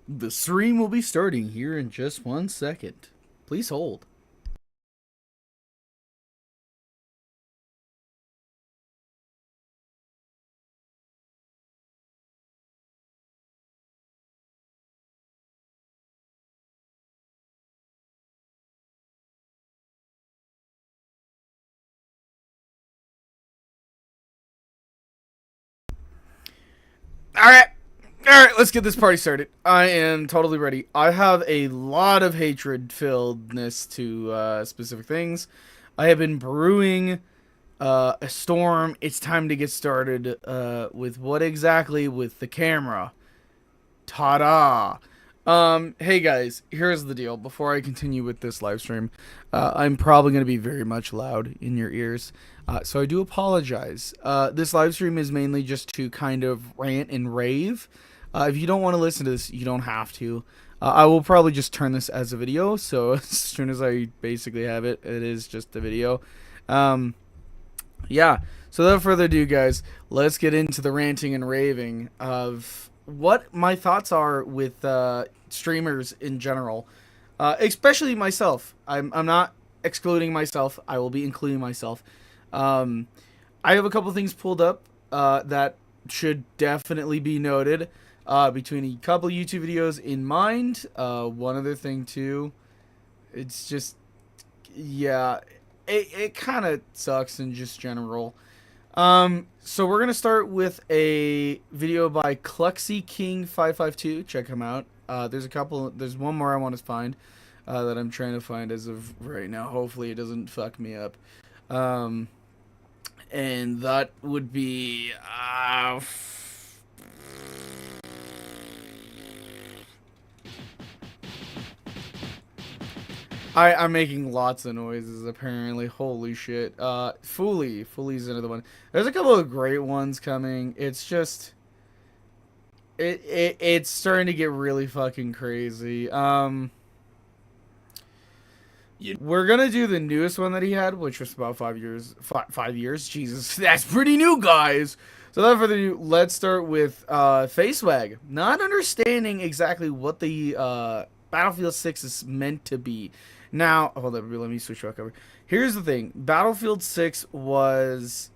The stream will be starting here in just 1 second. Please hold. Alright. Alright, let's get this party started. I am totally ready. I have a lot of hatred filledness to specific things. I have been brewing a storm. It's time to get started with what exactly with the camera. Ta-da! Hey guys, here's the deal. Before I continue with this live stream, I'm probably going to be very much loud in your ears, so I do apologize. This live stream is mainly just to kind of rant and rave. If you don't want to listen to this, you don't have to. I will probably just turn this as a video, so as soon as I basically have it, it is just a video. Yeah, so without further ado, guys, let's get into the ranting and raving of what my thoughts are with streamers in general, especially myself. I'm not excluding myself. I will be including myself. Um, I have a couple things pulled up that should definitely be noted between a couple YouTube videos in mind. One other thing too, it's just yeah, it kind of sucks in just general. So we're gonna start with a video by killiing 552. Check him out. There's one more I want to find that I'm trying to find as of right now. Hopefully it doesn't fuck me up. Um, and that would be I'm making lots of noises apparently. Holy shit. Fully's another one. There's a couple of great ones coming. It's just it's starting to get really fucking crazy. We're gonna do the newest one that he had, which was about 5 years. 5 years, Jesus, that's pretty new, guys. So without further ado, let's start with FaceWag. Not understanding exactly what the Battlefield 6 is meant to be. Now, hold on, let me switch back over. Here's the thing: Battlefield 6 was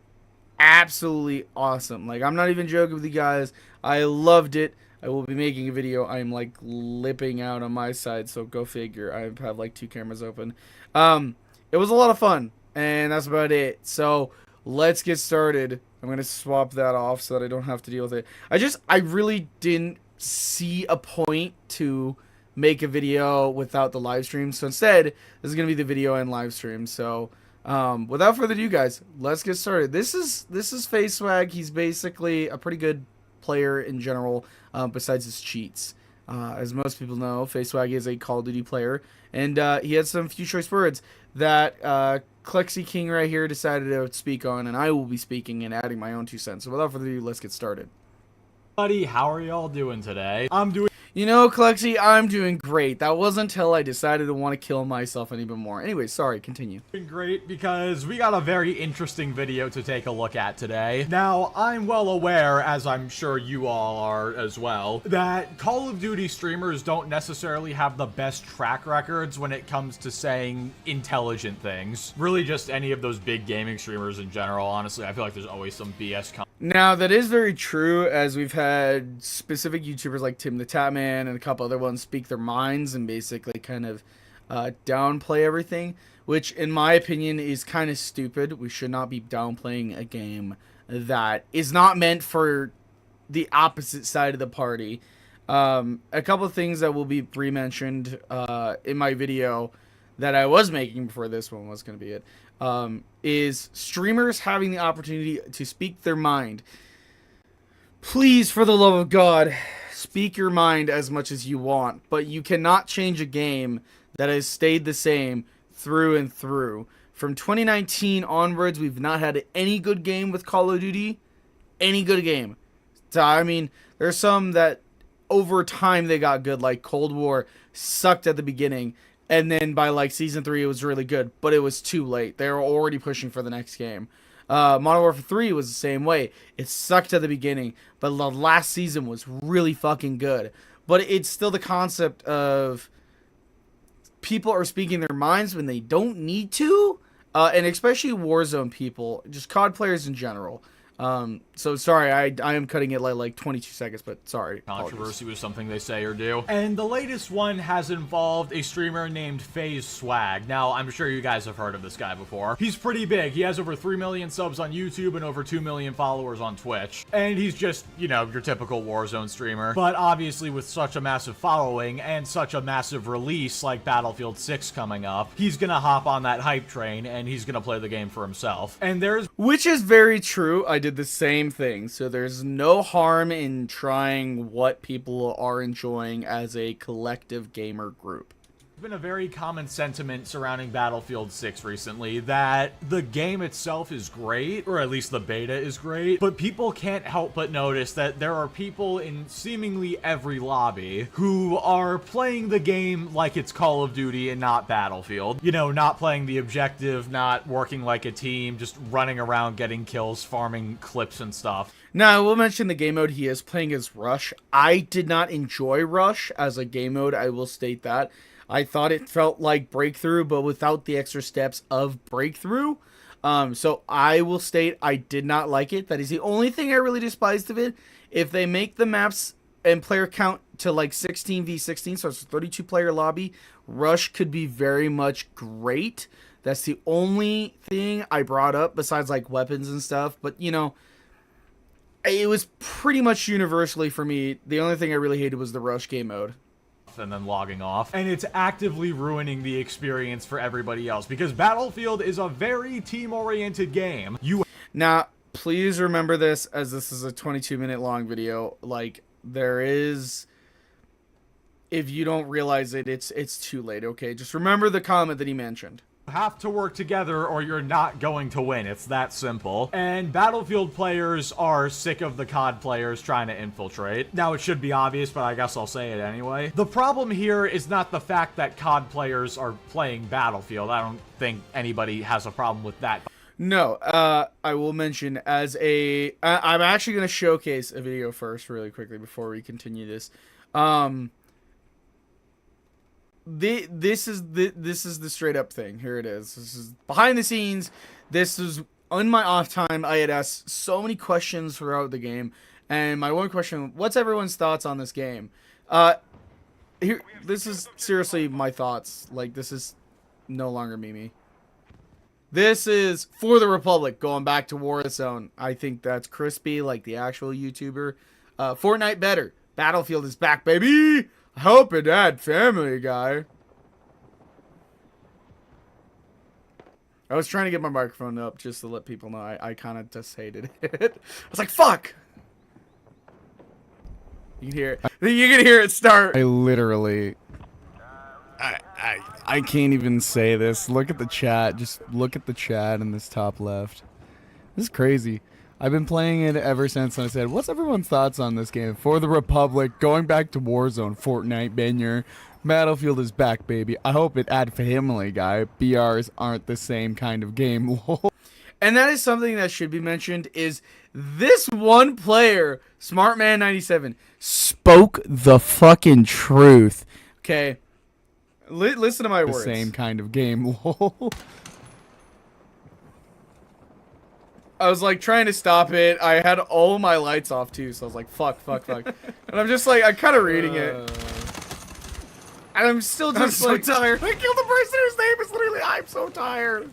absolutely awesome. Like, I'm not even joking with you guys. I loved it. I will be making a video. I'm like lipping out on my side, so go figure. I have like two cameras open. It was a lot of fun, and that's about it. So let's get started. I'm gonna swap that off so that I don't have to deal with it. I really didn't see a point to make a video without the live stream. So instead, this is gonna be the video and live stream. So without further ado, guys, let's get started. This is FaceWag. He's basically a pretty good player in general, besides his cheats. As most people know, FaceWag is a Call of Duty player, and he had some few choice words that Klexy King right here decided to speak on, and I will be speaking and adding my own 2 cents. So without further ado, let's get started. Buddy, how are y'all doing today? I'm doing You know, Klexy, I'm doing great. That wasn't until I decided to want to kill myself any bit more. Anyway, sorry, continue. great because we got a very interesting video to take a look at today. Now, I'm well aware, as I'm sure you all are as well, that Call of Duty streamers don't necessarily have the best track records when it comes to saying intelligent things. Really just any of those big gaming streamers in general, honestly. I feel like there's always some BS Now, that is very true, as we've had specific YouTubers like Tim the Tatman and a couple other ones speak their minds and basically kind of downplay everything, which in my opinion is kind of stupid. We should not be downplaying a game that is not meant for the opposite side of the party. A couple of things that will be re-mentioned in my video that I was making before this one was going to be it. Is streamers having the opportunity to speak their mind. Please, for the love of God, speak your mind as much as you want, but you cannot change a game that has stayed the same through and through. From 2019 onwards, we've not had any good game with Call of Duty. Any good game. So, I mean, there's some that over time they got good, like Cold War sucked at the beginning. And then by like season 3, it was really good, but it was too late. They were already pushing for the next game. Modern Warfare 3 was the same way. It sucked at the beginning, but the last season was really fucking good. but it's still the concept of people are speaking their minds when they don't need to, and especially Warzone people, just COD players in general. So sorry, I am cutting it like 22 seconds, but sorry. Controversy was something they say or do. And the latest one has involved a streamer named FaZe Swag. Now, I'm sure you guys have heard of this guy before. He's pretty big. He has over 3 million subs on YouTube and over 2 million followers on Twitch. And he's just, you know, your typical Warzone streamer. But obviously with such a massive following and such a massive release like Battlefield 6 coming up, he's gonna hop on that hype train and he's gonna play the game for himself. And Which is very true. I did the same thing. So there's no harm in trying what people are enjoying as a collective gamer group. There's been a very common sentiment surrounding Battlefield 6 recently that the game itself is great, or at least the beta is great, but people can't help but notice that there are people in seemingly every lobby who are playing the game like it's Call of Duty and not Battlefield. You know, not playing the objective, not working like a team, just running around getting kills, farming clips and stuff. Now, I will mention the game mode he is playing is Rush. I did not enjoy Rush as a game mode, I will state that. I thought it felt like Breakthrough, but without the extra steps of Breakthrough. So I will state I did not like it. That is the only thing I really despised of it. If they make the maps and player count to like 16v16, so it's a 32 player lobby, Rush could be very much great. That's the only thing I brought up besides like weapons and stuff. But, you know, it was pretty much universally for me. The only thing I really hated was the Rush game mode. And then logging off, and it's actively ruining the experience for everybody else because Battlefield is a very team-oriented game. Now, please remember this, as this is a 22-minute long video. Like, there is, if you don't realize it, it's too late. Okay, just remember the comment that he mentioned. Have to work together or you're not going to win. It's that simple. And Battlefield players are sick of the COD players trying to infiltrate. Now, it should be obvious, but I guess I'll say it anyway. The problem here is not the fact that COD players are playing Battlefield. I don't think anybody has a problem with that. No, I will mention I'm actually going to showcase a video first really quickly before we continue this. This is the straight up thing. Here it is. This is behind the scenes. This is on my off time. I had asked so many questions throughout the game, and my one question: what's everyone's thoughts on this game? Here, this is seriously my thoughts. Like, this is no longer Mimi. This is For the Republic, going back to Warzone. I think that's crispy, like the actual YouTuber. Fortnite better. Battlefield is back, baby. Help a dad, Family Guy. I was trying to get my microphone up just to let people know I kind of just hated it. I was like, fuck! You can hear it. You can hear it start. I literally... I can't even say this. Look at the chat. Just look at the chat in this top left. This is crazy. I've been playing it ever since I said, what's everyone's thoughts on this game? For the Republic, going back to Warzone, Fortnite, Banger, Battlefield is back, baby. I hope it add Family Guy. BRs aren't the same kind of game. And that is something that should be mentioned is this one player, Smartman97, spoke the fucking truth. Okay, listen to my words. The same kind of game. I was like trying to stop it. I had all my lights off too, so I was like, fuck. And I'm just like, I'm kind of reading it. And I'm still just like, so tired. I killed the person whose name is literally, I'm so tired.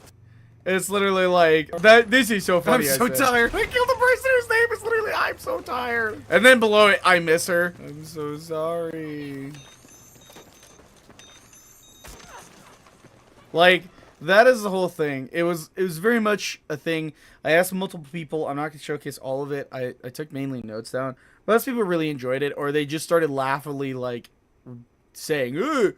It's literally like, this is so funny. I'm so tired. I killed the person whose name is literally, I'm so tired. And then below it, I miss her. I'm so sorry. Like, that is the whole thing. It was very much a thing. I asked multiple people. I'm not going to showcase all of it. I took mainly notes down. Most people really enjoyed it, or they just started laughably, like, saying,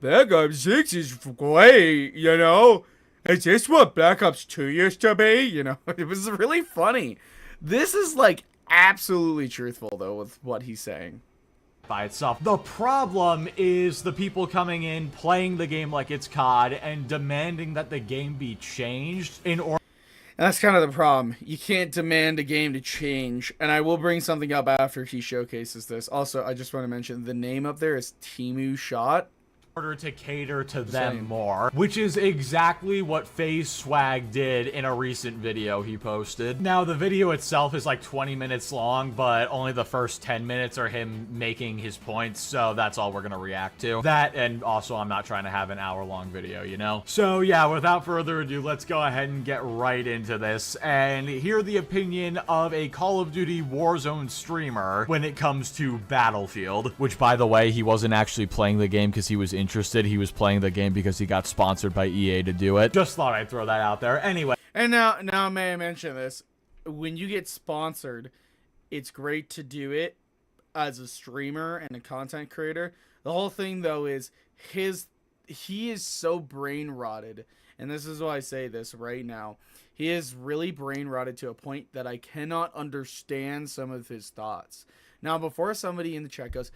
Black Ops 6 is great, you know? Is this what Black Ops 2 used to be? You know, it was really funny. This is, like, absolutely truthful, though, with what he's saying. By itself. The problem is the people coming in, playing the game like it's COD, and demanding that the game be changed in order. And that's kind of the problem. You can't demand a game to change. And I will bring something up after he showcases this. Also, I just want to mention the name up there is Timu Shot. Order to cater to them more, which is exactly what FaZe Swag did in a recent video he posted. Now, the video itself is like 20 minutes long, but only the first 10 minutes are him making his points, so that's all we're gonna react to. That, and also I'm not trying to have an hour-long video, you know? So yeah, without further ado, let's go ahead and get right into this, and hear the opinion of a Call of Duty Warzone streamer when it comes to Battlefield, which, by the way, he wasn't actually playing the game because he was interested. He was playing the game because he got sponsored by EA to do it. Just thought I'd throw that out there. Anyway. And now may I mention this? When you get sponsored, it's great to do it as a streamer and a content creator. The whole thing, though, is he is so brain rotted. And this is why I say this right now. He is really brain rotted to a point that I cannot understand some of his thoughts. Now, before somebody in the chat goes,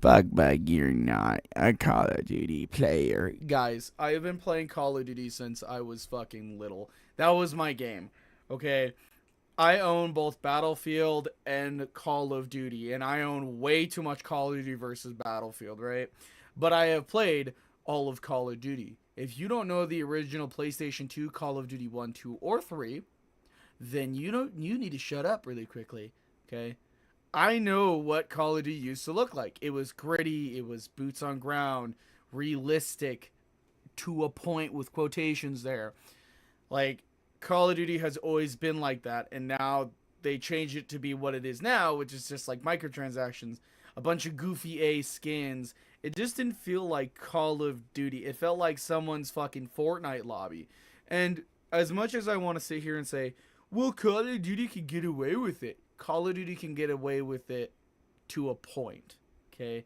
Bugbug, you're not a Call of Duty player. Guys, I have been playing Call of Duty since I was fucking little. That was my game, okay? I own both Battlefield and Call of Duty, and I own way too much Call of Duty versus Battlefield, right? But I have played all of Call of Duty. If you don't know the original PlayStation 2 Call of Duty 1, 2, or 3, then you need to shut up really quickly, okay? I know what Call of Duty used to look like. It was gritty, it was boots on ground, realistic to a point with quotations there. Like, Call of Duty has always been like that, and now they changed it to be what it is now, which is just like microtransactions, a bunch of goofy A skins. It just didn't feel like Call of Duty. It felt like someone's fucking Fortnite lobby. And as much as I want to sit here and say, well, Call of Duty can get away with it, Call of Duty can get away with it to a point, okay?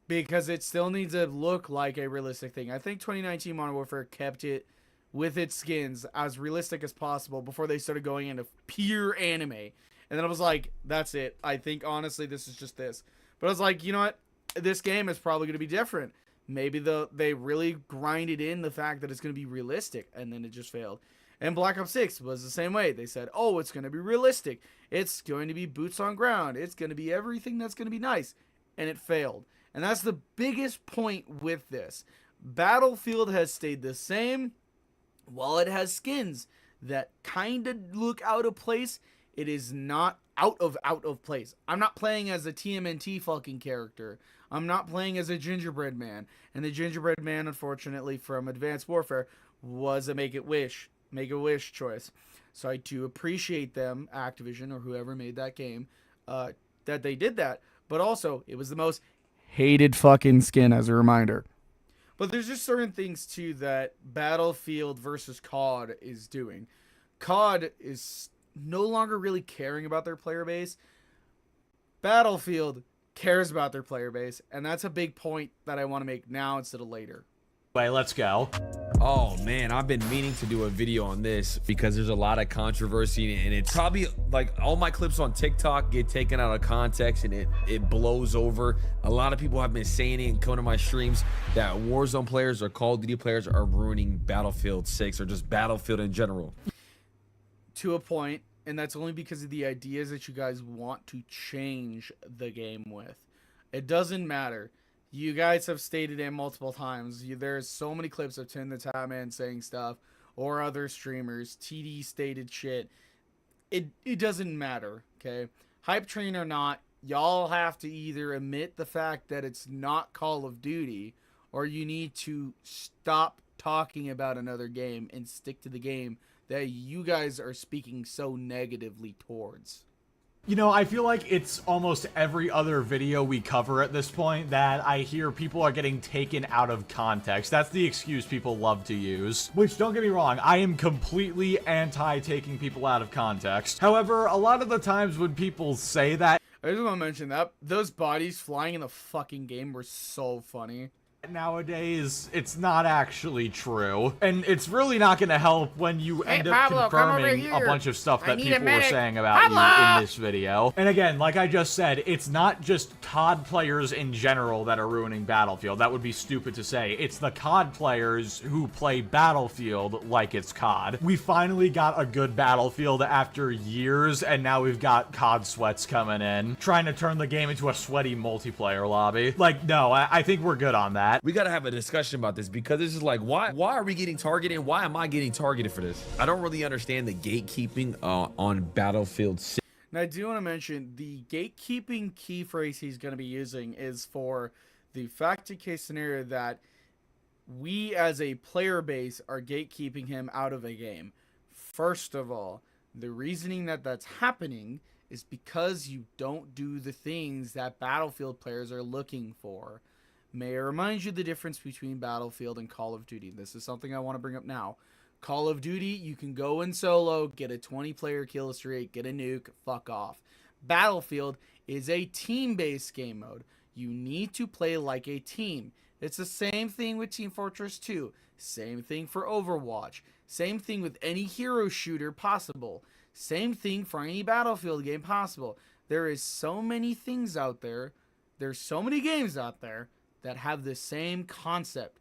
Because it still needs to look like a realistic thing. I think 2019 Modern Warfare kept it with its skins as realistic as possible before they started going into pure anime. And then I was like, that's it. I think, honestly, this is just this. But I was like, you know what? This game is probably going to be different. Maybe they really grinded in the fact that it's going to be realistic, and then it just failed. And Black Ops 6 was the same way. They said, oh, it's going to be realistic. It's going to be boots on ground. It's going to be everything that's going to be nice. And it failed. And that's the biggest point with this. Battlefield has stayed the same. While it has skins that kind of look out of place, it is not out of place. I'm not playing as a TMNT fucking character. I'm not playing as a gingerbread man. And the gingerbread man, unfortunately, from Advanced Warfare was a Make-A-Wish choice. So I do appreciate them, Activision or whoever made that game, that they did that. But also, it was the most hated fucking skin, as a reminder. But there's just certain things, too, that Battlefield versus COD is doing. COD is no longer really caring about their player base. Battlefield cares about their player base, and that's a big point that I want to make now instead of later. Wait, let's go. Oh man, I've been meaning to do a video on this because there's a lot of controversy, and it's probably like all my clips on TikTok get taken out of context and it blows over. A lot of people have been saying it and coming to my streams that Warzone players or Call of Duty players are ruining Battlefield 6 or just Battlefield in general. To a point, and that's only because of the ideas that you guys want to change the game with. It doesn't matter. You guys have stated it multiple times. There's so many clips of Tim the Tatman saying stuff, or other streamers. TD stated shit. It doesn't matter, okay? Hype train or not, y'all have to either admit the fact that it's not Call of Duty, or you need to stop talking about another game and stick to the game that you guys are speaking so negatively towards. You know, I feel like it's almost every other video we cover at this point that I hear people are getting taken out of context. That's the excuse people love to use. Which, don't get me wrong, I am completely anti-taking people out of context. However, a lot of the times when people say that... I just want to mention that those bodies flying in the fucking game were so funny. Nowadays, it's not actually true. And it's really not going to help when you end up Pablo, come over confirming a here. bunch of stuff I that need a people were medic. saying about you Pablo! in this video. And again, like I just said, it's not just COD players in general that are ruining Battlefield. That would be stupid to say. It's the COD players who play Battlefield like it's COD. We finally got a good Battlefield after years, and now we've got COD sweats coming in, trying to turn the game into a sweaty multiplayer lobby. Like, no, I think we're good on that. We gotta have a discussion about this because this is like, why are we getting targeted? And why am I getting targeted for this? I don't really understand the gatekeeping on Battlefield 6. Now, I do want to mention the gatekeeping key phrase he's going to be using is for the fact and case scenario that we as a player base are gatekeeping him out of a game. First of all, the reasoning that that's happening is because you don't do the things that Battlefield players are looking for. May I remind you the difference between Battlefield and Call of Duty. This is something I want to bring up now. Call of Duty, you can go in solo, get a 20-player kill streak, get a nuke, fuck off. Battlefield is a team-based game mode. You need to play like a team. It's the same thing with Team Fortress 2. Same thing for Overwatch. Same thing with any hero shooter possible. Same thing for any Battlefield game possible. There is so many things out there. There's so many games out there that have the same concept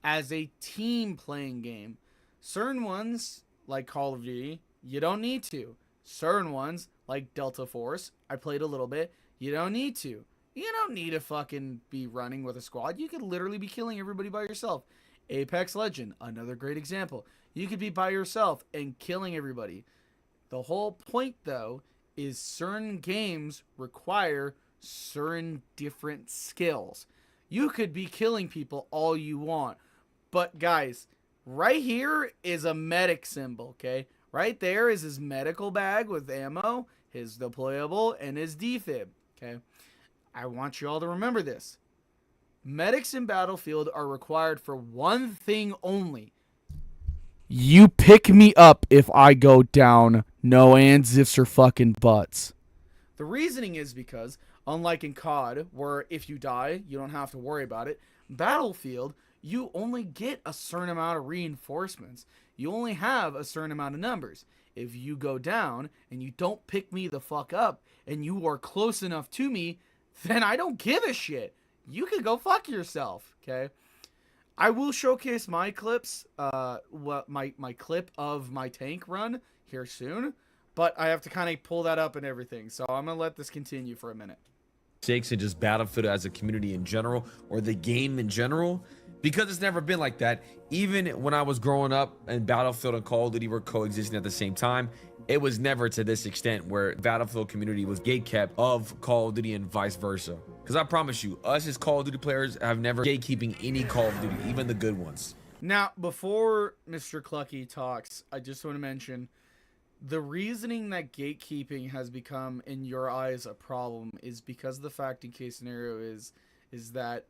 as a team playing game. Certain ones, like Call of Duty, you don't need to. Certain ones, like Delta Force, I played a little bit, you don't need to. You don't need to fucking be running with a squad. You could literally be killing everybody by yourself. Apex Legend, another great example. You could be by yourself and killing everybody. The whole point, though, is certain games require certain different skills. You could be killing people all you want. But guys, right here is a medic symbol, okay? Right there is his medical bag with ammo, his deployable, and his defib, okay? I want you all to remember this. Medics in Battlefield are required for one thing only. You pick me up if I go down. No ands, ifs, or fucking buts. The reasoning is because, unlike in COD, where if you die, you don't have to worry about it, Battlefield, you only get a certain amount of reinforcements. You only have a certain amount of numbers. If you go down and you don't pick me the fuck up and you are close enough to me, then I don't give a shit. You can go fuck yourself, okay? I will showcase my clips, my clip of my tank run here soon, but I have to kind of pull that up and everything. So I'm going to let this continue for a minute. 6 and just Battlefield as a community in general, or the game in general, because it's never been like that. Even when I was growing up and Battlefield and Call of Duty were coexisting at the same time, it was never to this extent where Battlefield community was gatekept of Call of Duty and vice versa. Because I promise you, us as Call of Duty players have never gatekeeping any Call of Duty, even the good ones. Now, before Mr. Clucky talks, I just want to mention the reasoning that gatekeeping has become, in your eyes, a problem is because the fact in case scenario is that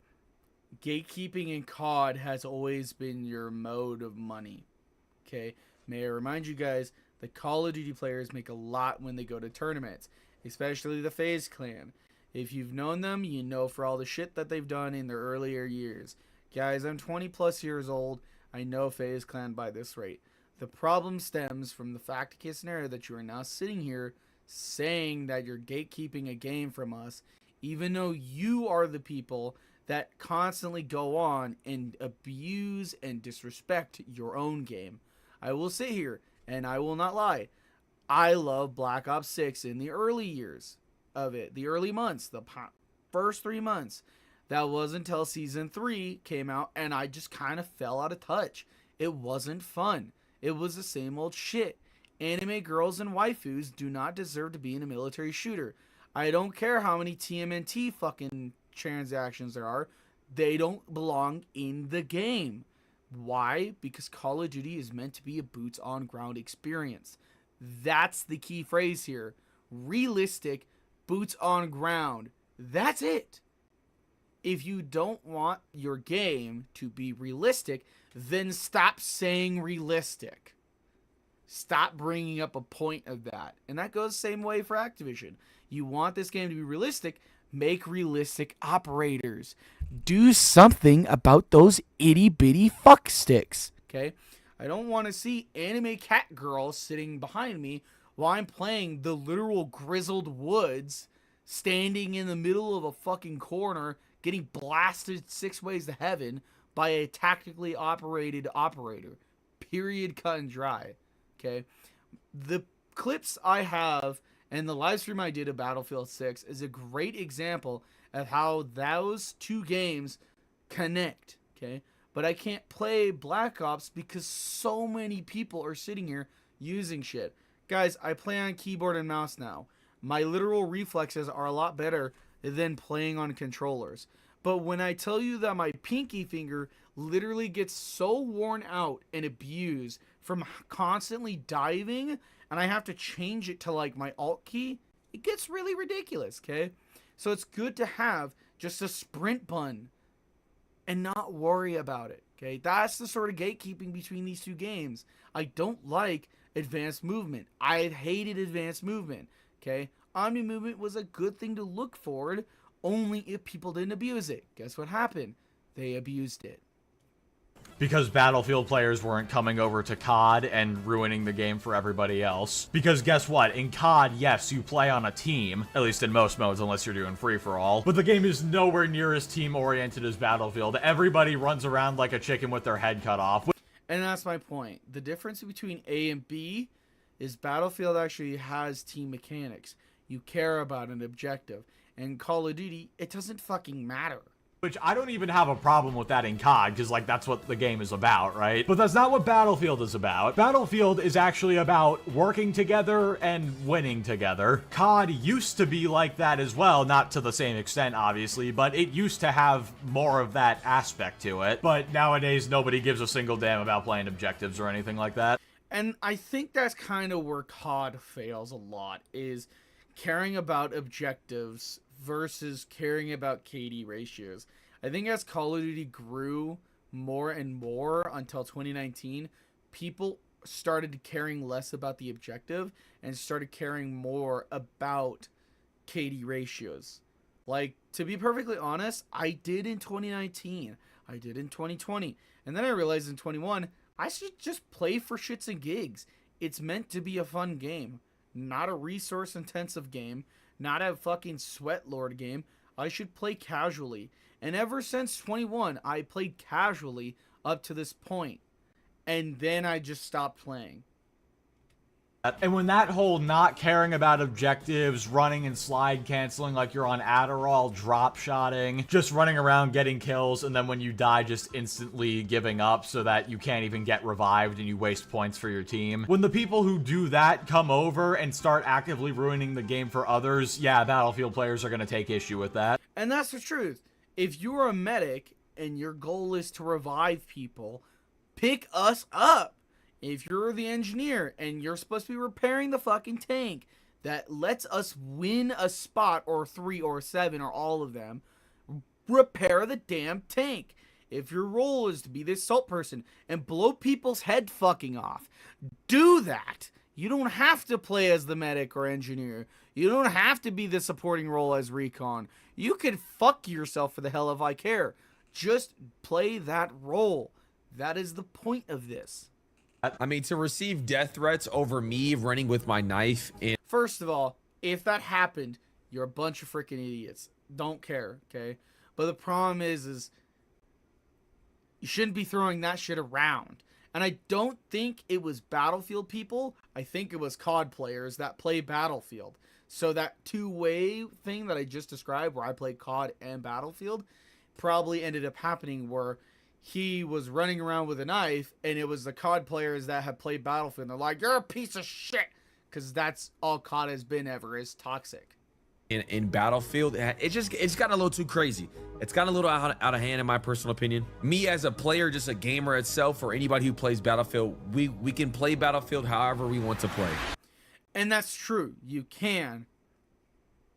gatekeeping in COD has always been your mode of money. Okay? May I remind you guys that Call of Duty players make a lot when they go to tournaments, especially the FaZe clan. If you've known them, you know for all the shit that they've done in their earlier years. Guys, I'm 20 plus years old. I know FaZe clan by this rate. The problem stems from the fact case scenario that you are now sitting here saying that you're gatekeeping a game from us, even though you are the people that constantly go on and abuse and disrespect your own game. I will sit here and I will not lie. I love Black Ops 6 in the early years of it, the early months, the first 3 months. That was until Season 3 came out and I just kind of fell out of touch. It wasn't fun. It was the same old shit. Anime girls and waifus do not deserve to be in a military shooter. I don't care how many TMNT fucking transactions there are. They don't belong in the game. Why? Because Call of Duty is meant to be a boots on ground experience. That's the key phrase here. Realistic boots on ground. That's it. If you don't want your game to be realistic, then stop saying realistic. Stop bringing up a point of that. And that goes the same way for Activision. You want this game to be realistic, Make realistic operators. Do something about those itty bitty fuck sticks. Okay? I don't want to see anime cat girls sitting behind me while I'm playing the literal grizzled woods, standing in the middle of a fucking corner, getting blasted 6 ways to heaven by a tactically operated operator. Period, cut and dry. Okay? The clips I have and the live stream I did of Battlefield 6 is a great example of how those two games connect. Okay? But I can't play Black Ops because so many people are sitting here using shit. Guys, I play on keyboard and mouse now. My literal reflexes are a lot better than playing on controllers. But when I tell you that my pinky finger literally gets so worn out and abused from constantly diving, and I have to change it to like my alt key, it gets really ridiculous, okay? So it's good to have just a sprint button and not worry about it, okay? That's the sort of gatekeeping between these two games. I don't like advanced movement. I hated advanced movement, okay? Omni movement was a good thing to look forward, only if people didn't abuse it. Guess what happened? They abused it. Because Battlefield players weren't coming over to COD and ruining the game for everybody else. Because guess what? In COD, yes, you play on a team, at least in most modes, unless you're doing free-for-all, but the game is nowhere near as team-oriented as Battlefield. Everybody runs around like a chicken with their head cut off. And that's my point. The difference between A and B is Battlefield actually has team mechanics. You care about an objective. And Call of Duty, it doesn't fucking matter. Which I don't even have a problem with that in COD, because, like, that's what the game is about, right? But that's not what Battlefield is about. Battlefield is actually about working together and winning together. COD used to be like that as well, not to the same extent, obviously, but it used to have more of that aspect to it. But nowadays, nobody gives a single damn about playing objectives or anything like that. And I think that's kind of where COD fails a lot, is caring about objectives versus caring about KD ratios. I think as Call of Duty grew more and more until 2019, people started caring less about the objective and started caring more about KD ratios. Like, to be perfectly honest, I did in 2019. I did in 2020. And then I realized in 21, I should just play for shits and gigs. It's meant to be a fun game, not a resource-intensive game, not a fucking sweat lord game. I should play casually. And ever since 21, I played casually up to this point. And then I just stopped playing. And when that whole not caring about objectives, running and slide canceling like you're on Adderall, drop shotting, just running around getting kills, and then when you die just instantly giving up so that you can't even get revived and you waste points for your team. When the people who do that come over and start actively ruining the game for others, yeah, Battlefield players are going to take issue with that. And that's the truth. If you're a medic and your goal is to revive people, pick us up. If you're the engineer and you're supposed to be repairing the fucking tank that lets us win a spot or 3 or 7 or all of them, repair the damn tank. If your role is to be this assault person and blow people's head fucking off, do that. You don't have to play as the medic or engineer. You don't have to be the supporting role as recon. You could fuck yourself for the hell if I care. Just play that role. That is the point of this. I mean, to receive death threats over me running with my knife in... First of all, if that happened, you're a bunch of freaking idiots. Don't care, okay? But the problem is you shouldn't be throwing that shit around. And I don't think it was Battlefield people. I think it was COD players that play Battlefield. So that two-way thing that I just described, where I played COD and Battlefield, probably ended up happening where he was running around with a knife, and it was the COD players that had played Battlefield. And they're like, you're a piece of shit. Because that's all COD has been ever, is toxic. In Battlefield, it's gotten a little too crazy. It's gotten a little out of hand, in my personal opinion. Me as a player, just a gamer itself, or anybody who plays Battlefield, we can play Battlefield however we want to play. And that's true. You can.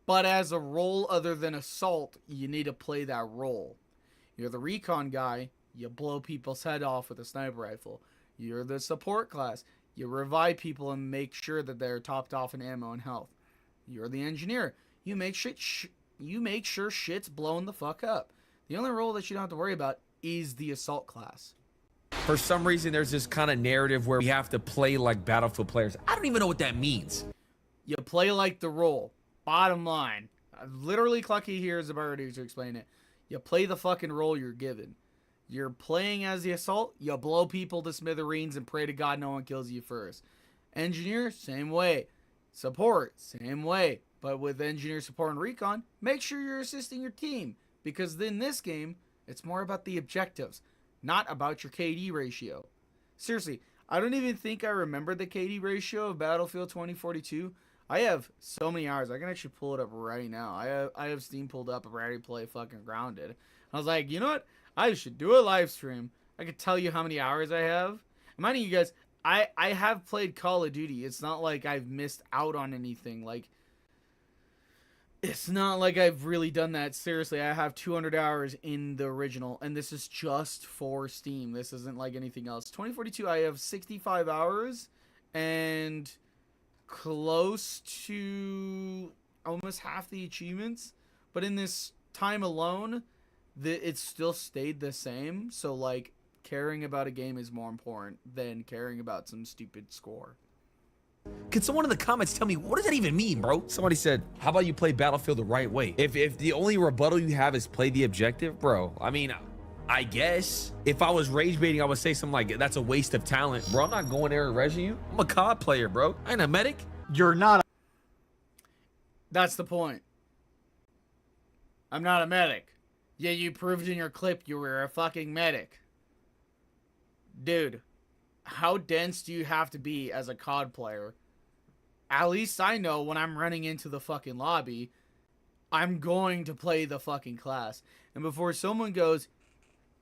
But as a role other than assault, you need to play that role. You're the recon guy. You blow people's head off with a sniper rifle. You're the support class. You revive people and make sure that they're topped off in ammo and health. You're the engineer. You make you make sure shit's blown the fuck up. The only role that you don't have to worry about is the assault class. For some reason, there's this kind of narrative where we have to play like Battlefield players. I don't even know what that means. You play like the role. Bottom line. Literally, Clucky here is about ready to explain it. You play the fucking role you're given. You're playing as the assault, you blow people to smithereens and pray to God no one kills you first. Engineer, same way. Support, same way. But with engineer, support, and recon, make sure you're assisting your team. Because in this game, it's more about the objectives, not about your KD ratio. Seriously, I don't even think I remember the KD ratio of Battlefield 2042. I have so many hours. I can actually pull it up right now. I have Steam pulled up, ready to play fucking Grounded. I was like, you know what? I should do a live stream. I could tell you how many hours I have. Mind you guys, I have played Call of Duty. It's not like I've missed out on anything. Like, it's not like I've really done that. Seriously, I have 200 hours in the original, and this is just for Steam. This isn't like anything else. 2042, I have 65 hours, and close to almost half the achievements. But in this time alone, it still stayed the same. So, like, caring about a game is more important than caring about some stupid score. Can someone in the comments tell me, what does that even mean, bro? Somebody said, how about you play Battlefield the right way? If the only rebuttal you have is play the objective, bro, I mean, I guess if I was rage baiting, I would say something like, that's a waste of talent. Bro, I'm not going there and resing you. I'm a COD player, bro. I ain't a medic. You're not. That's the point. I'm not a medic. Yeah, you proved in your clip you were a fucking medic. Dude, how dense do you have to be as a COD player? At least I know when I'm running into the fucking lobby, I'm going to play the fucking class. And before someone goes,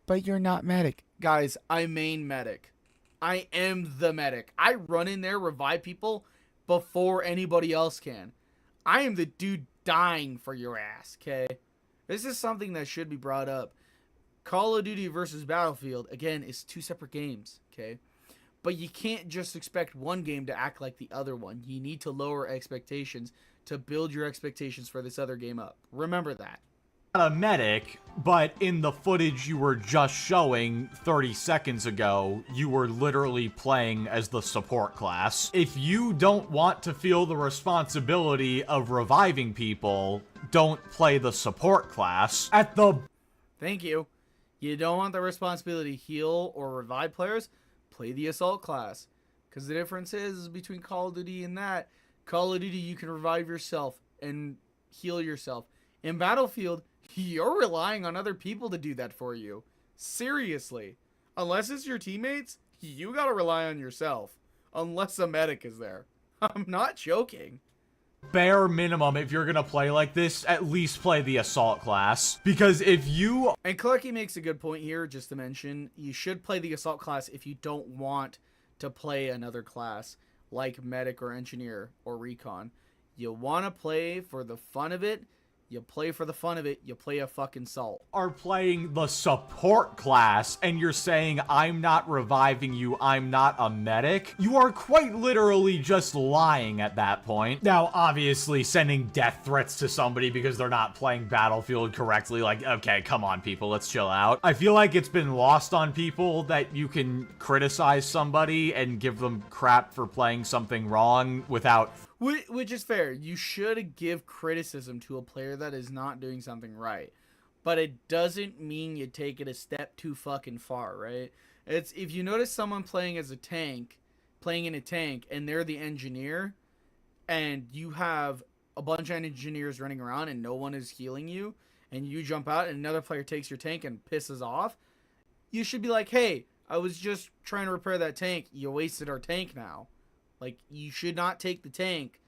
but you're not medic. Guys, I main medic. I am the medic. I run in there, revive people before anybody else can. I am the dude dying for your ass, okay? This is something that should be brought up. Call of Duty versus Battlefield, again, is two separate games, okay? But you can't just expect one game to act like the other one. You need to lower expectations to build your expectations for this other game up. Remember that. A medic, but in the footage you were just showing 30 seconds ago, you were literally playing as the support class. If you don't want to feel the responsibility of reviving people, don't play the support class. Thank you. You don't want the responsibility to heal or revive players? Play the assault class. Because the difference is between Call of Duty and that, Call of Duty you can revive yourself and heal yourself. In Battlefield, you're relying on other people to do that for you. Seriously. Unless it's your teammates, you gotta rely on yourself. Unless a medic is there. I'm not joking. Bare minimum, if you're gonna play like this, at least play the assault class. Because if you... And Clucky makes a good point here, just to mention, you should play the assault class if you don't want to play another class, like medic or engineer or recon. You want to play for the fun of it. You play for the fun of it, you play a fucking assault. Are playing the support class and you're saying I'm not reviving you, I'm not a medic, you are quite literally just lying at that point. Now, obviously, sending death threats to somebody because they're not playing Battlefield correctly, like, okay, come on, people, let's chill out. I feel like it's been lost on people that you can criticize somebody and give them crap for playing something wrong without... Which is fair. You should give criticism to a player that is not doing something right. But it doesn't mean you take it a step too fucking far, right? It's if you notice someone playing as a tank, playing in a tank, and they're the engineer, and you have a bunch of engineers running around and no one is healing you, and you jump out and another player takes your tank and pisses off, you should be like, hey, I was just trying to repair that tank. You wasted our tank now. Like, you should not take the tank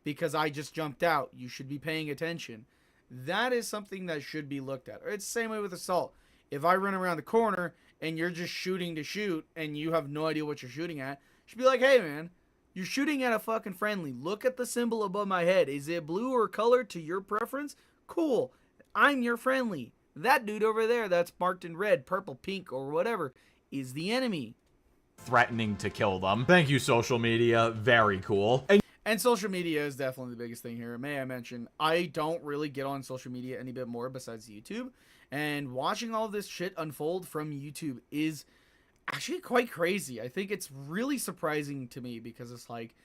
because I just jumped out. You should be paying attention. That is something that should be looked at. It's the same way with assault. If I run around the corner and you're just shooting to shoot and you have no idea what you're shooting at, you should be like, hey, man, you're shooting at a fucking friendly. Look at the symbol above my head. Is it blue or colored to your preference? Cool. I'm your friendly. That dude over there that's marked in red, purple, pink, or whatever is the enemy. Threatening to kill them. Thank you, social media. Very cool. And social media is definitely the biggest thing here. May I mention, I don't really get on social media any bit more besides YouTube. And watching all this shit unfold from YouTube is actually quite crazy. I think it's really surprising to me because it's like,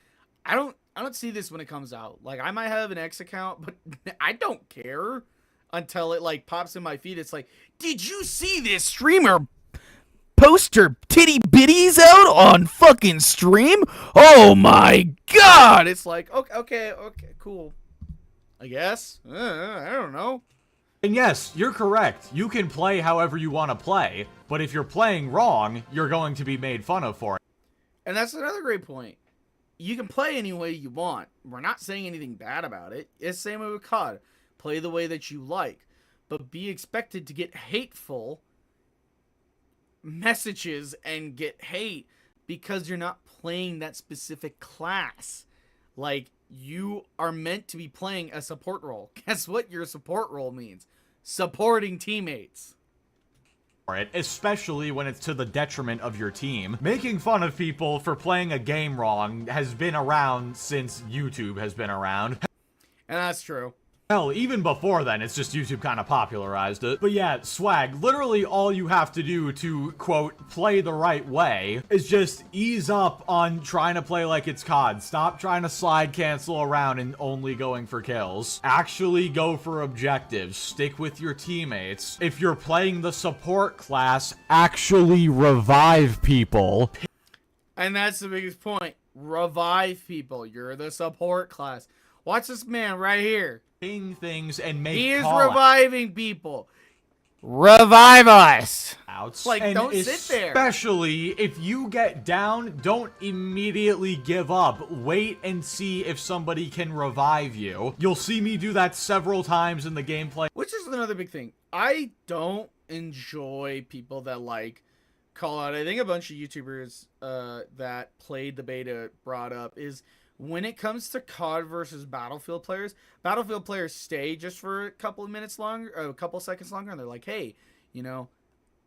I don't see this when it comes out. Like, I might have an X account, but I don't care until it like pops in my feed. It's like, did you see this streamer post her titty bitties out on fucking stream? Oh my god! It's like, okay, cool. I guess. I don't know. And yes, you're correct. You can play however you want to play, but if you're playing wrong, you're going to be made fun of for it. And that's another great point. You can play any way you want. We're not saying anything bad about it. It's the same way with COD. Play the way that you like. But be expected to get hateful messages and get hate because you're not playing that specific class. Like, you are meant to be playing a support role. Guess what your support role means? Supporting teammates. It, especially when it's to the detriment of your team. Making fun of people for playing a game wrong has been around since YouTube has been around. And that's true. Hell, even before then, it's just YouTube kind of popularized it. But yeah, Swag, literally all you have to do to, quote, play the right way is just ease up on trying to play like it's COD. Stop trying to slide cancel around and only going for kills. Actually go for objectives. Stick with your teammates. If you're playing the support class, actually revive people. And that's the biggest point. Revive people. You're the support class. Watch this man right here. Things and make He is call reviving people. Revive us. outs. Like, and don't sit there. Especially if you get down, don't immediately give up. Wait and see if somebody can revive you. You'll see me do that several times in the gameplay. Which is another big thing. I don't enjoy people that like call out. I think a bunch of YouTubers that played the beta brought up is when it comes to COD versus Battlefield players stay just for a couple of minutes longer, a couple of seconds longer, and they're like, hey, you know,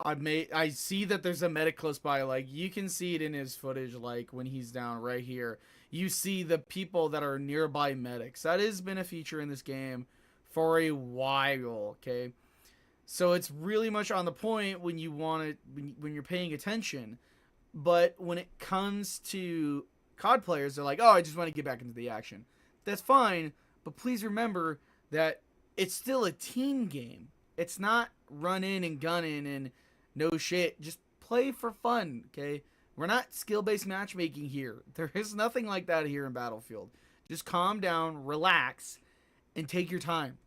I see that there's a medic close by. Like, you can see it in his footage, like when he's down right here. You see the people that are nearby medics. That has been a feature in this game for a while, okay? So it's really much on the point when you want to, when you're paying attention. But when it comes to COD players, they're like, oh, I just want to get back into the action. That's fine, but please remember that it's still a team game. It's not run in and gun in and no shit. Just play for fun, okay? We're not skill-based matchmaking here. There is nothing like that here in Battlefield. Just calm down, relax, and take your time.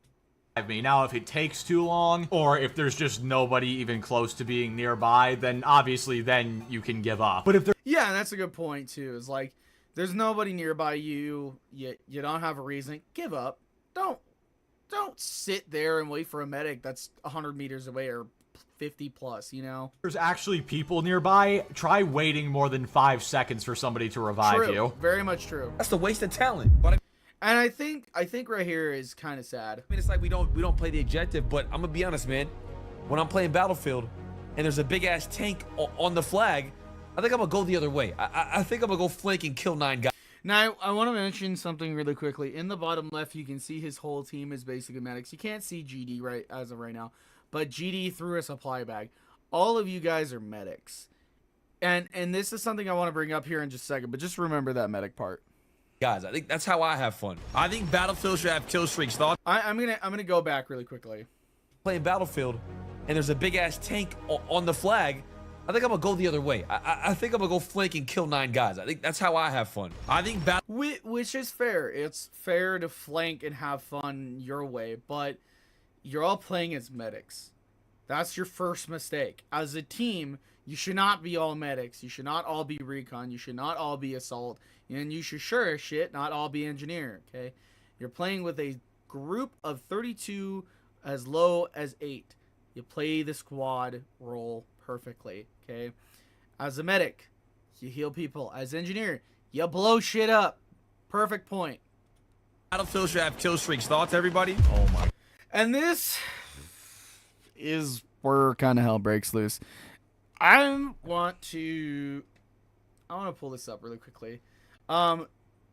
Me. Now, if it takes too long, or if there's just nobody even close to being nearby, then obviously then you can give up. But if there Yeah, and that's a good point too. Is like, there's nobody nearby you, you don't have a reason, give up. Don't sit there and wait for a medic that's 100 meters away or 50 plus, you know? there's actually people nearby, try waiting more than 5 seconds for somebody to revive True, you. very much true. That's the waste of talent. But And I think right here is kind of sad. I mean, it's like we don't play the objective, but I'm gonna be honest, man. When I'm playing Battlefield and there's a big ass tank on the flag, I think I'm gonna go the other way. I think I'm gonna go flank and kill 9 guys. Now, I want to mention something really quickly. In the bottom left, you can see his whole team is basically medics. You can't see GD right as of right now, but GD threw a supply bag. All of you guys are medics, and this is something I want to bring up here in just a second. But just remember that medic part. Guys, I think that's how I have fun. I think Battlefield should have kill streaks. Thought I'm gonna go back really quickly. playing Battlefield and there's a big ass tank on the flag, I think I'm gonna go the other way. I think I'm gonna go flank and kill 9 guys. I think that's how I have fun. I think Which is fair. It's fair to flank and have fun your way, but you're all playing as medics. That's your first mistake. As a team, you should not be all medics. You should not all be recon. You should not all be assault. And you should sure as shit not all be engineer, okay? You're playing with a group of 32 as low as 8. You play the squad role perfectly, okay? As a medic, you heal people. As engineer, you blow shit up. Perfect point. Battlefield should have kill streaks. Thoughts, everybody? Oh my. And this is where kind of hell breaks loose. I want to pull this up really quickly.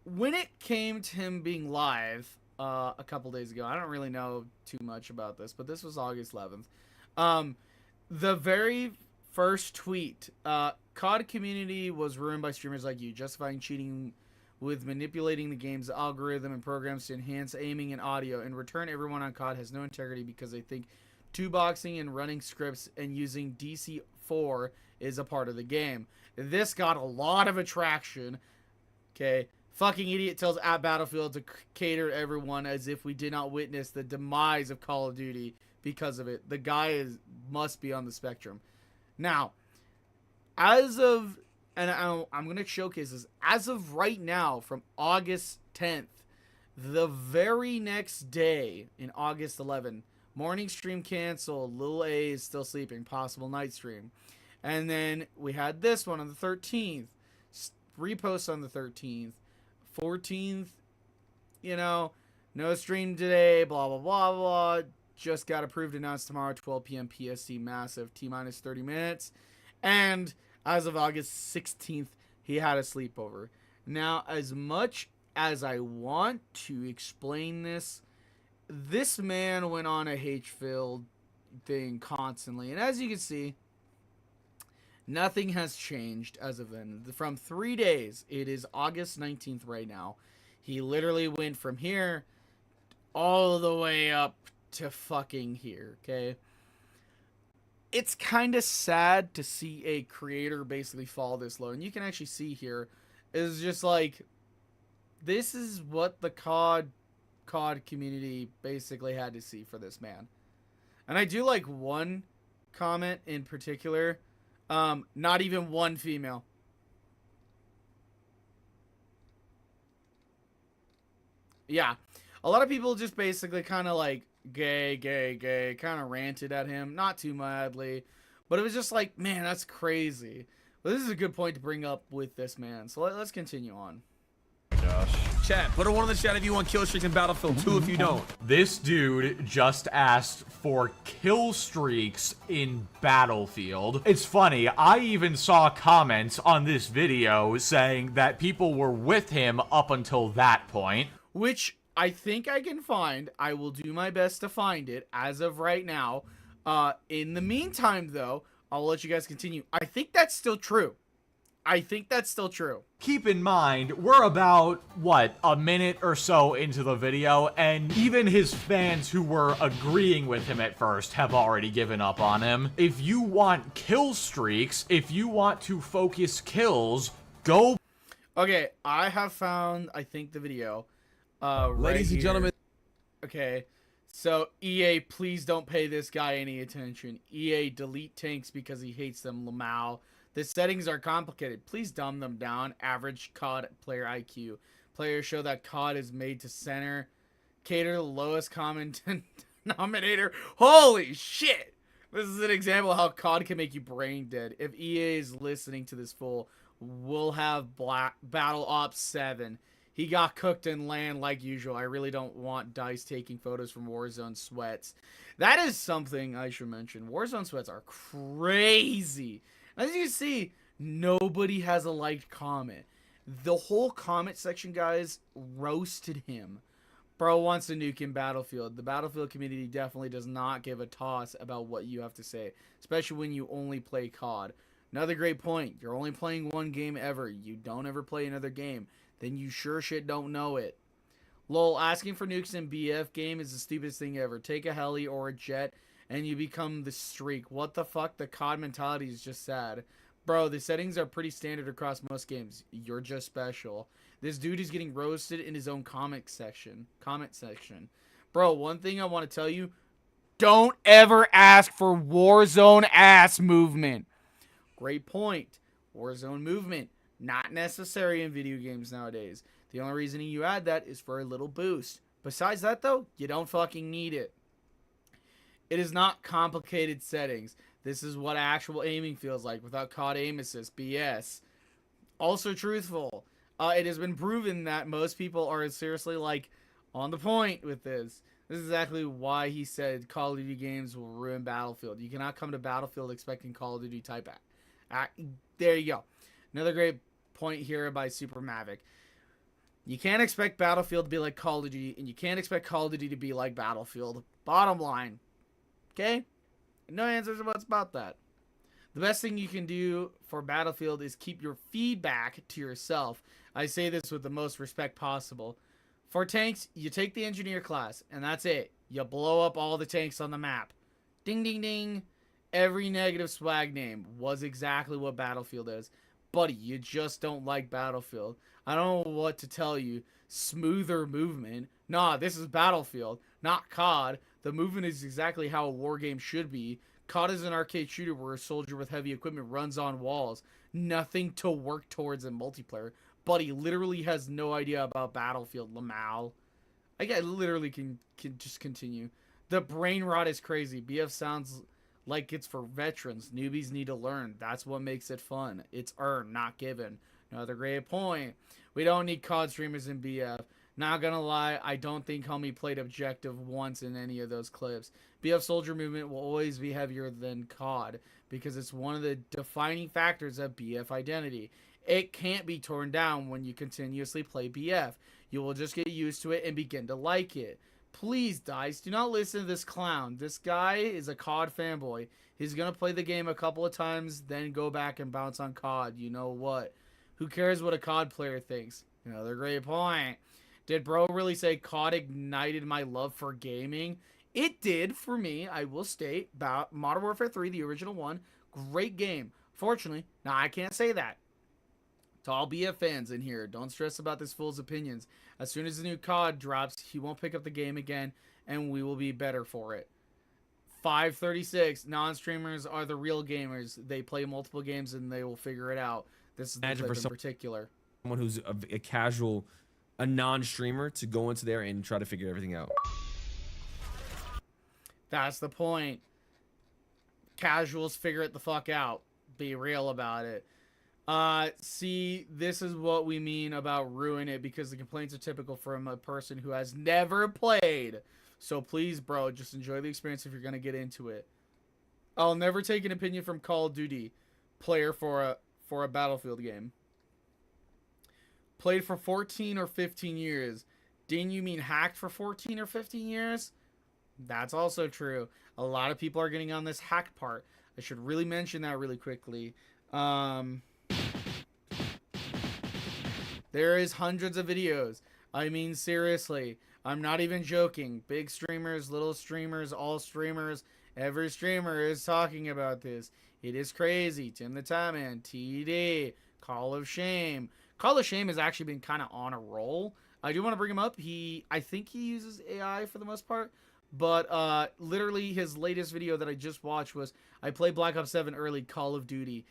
when it came to him being live a couple days ago, I don't really know too much about this, but this was August 11th. The very first tweet, COD community was ruined by streamers like you, justifying cheating with manipulating the game's algorithm and programs to enhance aiming and audio. In return, everyone on COD has no integrity because they think two-boxing and running scripts and using DC4 is a part of the game. This got a lot of attraction. Okay. Fucking idiot tells at Battlefield to cater to everyone as if we did not witness the demise of Call of Duty because of it. The guy must be on the spectrum. Now, as of, and I'm going to showcase this, as of right now, from August 10th, the very next day in August 11th, morning stream canceled, Lil A is still sleeping, possible night stream. And then we had this one on the 13th, repost on the 13th, 14th, you know, no stream today, blah, blah, blah, blah. Just got approved, announced tomorrow, 12 p.m. PST, massive, T-minus 30 minutes. And as of August 16th, he had a sleepover. Now, as much as I want to explain this, this man went on a hate-filled thing constantly. And as you can see, nothing has changed as of then. From 3 days, it is August 19th right now. He literally went from here all the way up to fucking here, okay? It's kind of sad to see a creator basically fall this low. And you can actually see here, is just like, this is what the COD community basically had to see for this man. And I do like one comment in particular. Not even one female. Yeah. A lot of people just basically kind of like gay, kind of ranted at him. Not too madly. But it was just like, man, that's crazy. But this is a good point to bring up with this man. So let's continue on. Josh. Chat, put a 1 in the chat if you want kill streaks in Battlefield 2 if you don't. This dude just asked for kill streaks in Battlefield. It's funny, I even saw comments on this video saying that people were with him up until that point. Which I think I can find. I will do my best to find it as of right now. In the meantime, though, I'll let you guys continue. I think that's still true. Keep in mind, we're about, what, a minute or so into the video, and even his fans who were agreeing with him at first have already given up on him. If you want kill streaks, if you want to focus kills, go. Okay, I have found, I think, the video. Ladies and gentlemen. Okay, so EA, please don't pay this guy any attention. EA, delete tanks because he hates them, Lamau. The settings are complicated. Please dumb them down. Average COD player IQ. Players show that COD is made to center. Cater to the lowest common denominator. Holy shit! This is an example of how COD can make you brain dead. If EA is listening to this fool, we'll have Battle Ops 7. He got cooked in land like usual. I really don't want DICE taking photos from Warzone sweats. That is something I should mention. Warzone sweats are crazy. As you can see, nobody has a liked comment. The whole comment section, guys, roasted him. Bro wants to nuke in Battlefield. The Battlefield community definitely does not give a toss about what you have to say, especially when you only play COD. Another great point. You're only playing one game ever. You don't ever play another game. Then you sure shit don't know it. Lol, asking for nukes in BF game is the stupidest thing ever. Take a heli or a jet and you become the streak. What the fuck? The COD mentality is just sad. Bro, the settings are pretty standard across most games. You're just special. This dude is getting roasted in his own comment section. Bro, one thing I want to tell you. Don't ever ask for Warzone ass movement. Great point. Warzone movement. Not necessary in video games nowadays. The only reason you add that is for a little boost. Besides that, though, you don't fucking need it. It is not complicated settings. This is what actual aiming feels like without COD aim assist. BS. Also truthful. It has been proven that most people are seriously, like, on the point with this. This is exactly why he said Call of Duty games will ruin Battlefield. You cannot come to Battlefield expecting Call of Duty type there you go. Another great point here by Super Mavic. You can't expect Battlefield to be like Call of Duty, and you can't expect Call of Duty to be like Battlefield. Bottom line. Okay? No answers about that. The best thing you can do for Battlefield is keep your feedback to yourself. I say this with the most respect possible. For tanks, you take the engineer class, and that's it. You blow up all the tanks on the map. Ding, ding, ding. Every negative swag name was exactly what Battlefield is. Buddy, you just don't like Battlefield. I don't know what to tell you. Smoother movement. Nah, this is Battlefield, not COD. The movement is exactly how a war game should be. COD is an arcade shooter where a soldier with heavy equipment runs on walls. Nothing to work towards in multiplayer. Buddy literally has no idea about Battlefield, Lamal. I literally can just continue. The brain rot is crazy. BF sounds like it's for veterans. Newbies need to learn. That's what makes it fun. It's earned, not given. Another great point. We don't need COD streamers in BF. Not gonna lie, I don't think homie played objective once in any of those clips. BF soldier movement will always be heavier than COD because it's one of the defining factors of BF identity. It can't be torn down when you continuously play BF. You will just get used to it and begin to like it. Please, Dice, do not listen to this clown. This guy is a COD fanboy. He's going to play the game a couple of times, then go back and bounce on COD. You know what? Who cares what a COD player thinks? Another great point. Did bro really say COD ignited my love for gaming? It did for me, I will state. Modern Warfare 3, the original one, great game. Fortunately, now I can't say that. To all BF fans in here, don't stress about this fool's opinions. As soon as the new COD drops, he won't pick up the game again, and we will be better for it. 536, non-streamers are the real gamers. They play multiple games, and they will figure it out. This is the clip in particular. Someone who's a casual, a non-streamer to go into there and try to figure everything out. That's the point. Casuals figure it the fuck out. Be real about it. See, this is what we mean about ruin it, because the complaints are typical from a person who has never played. So please, bro, just enjoy the experience if you're gonna get into it. I'll never take an opinion from Call of Duty player for a Battlefield game. Played for 14 or 15 years. Didn't you mean hacked for 14 or 15 years? That's also true. A lot of people are getting on this hack part. I should really mention that really quickly. There is hundreds of videos. I mean, seriously. I'm not even joking. Big streamers, little streamers, all streamers. Every streamer is talking about this. It is crazy. Tim the Time Man, TD, Call of Shame. Call of Shame has actually been kind of on a roll. I do want to bring him up. I think he uses AI for the most part. But literally his latest video that I just watched was, I played Black Ops 7 early, Call of Duty.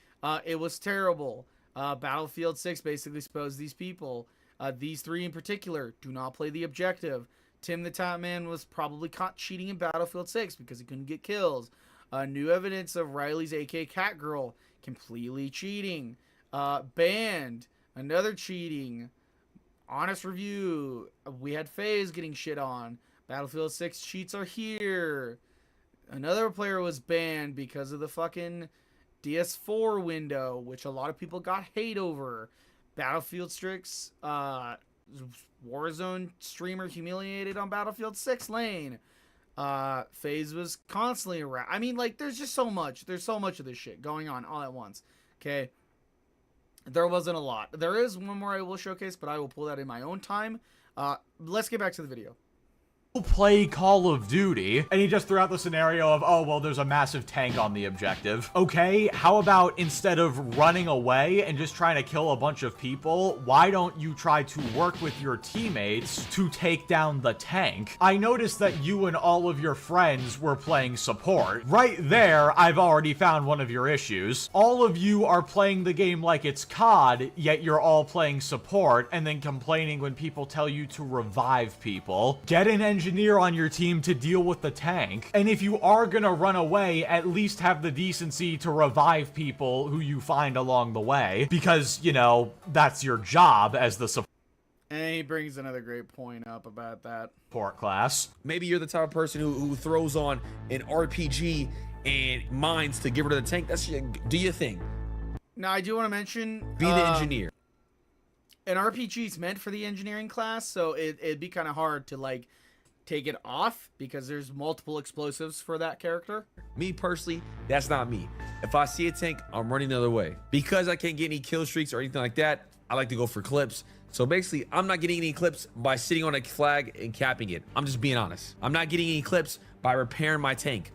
It was terrible. Battlefield 6 basically exposed these people. These three in particular do not play the objective. Tim the Top Man was probably caught cheating in Battlefield 6 because he couldn't get kills. New evidence of Riley's AK Catgirl completely cheating. Banned. Another cheating. Honest review. We had FaZe getting shit on. Battlefield 6 cheats are here. Another player was banned because of the fucking DS4 window, which a lot of people got hate over. Battlefield 6, Warzone streamer humiliated on Battlefield 6 lane. FaZe was constantly around. I mean, like, there's just so much. There's so much of this shit going on all at once. Okay. There wasn't a lot. There is one more I will showcase, but I will pull that in my own time. Let's get back to the video. Play Call of Duty, and he just threw out the scenario of, oh, well, there's a massive tank on the objective. Okay, how about instead of running away and just trying to kill a bunch of people, why don't you try to work with your teammates to take down the tank? I noticed that you and all of your friends were playing support. Right there, I've already found one of your issues. All of you are playing the game like it's COD, yet you're all playing support and then complaining when people tell you to revive people. Get an engineer on your team to deal with the tank. And if you are gonna run away, at least have the decency to revive people who you find along the way, because, you know, that's your job as the support. And he brings another great point up about that. Support class. Maybe you're the type of person who throws on an RPG and mines to get rid of the tank. That's do your thing. Now, I do want to mention... Be the engineer. an RPG is meant for the engineering class, so it'd be kind of hard to like take it off because there's multiple explosives for that character. Me personally, that's not me. If I see a tank, I'm running the other way. Because I can't get any kill streaks or anything like that, I like to go for clips. So basically, I'm not getting any clips by sitting on a flag and capping it. I'm just being honest. I'm not getting any clips by repairing my tank.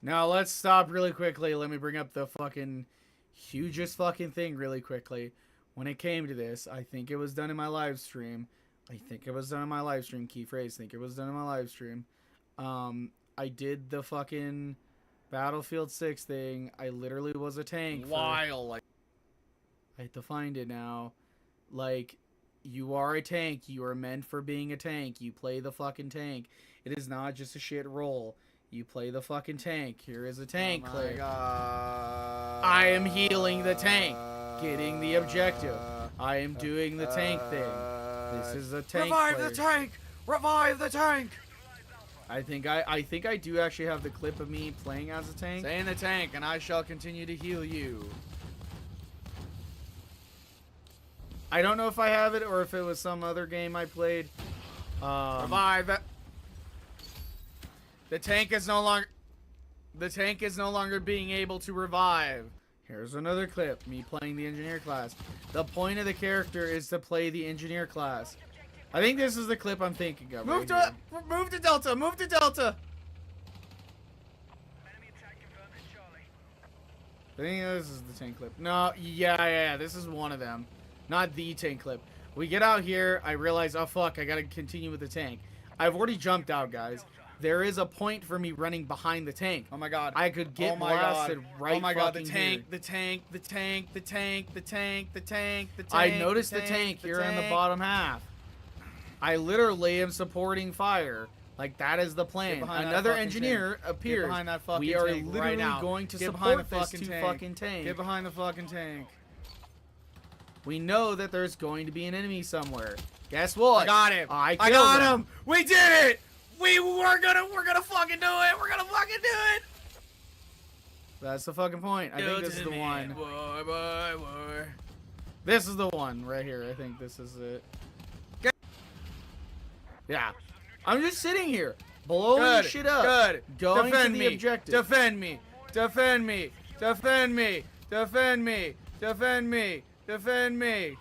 Now let's stop really quickly. Let me bring up the fucking hugest fucking thing really quickly. When it came to this, I think it was done in my live stream. Key phrase, think it was done in my live stream. I did the fucking Battlefield 6 thing. I literally was a tank. Like, I have to find it now. Like, you are a tank. You are meant for being a tank. You play the fucking tank. It is not just a shit role. You play the fucking tank. Here is a tank clip. God. I am healing the tank. Getting the objective. I am doing the tank thing. This is a tank Revive player. the tank! Revive the tank! I think I do actually have the clip of me playing as a tank. Stay in the tank, and I shall continue to heal you. I don't know if I have it or if it was some other game I played. Revive that. The tank is no longer. The tank is no longer being able to revive. Here's another clip, me playing the engineer class. The point of the character is to play the engineer class. I think this is the clip I'm thinking of. Move to Delta. Move to Delta. I think this is the tank clip. No, yeah, this is one of them. Not the tank clip. We get out here, I realize, oh fuck, I gotta continue with the tank. I've already jumped out, guys. There is a point for me running behind the tank. Oh my god. I could get blasted right Oh my god, the fucking tank, here. the tank, the tank, the tank, the tank, the tank, the tank. I noticed the tank here in the bottom half. I literally am supporting fire. Like, that is the plan. Another engineer appears. Get behind that fucking we are tank literally right now. going to Get behind support the this fucking two tank. fucking tank. Get behind the fucking tank. We know that there's going to be an enemy somewhere. Guess what? I got him. I got killed him. We did it. We're gonna fucking do it. We're gonna fucking do it. That's the fucking point. I think this is the one. War. This is the one right here. I think this is it. Yeah. I'm just sitting here, blowing Good. shit up. Good. Going Defend to me. the objective. Defend me. Defend me. Defend me. Defend me. Defend me. Defend me.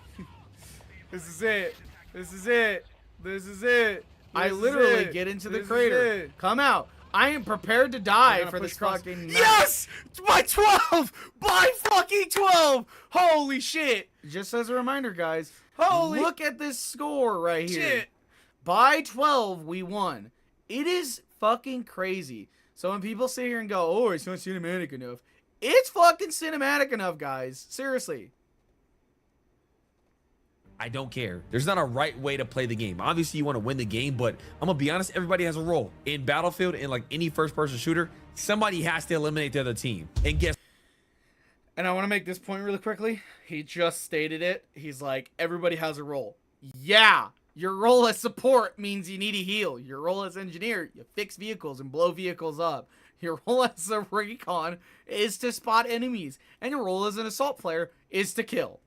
This is it. This is it. This is it. I This is literally it. get into the This is crater. it. Come out. I am prepared to die gonna for push this cross- fucking Yes! By 12! By fucking 12! Holy shit! Just as a reminder, guys, Holy look at this score right here. shit! By 12, we won. It is fucking crazy. So when people sit here and go, oh, it's not cinematic enough, it's fucking cinematic enough, guys. Seriously. I don't care. There's not a right way to play the game. Obviously, you want to win the game, but I'm gonna be honest, everybody has a role. In Battlefield, in like any first-person shooter, somebody has to eliminate the other team. And guess And I want to make this point really quickly. He just stated it. He's like, everybody has a role. Yeah, your role as support means you need to heal. Your role as engineer, you fix vehicles and blow vehicles up. Your role as a recon is to spot enemies. And your role as an assault player is to kill.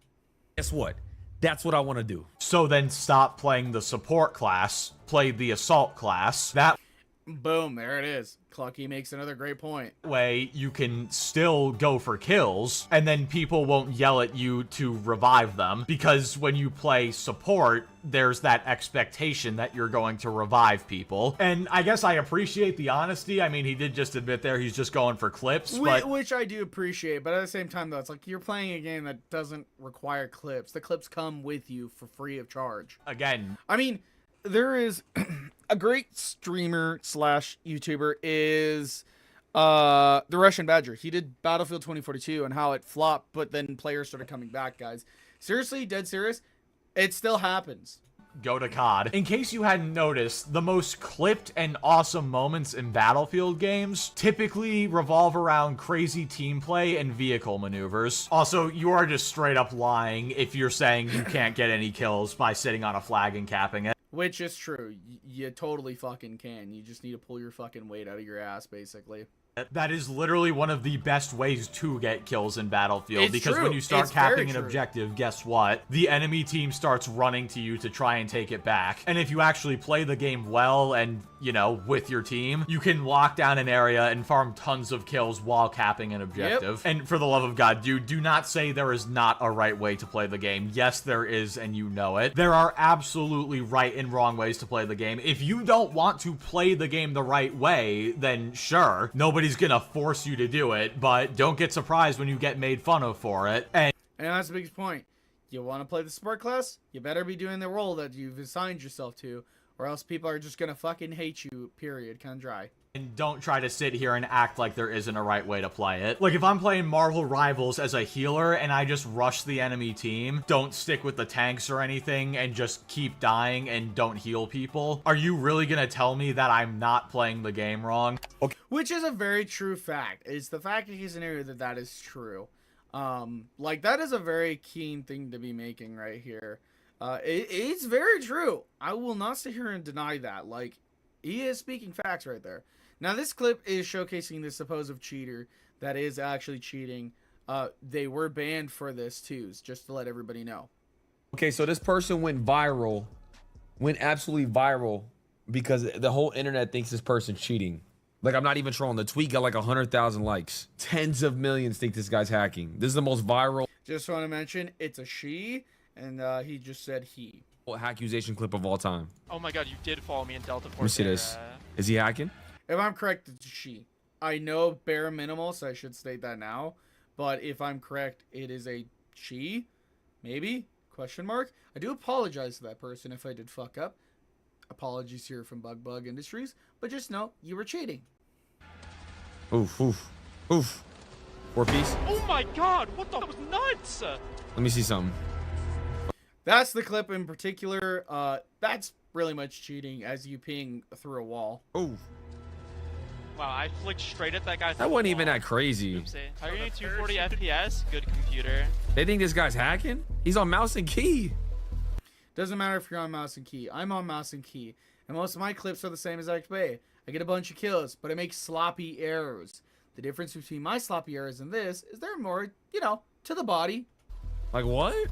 what? That's what I want to do. So then stop playing the support class, play the assault class. That Boom, there it is. Clucky makes another great point. way you can still go for kills, and then people won't yell at you to revive them, because when you play support, there's that expectation that you're going to revive people. And I guess I appreciate the honesty. I mean, he did just admit there he's just going for clips, but Which I do appreciate, but at the same time, though, it's like you're playing a game that doesn't require clips. The clips come with you for free of charge. again, I mean, there is a great streamer slash YouTuber is the Russian Badger. He did Battlefield 2042 and how it flopped, but then players started coming back, guys. Seriously, dead serious, it still happens. go to COD. In case you hadn't noticed, the most clipped and awesome moments in Battlefield games typically revolve around crazy team play and vehicle maneuvers. Also, you are just straight up lying if you're saying you can't get any kills by sitting on a flag and capping it. Which is true. You totally fucking can. You just need to pull your fucking weight out of your ass, basically. That is literally one of the best ways to get kills in Battlefield, It's because true. when you start It's very capping an true. objective, guess what? The enemy team starts running to you to try and take it back. And if you actually play the game well and, you know, with your team, you can lock down an area and farm tons of kills while capping an objective. And for the love of God, dude, do not say there is not a right way to play the game. Yes, there is, and you know it. There are absolutely right and wrong ways to play the game. If you don't want to play the game the right way, then sure, nobody's gonna force you to do it, but don't get surprised when you get made fun of for it. And that's the biggest point. You want to play the support class? You better be doing the role that you've assigned yourself to, or else people are just gonna fucking hate you, period. Kind of dry. don't try to sit here and act like there isn't a right way to play it. Like, if I'm playing Marvel Rivals as a healer and I just rush the enemy team, don't stick with the tanks or anything, and just keep dying and don't heal people, are you really gonna tell me that I'm not playing the game wrong? Okay. Which is a very true fact. It's the fact of the scenario that is true. Like, that is a very keen thing to be making right here. It's very true. I will not sit here and deny that. Like, he is speaking facts right there. Now, this clip is showcasing the supposed cheater that is actually cheating. They were banned for this too, just to let everybody know. Okay, so this person went viral, went absolutely viral, because the whole internet thinks this person's cheating. Like, I'm not even trolling. The tweet got like 100,000 likes. Tens of millions think this guy's hacking. This is the most viral. Just want to mention, it's a she, and he just said he. Accusation clip of all time. Oh my god, you did follow me in Delta Force. Let me see this. Is he hacking? If I'm correct, it's a she. I know bare minimal, so I should state that now. But if I'm correct, it is a she. Maybe? Question mark. I do apologize to that person if I did fuck up. Apologies here from Bug Industries. But just know, you were cheating. Oof, oof, oof. 4-piece. Oh my god, what the? That was nuts! Let me see something. That's the clip in particular. That's really much cheating as you ping through a wall. Oh. Wow, I flicked straight at that guy. That wasn't even that crazy. Oopsie. How are you getting 240 FPS? Good computer. They think this guy's hacking? He's on mouse and key. Doesn't matter if you're on mouse and key. I'm on mouse and key. And most of my clips are the same as XP. I get a bunch of kills, but I make sloppy arrows. The difference between my sloppy arrows and this is they're more, you know, to the body. Like what?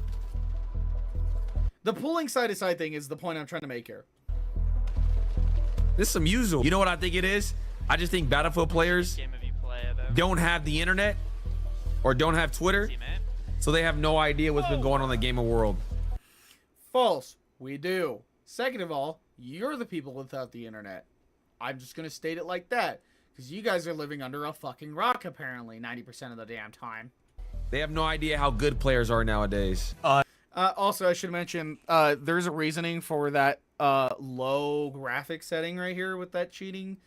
The pulling side-to-side thing is the point I'm trying to make here. This is some usual. You know what I think it is? I just think Battlefield players Game of you play, though. don't have the internet or don't have Twitter, so they have no idea what's been going on in the gaming world. False. We do. Second of all, you're the people without the internet. I'm just going to state it like that. Because you guys are living under a fucking rock, apparently, 90% of the damn time. They have no idea how good players are nowadays. Also, I should mention, there's a reasoning for that low graphic setting right here with that cheating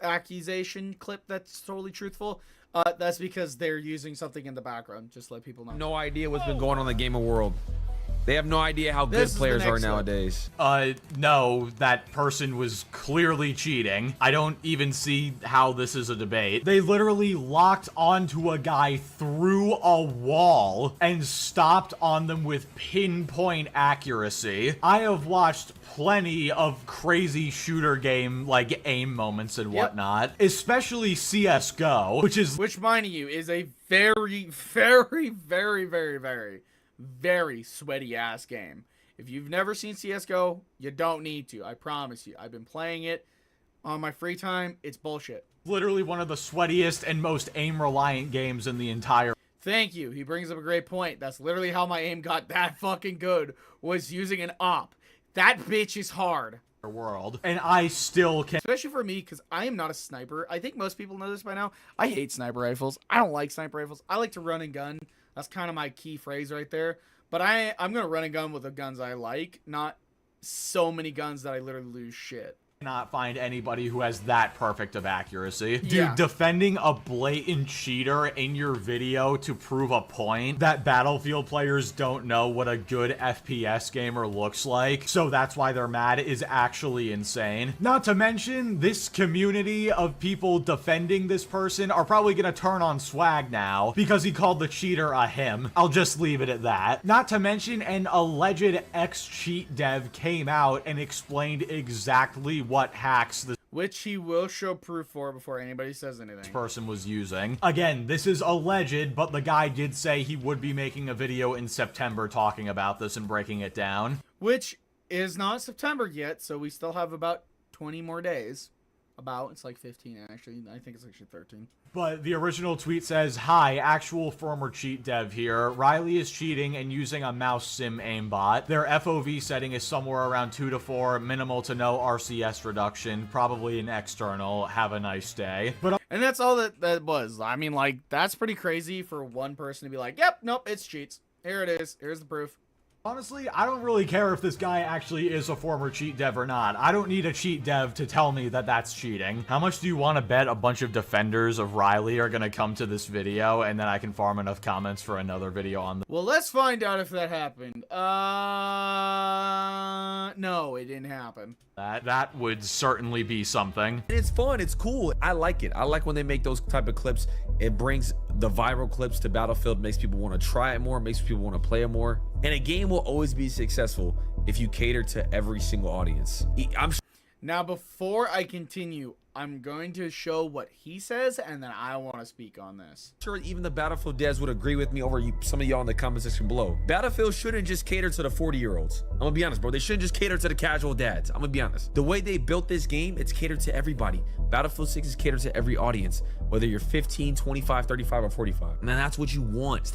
accusation clip that's totally truthful. That's because they're using something in the background. Just to let people know. No idea what's been going on in the gaming world. They have no idea how good This is the players are next step. nowadays. No, that person was clearly cheating. I don't even see how this is a debate. They literally locked onto a guy through a wall and stopped on them with pinpoint accuracy. I have watched plenty of crazy shooter game, like, aim moments and whatnot, especially CSGO, Which, mind you, is a very, very, very, very, very, very sweaty ass game. If you've never seen CSGO, you don't need to. I promise you. I've been playing it on my free time. It's bullshit. literally one of the sweatiest and most aim-reliant games in the entire Thank you. He brings up a great point. That's literally how my aim got that fucking good, was using an op. That bitch is hard. world, and I still can. Especially for me, because I am not a sniper. I think most people know this by now. I hate sniper rifles. I don't like sniper rifles. I like to run and gun. That's kind of my key phrase right there. But I'm going to run and gun with the guns I like, not so many guns that I literally lose shit. Not find anybody who has that perfect of accuracy. Dude, Yeah. defending a blatant cheater in your video to prove a point that Battlefield players don't know what a good FPS gamer looks like, so that's why they're mad, is actually insane. Not to mention, this community of people defending this person are probably gonna turn on Swag now because he called the cheater a him. I'll just leave it at that. Not to mention, an alleged ex-cheat dev came out and explained exactly what hacks the Which he will show proof for before anybody says this anything. person was using. Again, this is alleged, but the guy did say he would be making a video in September talking about this and breaking it down. Which is not September yet, so we still have about 20 more days. It's like 15 actually. I think it's actually 13. But the original tweet says, "Hi, actual former cheat dev here. Riley is cheating and using a mouse sim aimbot. Their FOV setting is somewhere around 2 to 4, minimal to no RCS reduction, probably an external. Have a nice day." But And that's all that was. I mean, like, that's pretty crazy for one person to be like, yep, nope, it's cheats. Here it is. Here's the proof. honestly, I don't really care if this guy actually is a former cheat dev or not. I don't need a cheat dev to tell me that that's cheating. How much do you want to bet a bunch of defenders of Riley are going to come to this video, and then I can farm enough comments for another video on the— Well, let's find out if that happened. No, it didn't happen. That would certainly be something. It's fun. It's cool. I like it. I like when they make those type of clips. It brings the viral clips to Battlefield, makes people want to try it more, makes people want to play it more. And a game will always be successful if you cater to every single audience. Now, before I continue, I'm going to show what he says, and then I want to speak on this. Sure, even the Battlefield devs would agree with me over some of y'all in the comment section below. Battlefield shouldn't just cater to the 40-year-olds. I'm gonna be honest, bro. They shouldn't just cater to the casual dads. I'm gonna be honest. The way they built this game, it's catered to everybody. Battlefield 6 is catered to every audience, whether you're 15, 25, 35, or 45. And that's what you want.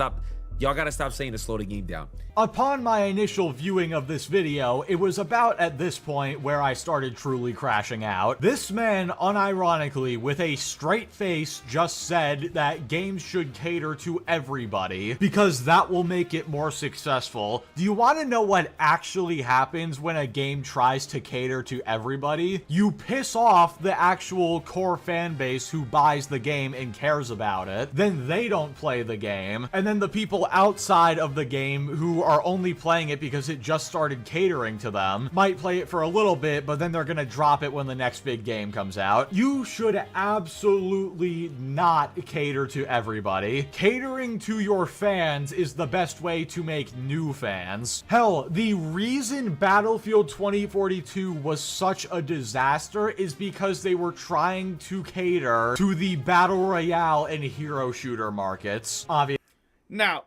Y'all gotta stop saying to slow the game down. Upon my initial viewing of this video, it was about at this point where I started truly crashing out. This man, unironically, with a straight face, just said that games should cater to everybody because that will make it more successful. Do you want to know what actually happens when a game tries to cater to everybody? You piss off the actual core fan base who buys the game and cares about it. Then they don't play the game. And then the people outside of the game who are only playing it because it just started catering to them might play it for a little bit, but then they're gonna drop it when the next big game comes out. You should absolutely not cater to everybody. Catering to your fans is the best way to make new fans. Hell, the reason Battlefield 2042 was such a disaster is because they were trying to cater to the battle royale and hero shooter markets. Obviously. Now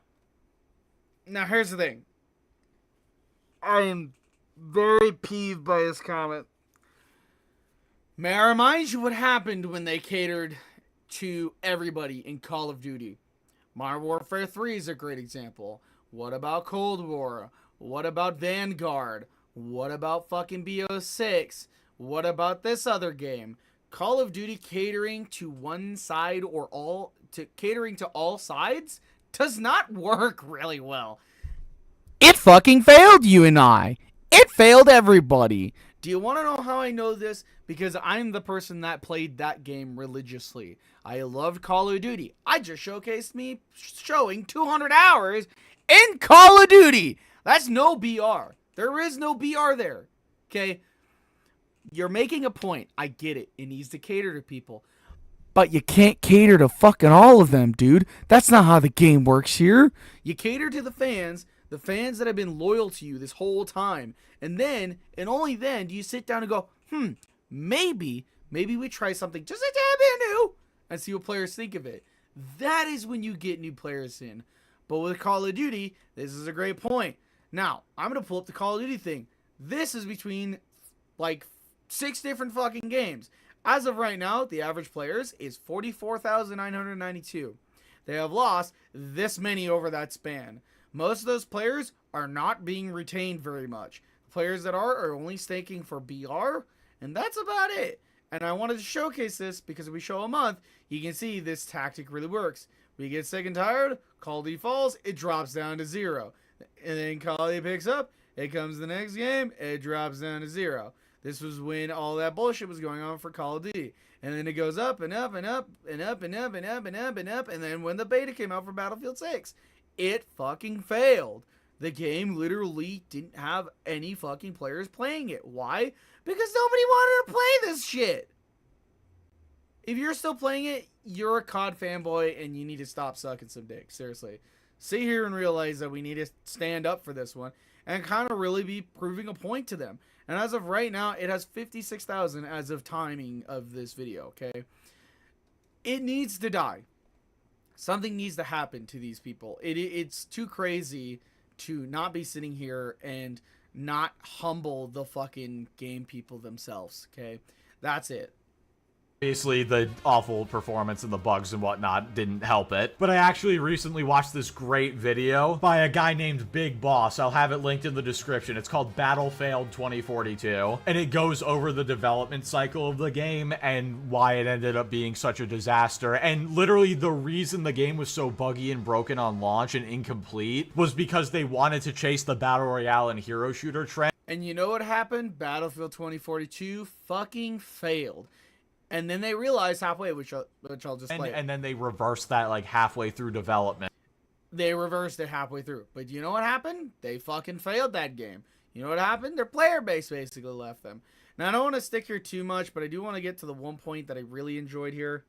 here's the thing. I am very peeved by this comment. May I remind you what happened when they catered to everybody in Call of Duty? Modern Warfare 3 is a great example. What about Cold War? What about Vanguard? What about fucking BO6? What about this other game? Call of Duty catering to one side or catering to all sides does not work really well. It fucking failed you and I. It failed everybody. Do you want to know how I know this? Because I'm the person that played that game religiously. I loved Call of Duty. I just showcased me showing 200 hours in Call of Duty. That's no BR. There is no BR there. Okay? You're making a point. I get it. It needs to cater to people. But you can't cater to fucking all of them, dude. That's not how the game works here. You cater to the fans that have been loyal to you this whole time. And then, and only then, do you sit down and go, maybe we try something just a tad bit new and see what players think of it. That is when you get new players in. But with Call of Duty, this is a great point. Now, I'm going to pull up the Call of Duty thing. This is between, like, 6 different fucking games. As of right now, the average players is 44,992. They have lost this many over that span. Most of those players are not being retained very much. The players that are only staking for BR, and that's about it. And I wanted to showcase this because if we show a month, you can see this tactic really works. We get sick and tired, Call of Duty falls, it drops down to 0. And then Call of Duty picks up, it comes the next game, it drops down to 0. This was when all that bullshit was going on for Call of Duty. And then it goes up and up and up and up and up and up and up and up. And then when the beta came out for Battlefield 6, it fucking failed. The game literally didn't have any fucking players playing it. Why? Because nobody wanted to play this shit. If you're still playing it, you're a COD fanboy and you need to stop sucking some dick. Seriously. Sit here and realize that we need to stand up for this one and kind of really be proving a point to them. And as of right now, it has 56,000 as of timing of this video, okay? It needs to die. Something needs to happen to these people. It's too crazy to not be sitting here and not humble the fucking game people themselves, okay? That's it. Obviously, the awful performance and the bugs and whatnot didn't help it. But I actually recently watched this great video by a guy named Big Boss. I'll have it linked in the description. It's called Battlefield 2042. And it goes over the development cycle of the game and why it ended up being such a disaster. And literally the reason the game was so buggy and broken on launch and incomplete was because they wanted to chase the Battle Royale and hero shooter trend. And you know what happened? Battlefield 2042 fucking failed. And then they realized halfway, which I'll just play. And then they reversed that like halfway through development. They reversed it halfway through. But you know what happened? They fucking failed that game. You know what happened? Their player base basically left them. Now, I don't want to stick here too much, but I do want to get to the one point that I really enjoyed here.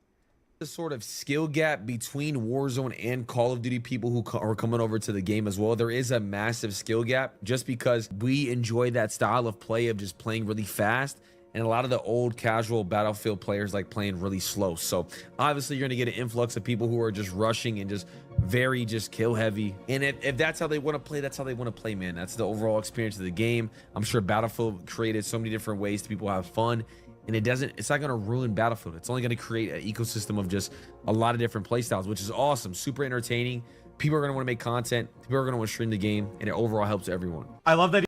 The sort of skill gap between Warzone and Call of Duty people who are coming over to the game as well. There is a massive skill gap just because we enjoy that style of play of just playing really fast. And a lot of the old casual Battlefield players like playing really slow. So obviously you're going to get an influx of people who are just rushing and just very kill heavy. And if that's how they want to play, that's how they want to play, man. That's the overall experience of the game. I'm sure Battlefield created so many different ways to people have fun. And it's not going to ruin Battlefield. It's only going to create an ecosystem of just a lot of different play styles, which is awesome. Super entertaining. People are going to want to make content. People are going to want to stream the game. And it overall helps everyone. I love that.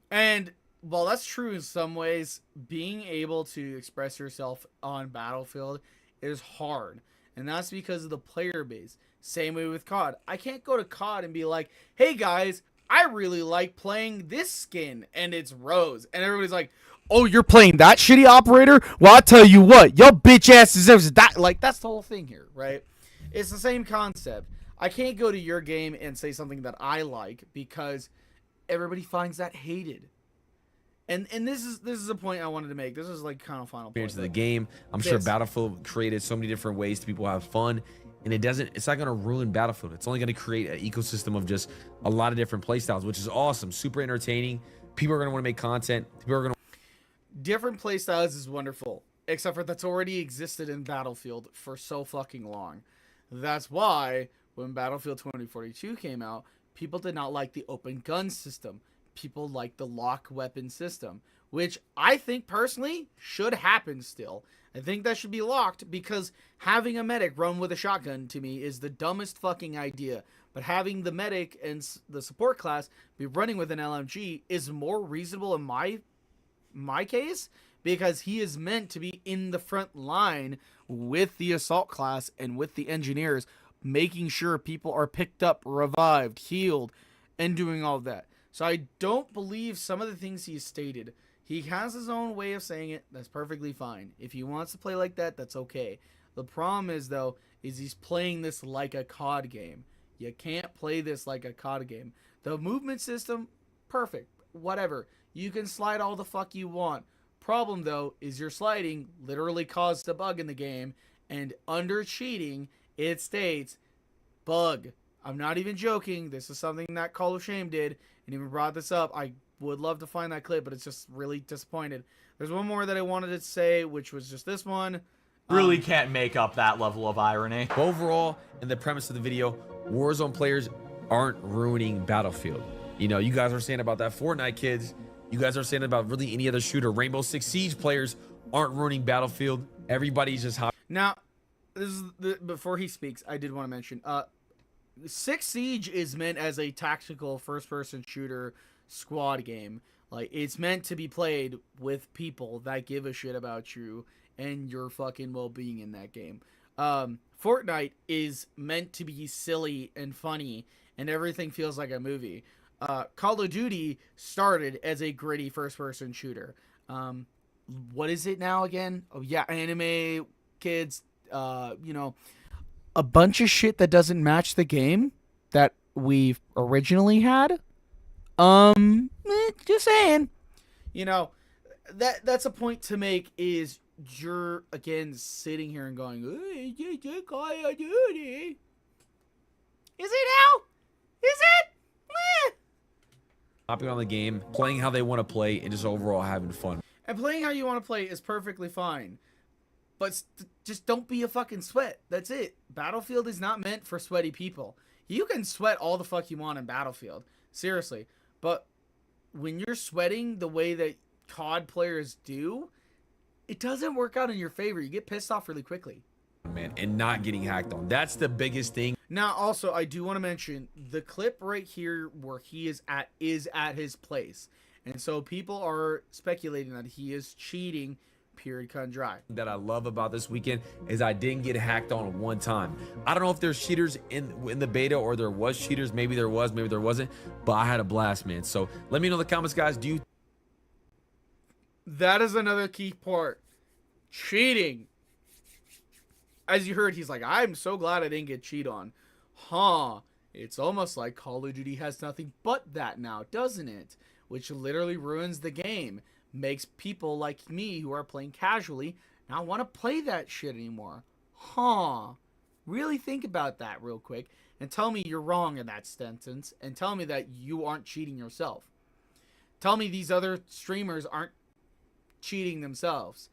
And while that's true in some ways, being able to express yourself on Battlefield is hard. And that's because of the player base. Same way with COD. I can't go to COD and be like, hey guys, I really like playing this skin and it's Rose. And everybody's like, oh, you're playing that shitty operator? Well, I'll tell you what, your bitch ass deserves that. Like, that's the whole thing here, right? It's the same concept. I can't go to your game and say something that I like because everybody finds that hated. And this is a point I wanted to make. This is like kind of final point Experience of the game. I'm sure Battlefield created so many different ways to people have fun. And it's not going to ruin Battlefield. It's only going to create an ecosystem of just a lot of different play styles, which is awesome. Super entertaining. People are going to want to make content. People are going to... Different play styles is wonderful, except for that's already existed in Battlefield for so fucking long. That's why when Battlefield 2042 came out, people did not like the open gun system. People like the lock weapon system, which I think personally should happen still. I think that should be locked because having a medic run with a shotgun to me is the dumbest fucking idea. But having the medic and the support class be running with an LMG is more reasonable in my case because he is meant to be in the front line with the assault class and with the engineers, making sure people are picked up, revived, healed, and doing all of that. So I don't believe some of the things he stated. He has his own way of saying it. That's perfectly fine. If he wants to play like that, that's okay. The problem is, though, is he's playing this like a COD game. You can't play this like a COD game. The movement system, perfect. Whatever. You can slide all the fuck you want. Problem, though, is your sliding literally caused a bug in the game. And under cheating, it states, bug. I'm not even joking. This is something that Call of Shame did. And even brought this up. I would love to find that clip, but it's just really disappointed. There's one more that I wanted to say, which was just this one. Really can't make up that level of irony. Overall, in the premise of the video, Warzone players aren't ruining Battlefield. You know, you guys are saying about that Fortnite kids. You guys are saying about really any other shooter. Rainbow Six Siege players aren't ruining Battlefield. Everybody's just hot. Now, this is before he speaks, I did want to mention, Six Siege is meant as a tactical first-person shooter squad game. Like, it's meant to be played with people that give a shit about you and your fucking well-being in that game. Fortnite is meant to be silly and funny, and everything feels like a movie. Call of Duty started as a gritty first-person shooter. What is it now again? Oh, yeah, anime, kids, you know, a bunch of shit that doesn't match the game that we originally had. Just saying. You know, that's a point to make is you're, again, sitting here and going, hey, it's Call of Duty. Is it now? Is it? hopping on the game, playing how they want to play, and just overall having fun. And playing how you want to play is perfectly fine. But just don't be a fucking sweat. That's it. Battlefield is not meant for sweaty people. You can sweat all the fuck you want in Battlefield. Seriously. But when you're sweating the way that COD players do, it doesn't work out in your favor. You get pissed off really quickly. Man, and not getting hacked on. That's the biggest thing. Now, also, I do want to mention the clip right here where he is at his place. And so people are speculating that he is cheating, period, cut and dry. That I love about this weekend is I didn't get hacked on one time. I don't know if there's cheaters in the beta or there was cheaters. Maybe there was, maybe there wasn't. But I had a blast, man. So let me know in the comments, guys. Do you... That is another key part. Cheating. As you heard, he's like, I'm so glad I didn't get cheated on. Huh. It's almost like Call of Duty has nothing but that now, doesn't it? Which literally ruins the game. Makes people like me who are playing casually not want to play that shit anymore. Huh. Really think about that real quick and tell me you're wrong in that sentence and tell me that you aren't cheating yourself. Tell me these other streamers aren't cheating themselves.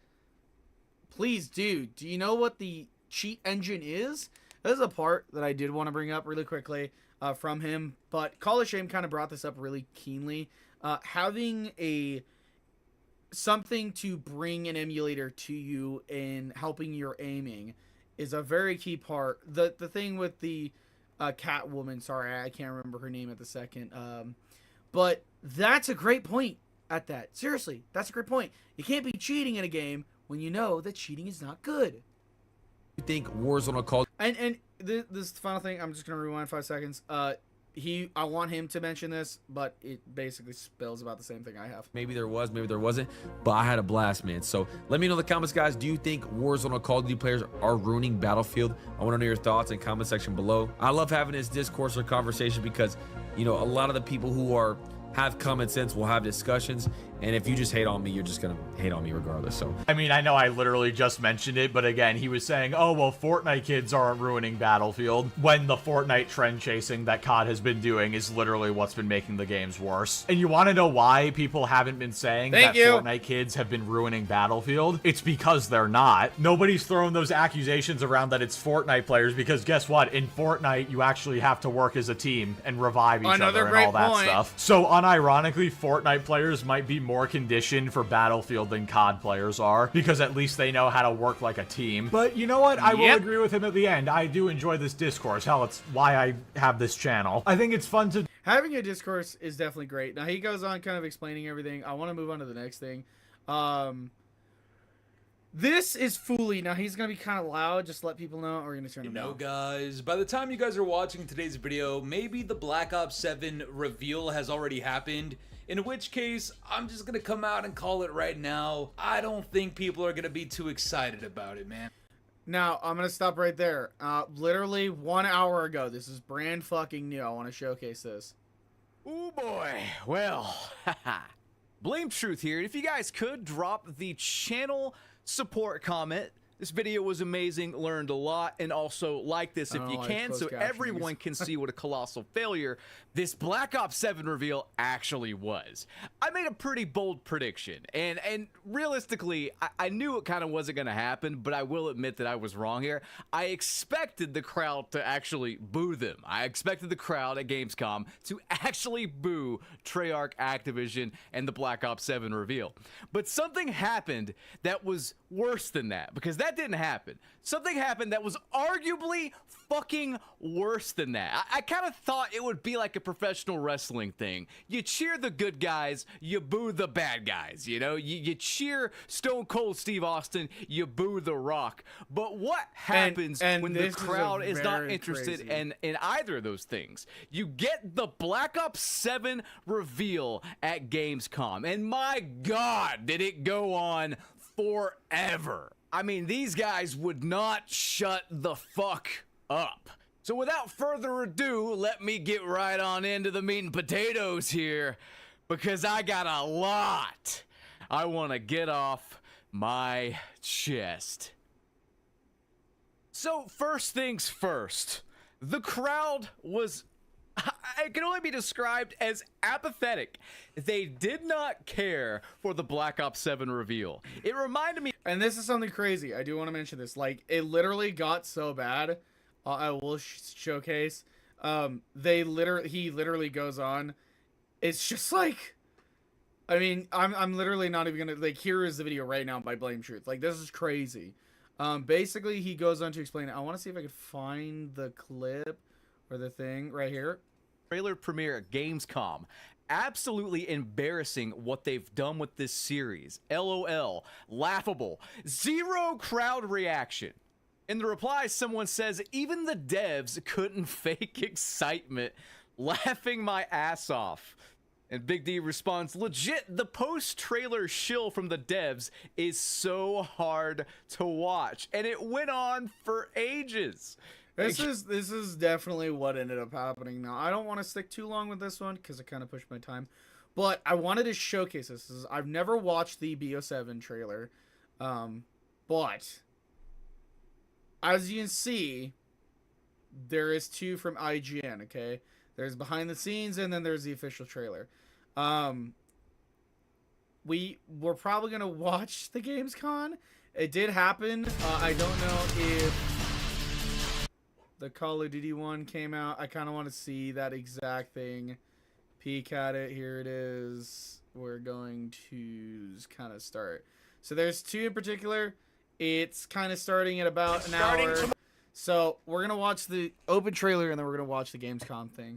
Please do. Do you know what the cheat engine is? This is a part that I did want to bring up really quickly from him, but Call of Shame kind of brought this up really keenly. Having something to bring an emulator to you and helping your aiming is a very key part. The thing with the Catwoman, sorry, I can't remember her name at the second, but that's a great point at that. Seriously, that's a great point. You can't be cheating in a game when you know that cheating is not good. You think Warzone Call? And this final thing, I'm just gonna rewind 5 seconds. I want him to mention this, but it basically spells about the same thing I have. Maybe there was, maybe there wasn't, but I had a blast, man. So let me know in the comments, guys. Do you think Warzone or Call of Duty players are ruining Battlefield? I want to know your thoughts in the comment section below. I love having this discourse or conversation because, you know, a lot of the people who have common sense will have discussions, and if you just hate on me, you're just gonna hate on me regardless. So I mean, I know I literally just mentioned it, but again, he was saying, oh, well, Fortnite kids aren't ruining Battlefield, when the Fortnite trend chasing that COD has been doing is literally what's been making the games worse. And you want to know why people haven't been saying that Fortnite kids have been ruining Battlefield? It's because they're not. Nobody's throwing those accusations around that it's Fortnite players, because guess what? In Fortnite, you actually have to work as a team and revive each other and all that stuff. So unironically, Fortnite players might be more conditioned for Battlefield than COD players are, because at least they know how to work like a team. But you know what? I will agree with him at the end. I do enjoy this discourse. Hell, it's why I have this channel. I think it's fun to... Having a discourse is definitely great. Now, he goes on kind of explaining everything. I want to move on to the next thing. This is Fooly. Now, he's going to be kind of loud. Just let people know, or we're going to turn him down. Guys, by the time you guys are watching today's video, maybe the Black Ops 7 reveal has already happened. In which case, I'm just gonna come out and call it right now. I don't think people are gonna be too excited about it, man. Now, I'm gonna stop right there. Literally 1 hour ago, this is brand fucking new. I want to showcase this. Oh boy, well, Blame Truth here. If you guys could drop the channel support comment. This video was amazing, learned a lot, and also like this if you can, so everyone can see what a colossal failure this Black Ops 7 reveal actually was. I made a pretty bold prediction, and realistically, I knew it kind of wasn't going to happen, but I will admit that I was wrong here. I expected the crowd to actually boo them. I expected the crowd at Gamescom to actually boo Treyarch, Activision, and the Black Ops 7 reveal. But something happened that was worse than that, because that didn't happen. Something happened that was arguably fucking worse than that. I kind of thought it would be like a professional wrestling thing. You cheer the good guys, you boo the bad guys, you know? You cheer Stone Cold Steve Austin, you boo The Rock. But what happens when the crowd is not interested in either of those things? You get the Black Ops 7 reveal at Gamescom, and my God, did it go on forever. I mean, these guys would not shut the fuck up. So without further ado, let me get right on into the meat and potatoes here, because I got a lot I want to get off my chest. So first things first, the crowd was it can only be described as apathetic. They did not care for the Black Ops 7 reveal. It reminded me. And this is something crazy. I do want to mention this. Like, it literally got so bad. I will showcase. He literally goes on. It's just like, I mean, I'm literally not even gonna, like, here is the video right now by Blame Truth. Like, this is crazy. Basically, he goes on to explain it. I want to see if I could find the clip or the thing right here. Trailer premiere at Gamescom. Absolutely embarrassing what they've done with this series. LOL. Laughable. Zero crowd reaction. In the reply, someone says, even the devs couldn't fake excitement. Laughing my ass off. And Big D responds, legit, the post-trailer shill from the devs is so hard to watch. And it went on for ages. This is definitely what ended up happening. Now, I don't want to stick too long with this one because I kind of pushed my time. But I wanted to showcase this. I've never watched the BO7 trailer. But as you can see, there is two from IGN, okay? There's behind the scenes and then there's the official trailer. We're probably going to watch the Gamescom. It did happen. I don't know if the Call of Duty one came out. I kind of want to see that exact thing. Peek at it. Here it is. We're going to kind of start. So there's two in particular. It's kind of starting at about an hour. So we're going to watch the open trailer and then we're going to watch the Gamescom thing.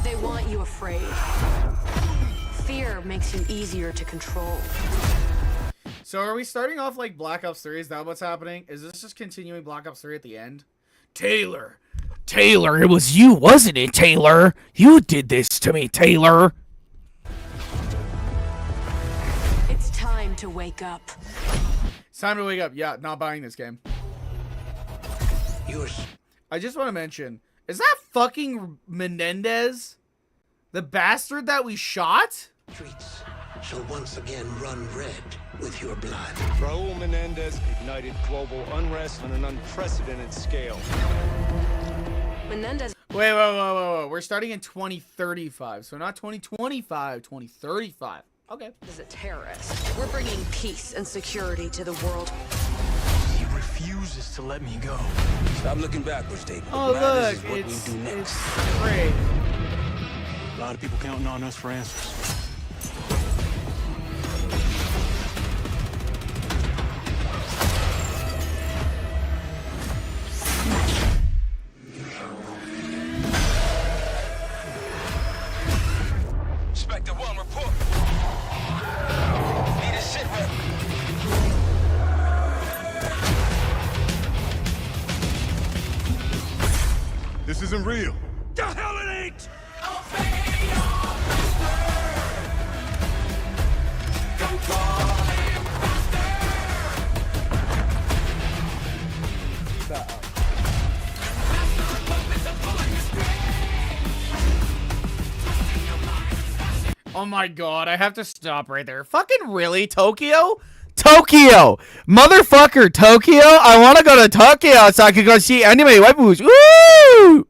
They want you afraid. Fear makes you easier to control. So are we starting off like Black Ops 3? Is that what's happening? Is this just continuing Black Ops 3 at the end? Taylor, it was you, wasn't it, Taylor? You did this to me, Taylor. It's time to wake up. It's time to wake up. Yeah, not buying this game. I just want to mention, is that fucking Menendez? The bastard that we shot? Streets shall once again run red with your blood. Raul Menendez ignited global unrest on an unprecedented scale. Menendez. Wait. We're starting in 2035. So not 2025, 2035. Okay. Is a terrorist. We're bringing peace and security to the world. He refuses to let me go. Stop looking backwards, David. Oh, look, it's great. A lot of people counting on us for answers. Spectre 1, report. Need a sit rep. This isn't real. The hell it ain't! Oh my god, I have to stop right there. Fucking really, Tokyo? Tokyo! Motherfucker, Tokyo! I want to go to Tokyo so I can go see anime waifus. Woo!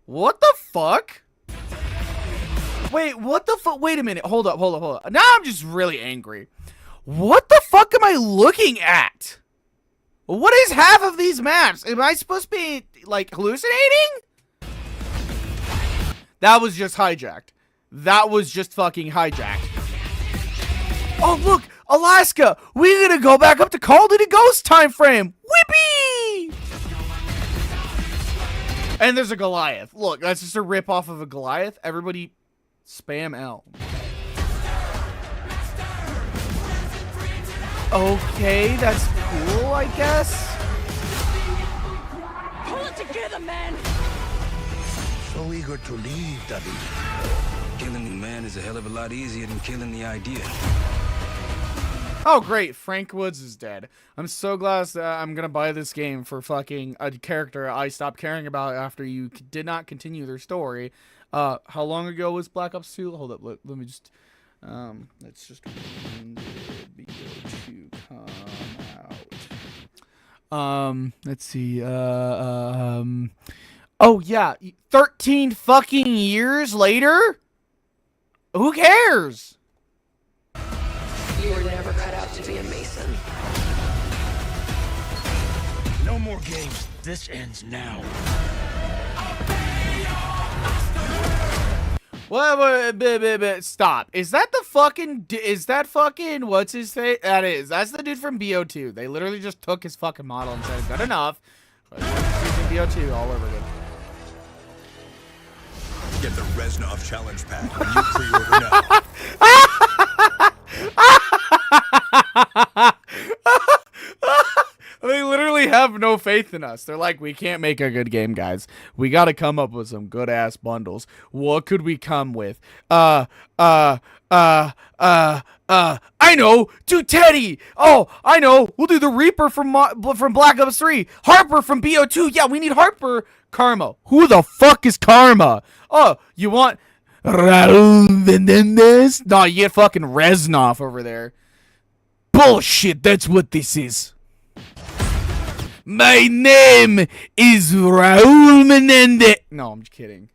What the fuck? Wait, what the fuck? Wait a minute. Hold up. Now I'm just really angry. What the fuck am I looking at? What is half of these maps? Am I supposed to be, like, hallucinating? That was just hijacked. That was just fucking hijacked. Oh, look! Alaska! We're gonna go back up to Call of Duty Ghost time frame! Whippy! And there's a Goliath. Look, that's just a rip-off of a Goliath. Everybody spam L. Okay, that's cool, I guess. Pull it together, man! So eager to leave, David. Killing the man is a hell of a lot easier than killing the idea. Oh, great. Frank Woods is dead. I'm so glad that I'm going to buy this game for fucking a character I stopped caring about after you did not continue their story. How long ago was Black Ops 2? Hold up. Let me just... let's just... When did BO2 come out? Let's see. Oh yeah, 13 fucking years later? Who cares? You were never cut out to be a Mason. No more games. This ends now. Well, stop. Is that fucking, what's his face? That's the dude from BO2. They literally just took his fucking model and said, good enough. Using BO2 all over again. Get the Reznov challenge pack when you pre-order now. They literally have no faith in us. They're like, we can't make a good game, guys. We got to come up with some good ass bundles. What could we come with? I know. Do Teddy. Oh, I know. We'll do the Reaper from Black Ops 3. Harper from BO2. Yeah, we need Harper. Karma. Who the fuck is Karma? Oh, you want Raul Menendez? No, you get fucking Reznov over there. Bullshit. That's what this is. My name is Raul Menendez. No, I'm just kidding.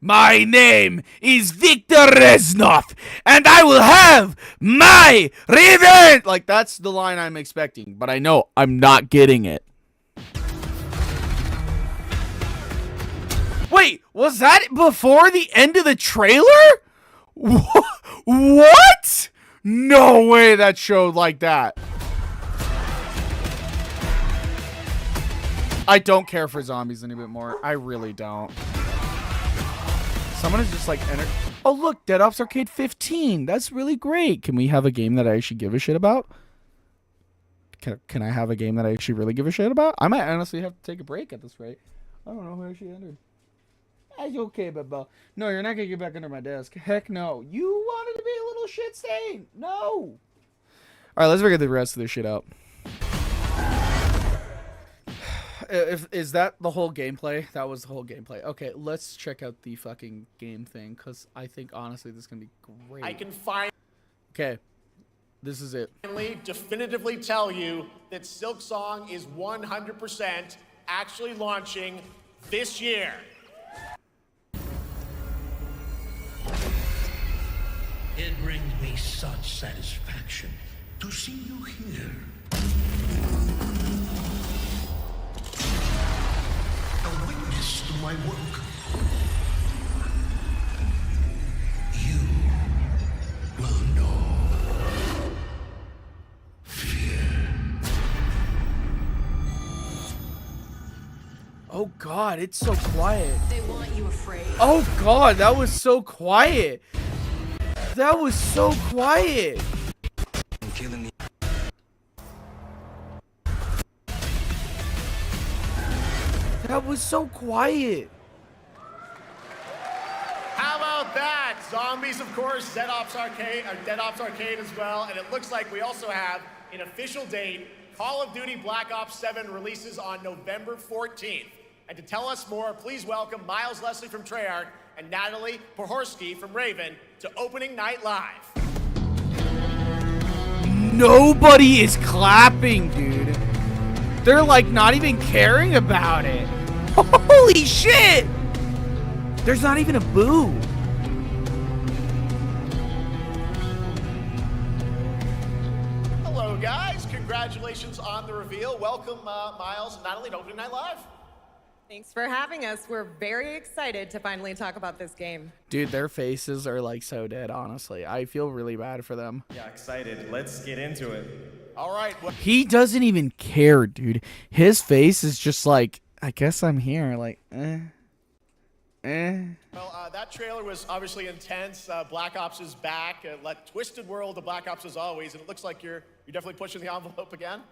My name is Victor Reznov, and I will have my revenge. Like, that's the line I'm expecting, but I know I'm not getting it. Wait, was that before the end of the trailer? What? No way that showed like that. I don't care for zombies any bit more. I really don't. Someone is just like, oh look, Dead Ops Arcade 15. That's really great. Can we have a game that I actually give a shit about? Can I have a game that I actually really give a shit about? I might honestly have to take a break at this rate. I don't know who actually entered. That's okay, Bubba. No, you're not gonna get back under my desk. Heck no. You wanted to be a little shit stain. No. All right, let's figure the rest of this shit out. Is that the whole gameplay? That was the whole gameplay. Okay, let's check out the fucking game thing, because I think, honestly, this is going to be great. I can finally this is it. definitively tell you that Silksong is 100% actually launching this year. It brings me such satisfaction to see you here. A witness to my work. You will know fear. Oh god, it's so quiet. They want you afraid. Oh god, that was so quiet. That was so quiet. That was so quiet. How about that? Zombies, of course, Dead Ops Arcade as well, and it looks like we also have an official date. Call of Duty Black Ops 7 releases on November 14th. And to tell us more, please welcome Miles Leslie from Treyarch and Natalie Pohorsky from Raven to Opening Night Live. Nobody is clapping, dude. They're like not even caring about it. Holy shit! There's not even a boo. Hello, guys. Congratulations on the reveal. Welcome, Miles and Natalie to Opening Night Live. Thanks for having us. We're very excited to finally talk about this game. Dude, their faces are like so dead, honestly. I feel really bad for them. Yeah, excited. Let's get into it. All right. He doesn't even care, dude. His face is just like, I guess I'm here. Like, Well, that trailer was obviously intense. Black Ops is back. Twisted world of Black Ops as always, and it looks like you're definitely pushing the envelope again.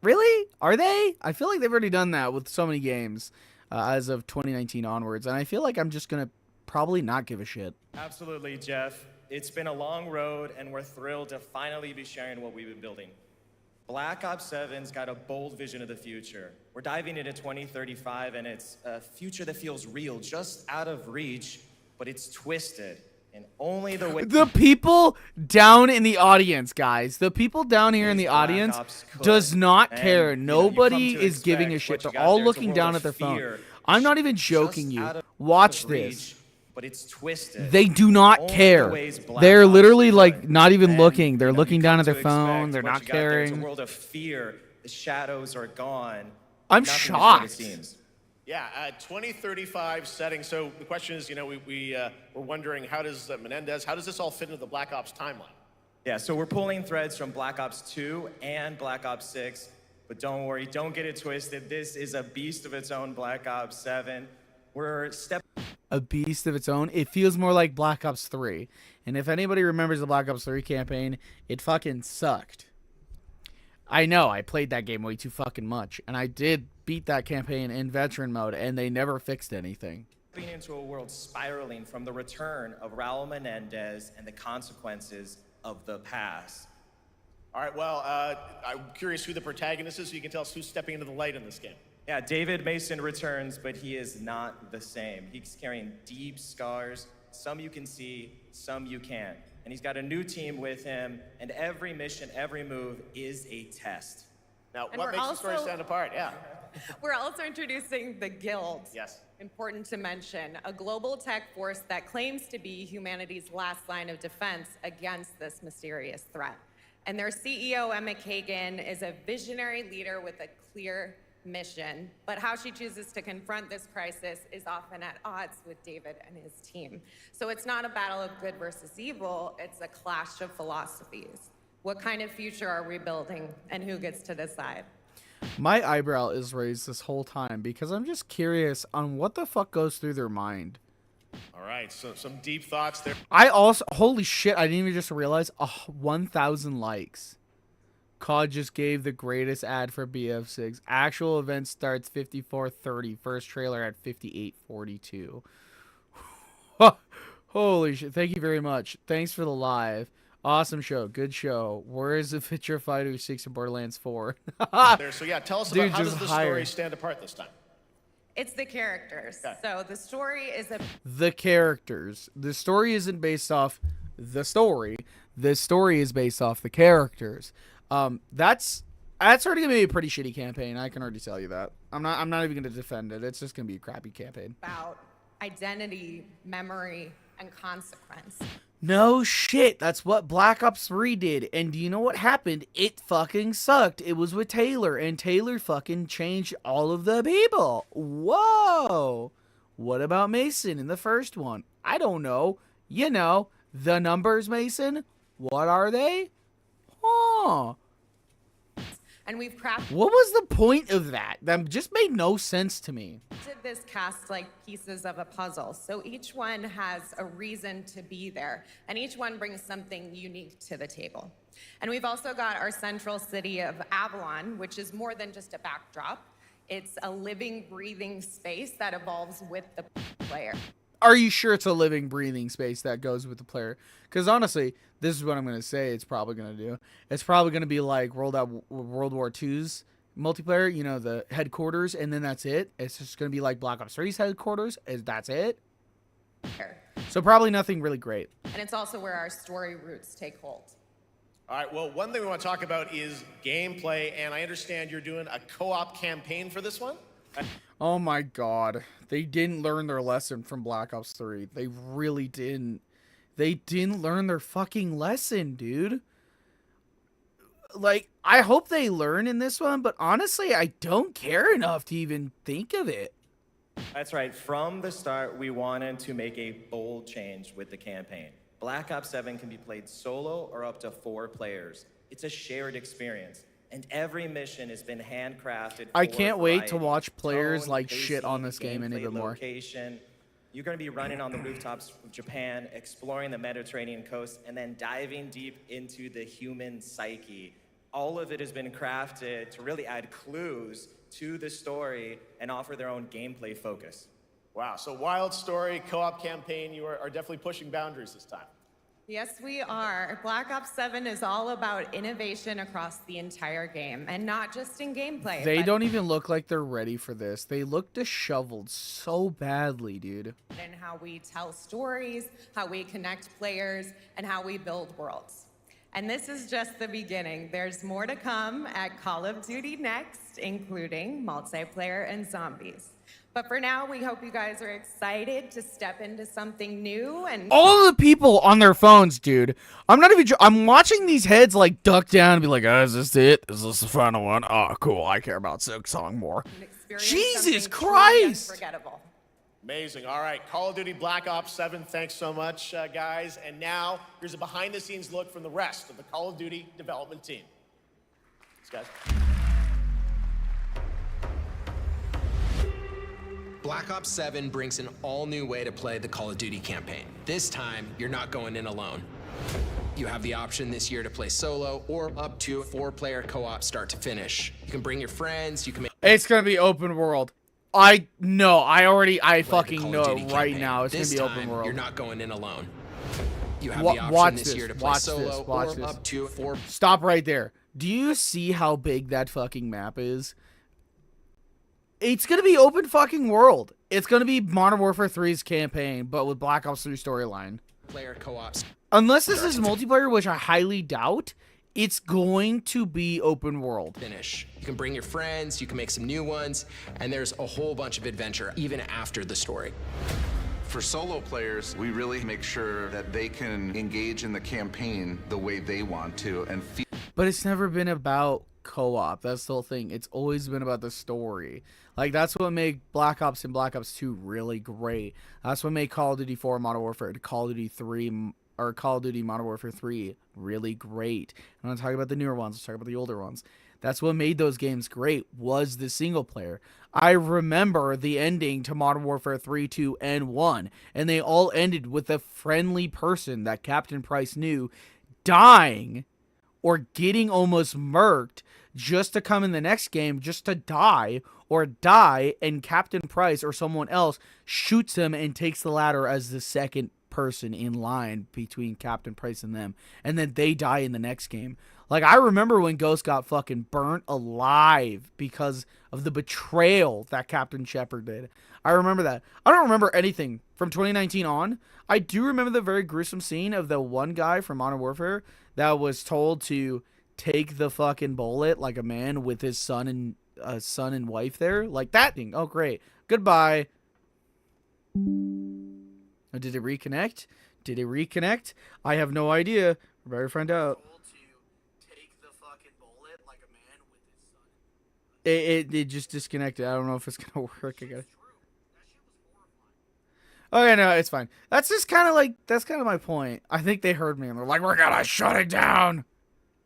Really? Are they? I feel like they've already done that with so many games as of 2019 onwards, and I feel like I'm just gonna probably not give a shit. Absolutely, Jeff. It's been a long road, and we're thrilled to finally be sharing what we've been building. Black Ops 7's got a bold vision of the future. We're diving into 2035, and it's a future that feels real, just out of reach, but it's twisted And only the way The people down in the audience, guys. The people down here in the audience does not care. Nobody is giving a shit. They're all looking down at their phone. I'm not even joking you. Watch this. But it's twisted. They do not care. They're literally like not even looking. They're looking down at their phone. They're not It's a caring. world of fear. The shadows are gone. I'm Nothing is what it shocked. seems. Yeah, 2035 setting. So the question is, you know, we're wondering how does Menendez, how does this all fit into the Black Ops timeline? Yeah, so we're pulling threads from Black Ops 2 and Black Ops 6. But don't worry, don't get it twisted. This is a beast of its own, Black Ops 7. We're A beast of its own. It feels more like Black Ops 3. And if anybody remembers the Black Ops 3 campaign, it fucking sucked. I know, I played that game way too fucking much. And I did beat that campaign in veteran mode, and they never fixed anything. stepping into a world spiraling from the return of Raul Menendez and the consequences of the past. All right, well, I'm curious who the protagonist is, so you can tell us who's stepping into the light in this game. Yeah, David Mason returns, but he is not the same. He's carrying deep scars. Some you can see, some you can't. And he's got a new team with him, and every mission, every move is a test. Now, And what we're makes the story also- stand apart? Yeah. We're also introducing the Guild. Yes. Important to mention, a global tech force that claims to be humanity's last line of defense against this mysterious threat. And their CEO, Emma Kagan, is a visionary leader with a clear mission, but how she chooses to confront this crisis is often at odds with David and his team. So it's not a battle of good versus evil, it's a clash of philosophies. What kind of future are we building, and who gets to decide? My eyebrow is raised this whole time because I'm just curious on what the fuck goes through their mind. All right, so some deep thoughts there. I also, holy shit, I didn't even just realize, 1,000 likes. COD just gave the greatest ad for BF6. Actual event starts 54:30. First trailer at 58:42. Holy shit, thank you very much. Thanks for the live. Awesome show, good show. Where is the Future Fighter 6 in Borderlands 4? There, so yeah, tell us Dude, about how does just the higher. story stand apart this time? It's the characters. So the story is a The characters. The story isn't based off the story. The story is based off the characters. That's already gonna be a pretty shitty campaign. I can already tell you that. I'm not even gonna defend it. It's just gonna be a crappy campaign. about identity, memory, and consequence. No shit. That's what Black Ops 3 did. And do you know what happened? It fucking sucked. It was with Taylor, and Taylor fucking changed all of the people. Whoa. What about Mason in the first one? I don't know. You know, the numbers, Mason. What are they? Huh. And we've crafted What was the point of that? That just made no sense to me. this cast like pieces of a puzzle. So each one has a reason to be there, and each one brings something unique to the table. And we've also got our central city of Avalon, which is more than just a backdrop. It's a living, breathing space that evolves with the player. Are you sure it's a living, breathing space that goes with the player? Because honestly, this is what I'm going to say it's probably going to do. It's probably going to be like World War II's multiplayer, you know, the headquarters, and then that's it. It's just going to be like Black Ops 3's headquarters, that's it. So probably nothing really great. And it's also where our story roots take hold. All right, well, one thing we want to talk about is gameplay, and I understand you're doing a co-op campaign for this one? Oh my god. They didn't learn their lesson from Black Ops 3. They really didn't. They didn't learn their fucking lesson, dude. Like, I hope they learn in this one, but honestly, I don't care enough to even think of it. That's right. From the start, we wanted to make a bold change with the campaign. Black Ops 7 can be played solo or up to 4 players. It's a shared experience, and every mission has been handcrafted. I for can't wait to variety. watch players Tone, like shit on pacing, this game any gameplay, bit more. Location. You're going to be running on the rooftops of Japan, exploring the Mediterranean coast, and then diving deep into the human psyche. All of it has been crafted to really add clues to the story and offer their own gameplay focus. Wow, so wild story, co-op campaign, you are definitely pushing boundaries this time. Yes, we are. Black Ops 7 is all about innovation across the entire game, and not just in gameplay. They but don't even look like they're ready for this. They look disheveled so badly, dude. in how we tell stories, how we connect players, and how we build worlds. And this is just the beginning. There's more to come at Call of Duty Next, including multiplayer and zombies. But for now, we hope you guys are excited to step into something new and All the people on their phones, dude. I'm not even. I'm watching these heads like duck down and be like, "Oh, is this it? Is this the final one? Oh, cool. I care about Silksong more." experience Jesus something truly Christ! unforgettable. Amazing. All right, Call of Duty Black Ops 7, thanks so much, guys. And now, here's a behind-the-scenes look from the rest of the Call of Duty development team. Thanks, guys. Black Ops 7 brings an all-new way to play the Call of Duty campaign. This time, you're not going in alone. You have the option this year to play solo or up to 4-player co-op start to finish. You can bring your friends, you can make... It's gonna be open world. I know. I fucking Call of know Duty it right campaign. now. It's This gonna be open time, world. You're not going in alone. You have Wa- the option watch this this, year to play watch solo this, watch or this. up to 4... Stop right there. Do you see how big that fucking map is? It's gonna be open fucking world. It's gonna be Modern Warfare 3's campaign, but with Black Ops 3 storyline. player co-ops. Unless this is multiplayer, which I highly doubt, it's going to be open world. Finish. You can bring your friends, you can make some new ones, and there's a whole bunch of adventure even after the story. For solo players, we really make sure that they can engage in the campaign the way they want to and feel. But it's never been about co-op. That's the whole thing. It's always been about the story. Like, that's what made Black Ops and Black Ops 2 really great. That's what made Call of Duty 4 Modern Warfare and Call of Duty 3 or Call of Duty Modern Warfare 3 really great. I'm not talking about the newer ones. I'm talking about the older ones. That's what made those games great, was the single player. I remember the ending to Modern Warfare 3, 2, and 1, and they all ended with a friendly person that Captain Price knew dying or getting almost murked just to come in the next game, just to die, or die, and Captain Price or someone else shoots him and takes the ladder as the second person in line between Captain Price and them, and then they die in the next game. Like, I remember when Ghost got fucking burnt alive because of the betrayal that Captain Shepard did. I remember that. I don't remember anything from 2019 on. I do remember the very gruesome scene of the one guy from Modern Warfare that was told to take the fucking bullet like a man with his son and wife there. Like that thing. Oh, great. Goodbye. Oh, did it reconnect? Did it reconnect? I have no idea. We better find out. It just disconnected. I don't know if it's gonna work again. Okay, no, it's fine. That's just kind of like, that's kind of my point. I think they heard me and they're like, we're gonna shut it down.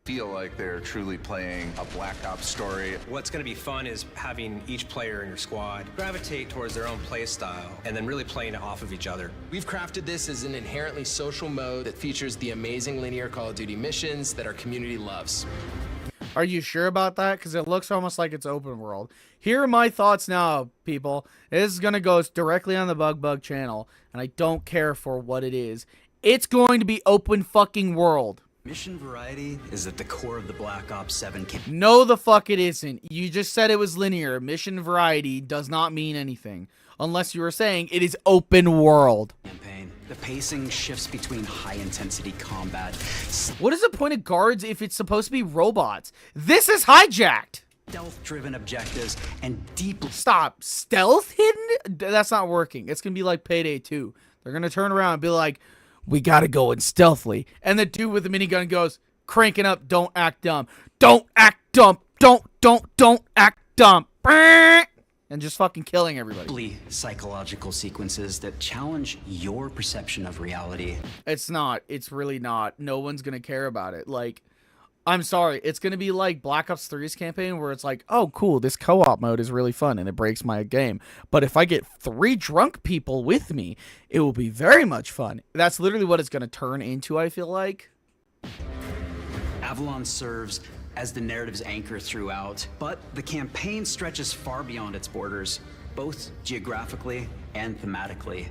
Feel like they're truly playing a Black Ops story. What's going to be fun is having each player in your squad gravitate towards their own play style and then really playing it off of each other. We've crafted this as an inherently social mode that features the amazing linear Call of Duty missions that our community loves. Are you sure about that? Because it looks almost like it's open world. Here are my thoughts now, people. This is going to go directly on the Bug channel, and I don't care for what it is. It's going to be open fucking world. Mission variety is at the core of the Black Ops 7 campaign. No, the fuck it isn't. You just said it was linear. Mission variety does not mean anything. Unless you were saying it is open world. The pacing shifts between high-intensity combat. What is the point of guards if it's supposed to be robots? This is hijacked. Stealth-driven objectives and deep... Stop. Stealth hidden? That's not working. It's going to be like Payday 2. They're going to turn around and be like, we got to go in stealthily. And the dude with the minigun goes, cranking up, don't act dumb. Don't act dumb. Don't act dumb. And just fucking killing everybody. Psychological sequences that challenge your perception of reality. It's not. It's really not. No one's going to care about it. Like, I'm sorry. It's going to be like Black Ops 3's campaign where it's like, oh, cool, this co-op mode is really fun and it breaks my game. But if I get 3 drunk people with me, it will be very much fun. That's literally what it's going to turn into, I feel like. Avalon serves as the narrative's anchor throughout, but the campaign stretches far beyond its borders, both geographically and thematically.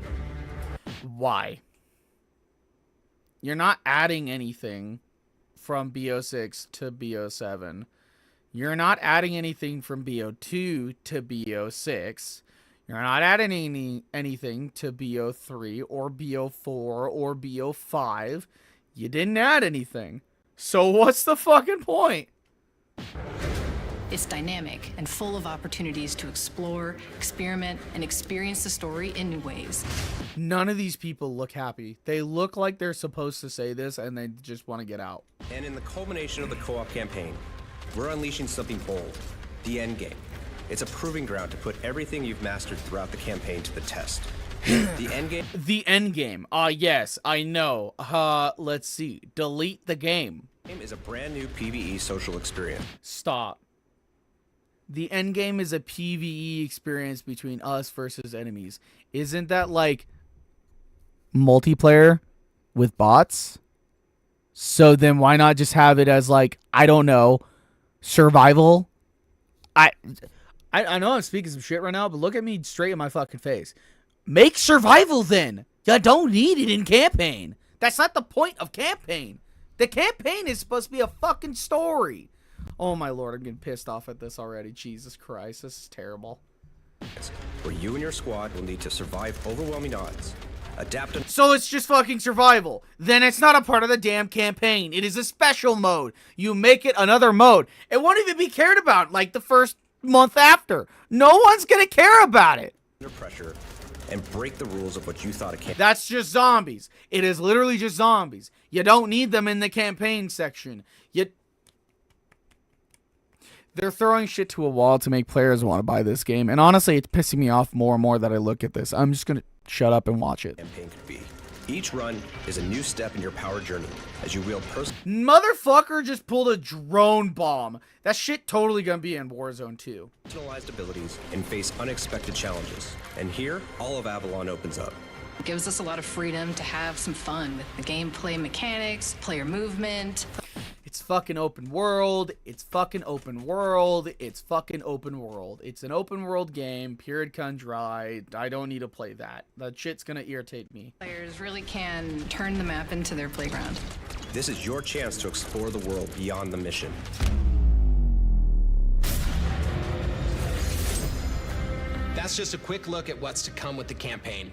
Why? You're not adding anything from BO6 to BO7. You're not adding anything from BO2 to BO6. You're not adding anything to BO3 or BO4 or BO5. You didn't add anything. So what's the fucking point? It's dynamic and full of opportunities to explore, experiment, and experience the story in new ways. None of these people look happy. They look like they're supposed to say this and they just want to get out. And in the culmination of the co-op campaign, we're unleashing something bold, the end game. It's a proving ground to put everything you've mastered throughout the campaign to the test. The end game? The end game. Yes, I know. Let's see. Delete the game. Is a brand new PvE social experience. Stop. The end game is a PvE experience between us versus enemies. Isn't that like multiplayer with bots? So then why not just have it as like, I don't know, survival? I know I'm speaking some shit right now, but look at me straight in my fucking face. Make survival then. You don't need it in campaign. That's not the point of campaign. The campaign is supposed to be a fucking story. Oh my lord, I'm getting pissed off at this already. Jesus Christ, this is terrible. Where you and your squad will need to survive overwhelming odds. Adapt and so it's just fucking survival. Then it's not a part of the damn campaign. It is a special mode. You make it another mode. It won't even be cared about like the first month after. No one's gonna care about it. Under pressure and break the rules of what you thought a campaign. That's just zombies. It is literally just zombies. You don't need them in the campaign section. They're throwing shit to a wall to make players want to buy this game. And honestly, it's pissing me off more and more that I look at this. I'm just going to shut up and watch it. Campaign could be. Each run is a new step in your power journey as you wield Motherfucker just pulled a drone bomb. That shit totally going to be in Warzone 2. Personalized abilities and face unexpected challenges. And here, all of Avalon opens up. It gives us a lot of freedom to have some fun with the gameplay mechanics, player movement. It's fucking open world. It's fucking open world. It's fucking open world. It's an open world game. Period. Cut dry. I don't need to play that. That shit's gonna irritate me. Players really can turn the map into their playground. This is your chance to explore the world beyond the mission. That's just a quick look at what's to come with the campaign.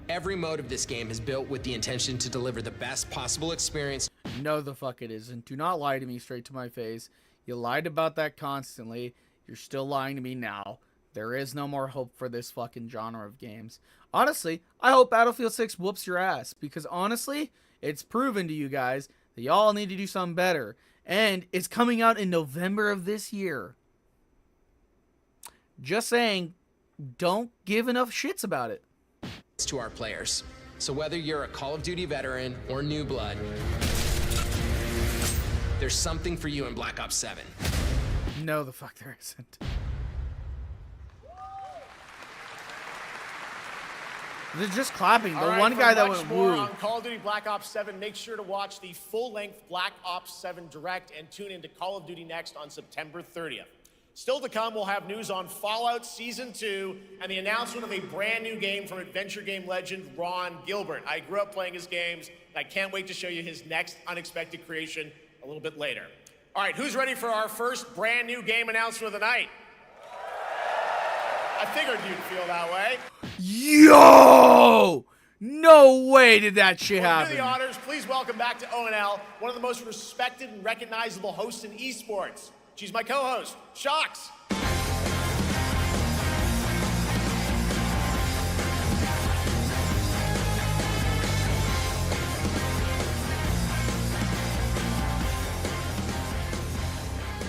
Every mode of this game is built with the intention to deliver the best possible experience. No, the fuck it isn't. Do not lie to me straight to my face. You lied about that constantly. You're still lying to me now. There is no more hope for this fucking genre of games. Honestly, I hope Battlefield 6 whoops your ass. Because honestly, it's proven to you guys that y'all need to do something better. And it's coming out in November of this year. Just saying, don't give enough shits about it. To our players. So whether you're a Call of Duty veteran or new blood, there's something for you in Black Ops 7. No, the fuck there isn't. They're just clapping. The one guy that went woo. On Call of Duty Black Ops 7, make sure to watch the full-length Black Ops 7 Direct and tune into Call of Duty Next on September 30th. Still to come, we'll have news on Fallout Season 2 and the announcement of a brand new game from adventure game legend Ron Gilbert. I grew up playing his games, and I can't wait to show you his next unexpected creation a little bit later. All right, who's ready for our first brand new game announcement of the night? I figured you'd feel that way. Yo! No way did that shit happen. Do the honors, please welcome back to ONL, one of the most respected and recognizable hosts in esports. She's my co-host, Shox.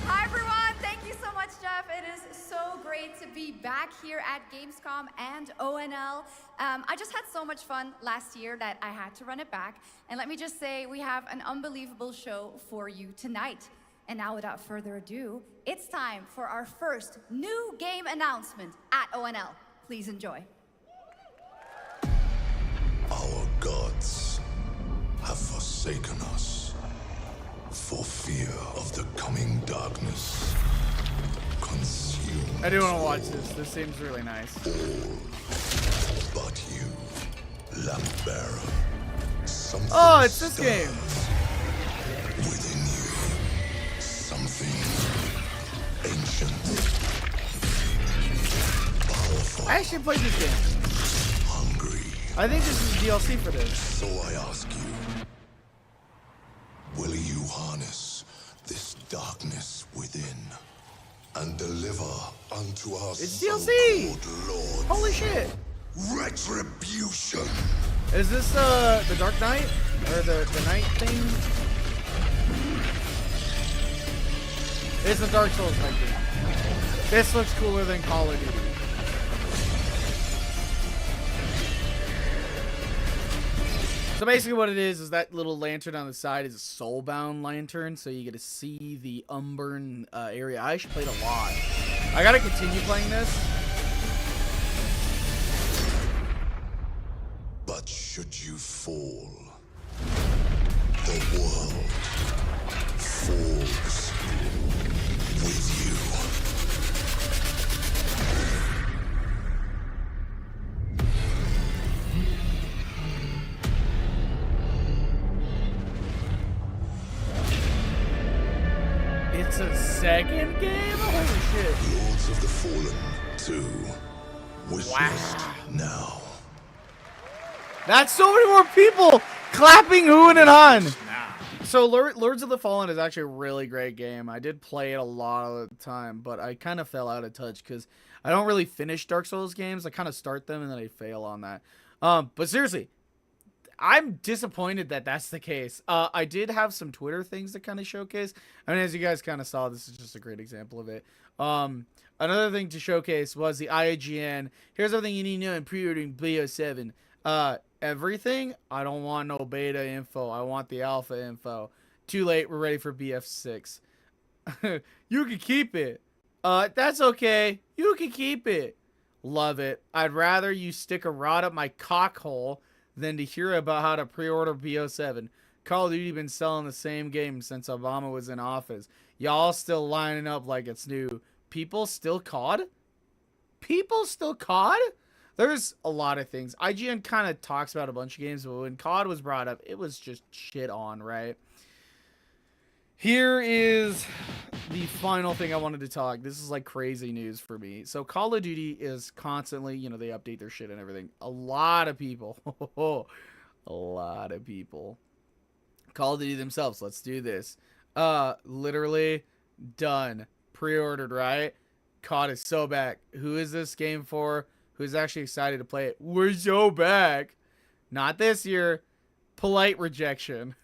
Hi everyone, thank you so much, Jeff. It is so great to be back here at Gamescom and ONL. I just had so much fun last year that I had to run it back. And let me just say, we have an unbelievable show for you tonight. And now, without further ado, it's time for our first new game announcement at ONL. Please enjoy. Our gods have forsaken us for fear of the coming darkness. Consume. I do want to watch this. This seems really nice. All but you, Lamp Bearer. Oh, it's this game. Within you, something ancient, powerful. I actually played this game. Hungry. I think this is DLC for this. So I ask you, will you harness this darkness within and deliver unto us It's DLC. Lord Holy shit. retribution? Is this the Dark Knight or the Night thing? It's the Dark Souls Night thing. This looks cooler than Call of Duty. So basically what it is that little lantern on the side is a soulbound lantern, so you get to see the Umburn area. I actually played a lot. I gotta continue playing this. But should you fall, the world falls with you. It's a second game? Holy shit. Lords of the Fallen 2. Wishlist now. That's so many more people clapping, hooing, and on. So Lords of the Fallen is actually a really great game. I did play it a lot of the time, but I kind of fell out of touch because I don't really finish Dark Souls games. I kind of start them and then I fail on that. But seriously, I'm disappointed that that's the case. I did have some Twitter things to kind of showcase. I mean, as you guys kind of saw, this is just a great example of it. Another thing to showcase was the IGN. Here's everything you need to know in pre-ordering BO7. Everything? I don't want no beta info. I want the alpha info. Too late. We're ready for BF6. You can keep it. That's okay. You can keep it. Love it. I'd rather you stick a rod up my cock hole than to hear about how to pre-order BO7. Call of Duty been selling the same game since Obama was in office. Y'all still lining up like it's new. People still COD? People still COD? There's a lot of things. IGN kind of talks about a bunch of games, but when COD was brought up, it was just shit on, right? Here is the final thing I wanted to talk. This is like crazy news for me. So Call of Duty is constantly, you know, they update their shit and everything. A lot of people, a lot of people. Call of Duty themselves, let's do this. Literally done. Pre-ordered, right? COD is so back. Who is this game for? Who's actually excited to play it? We're so back. Not this year. Polite rejection.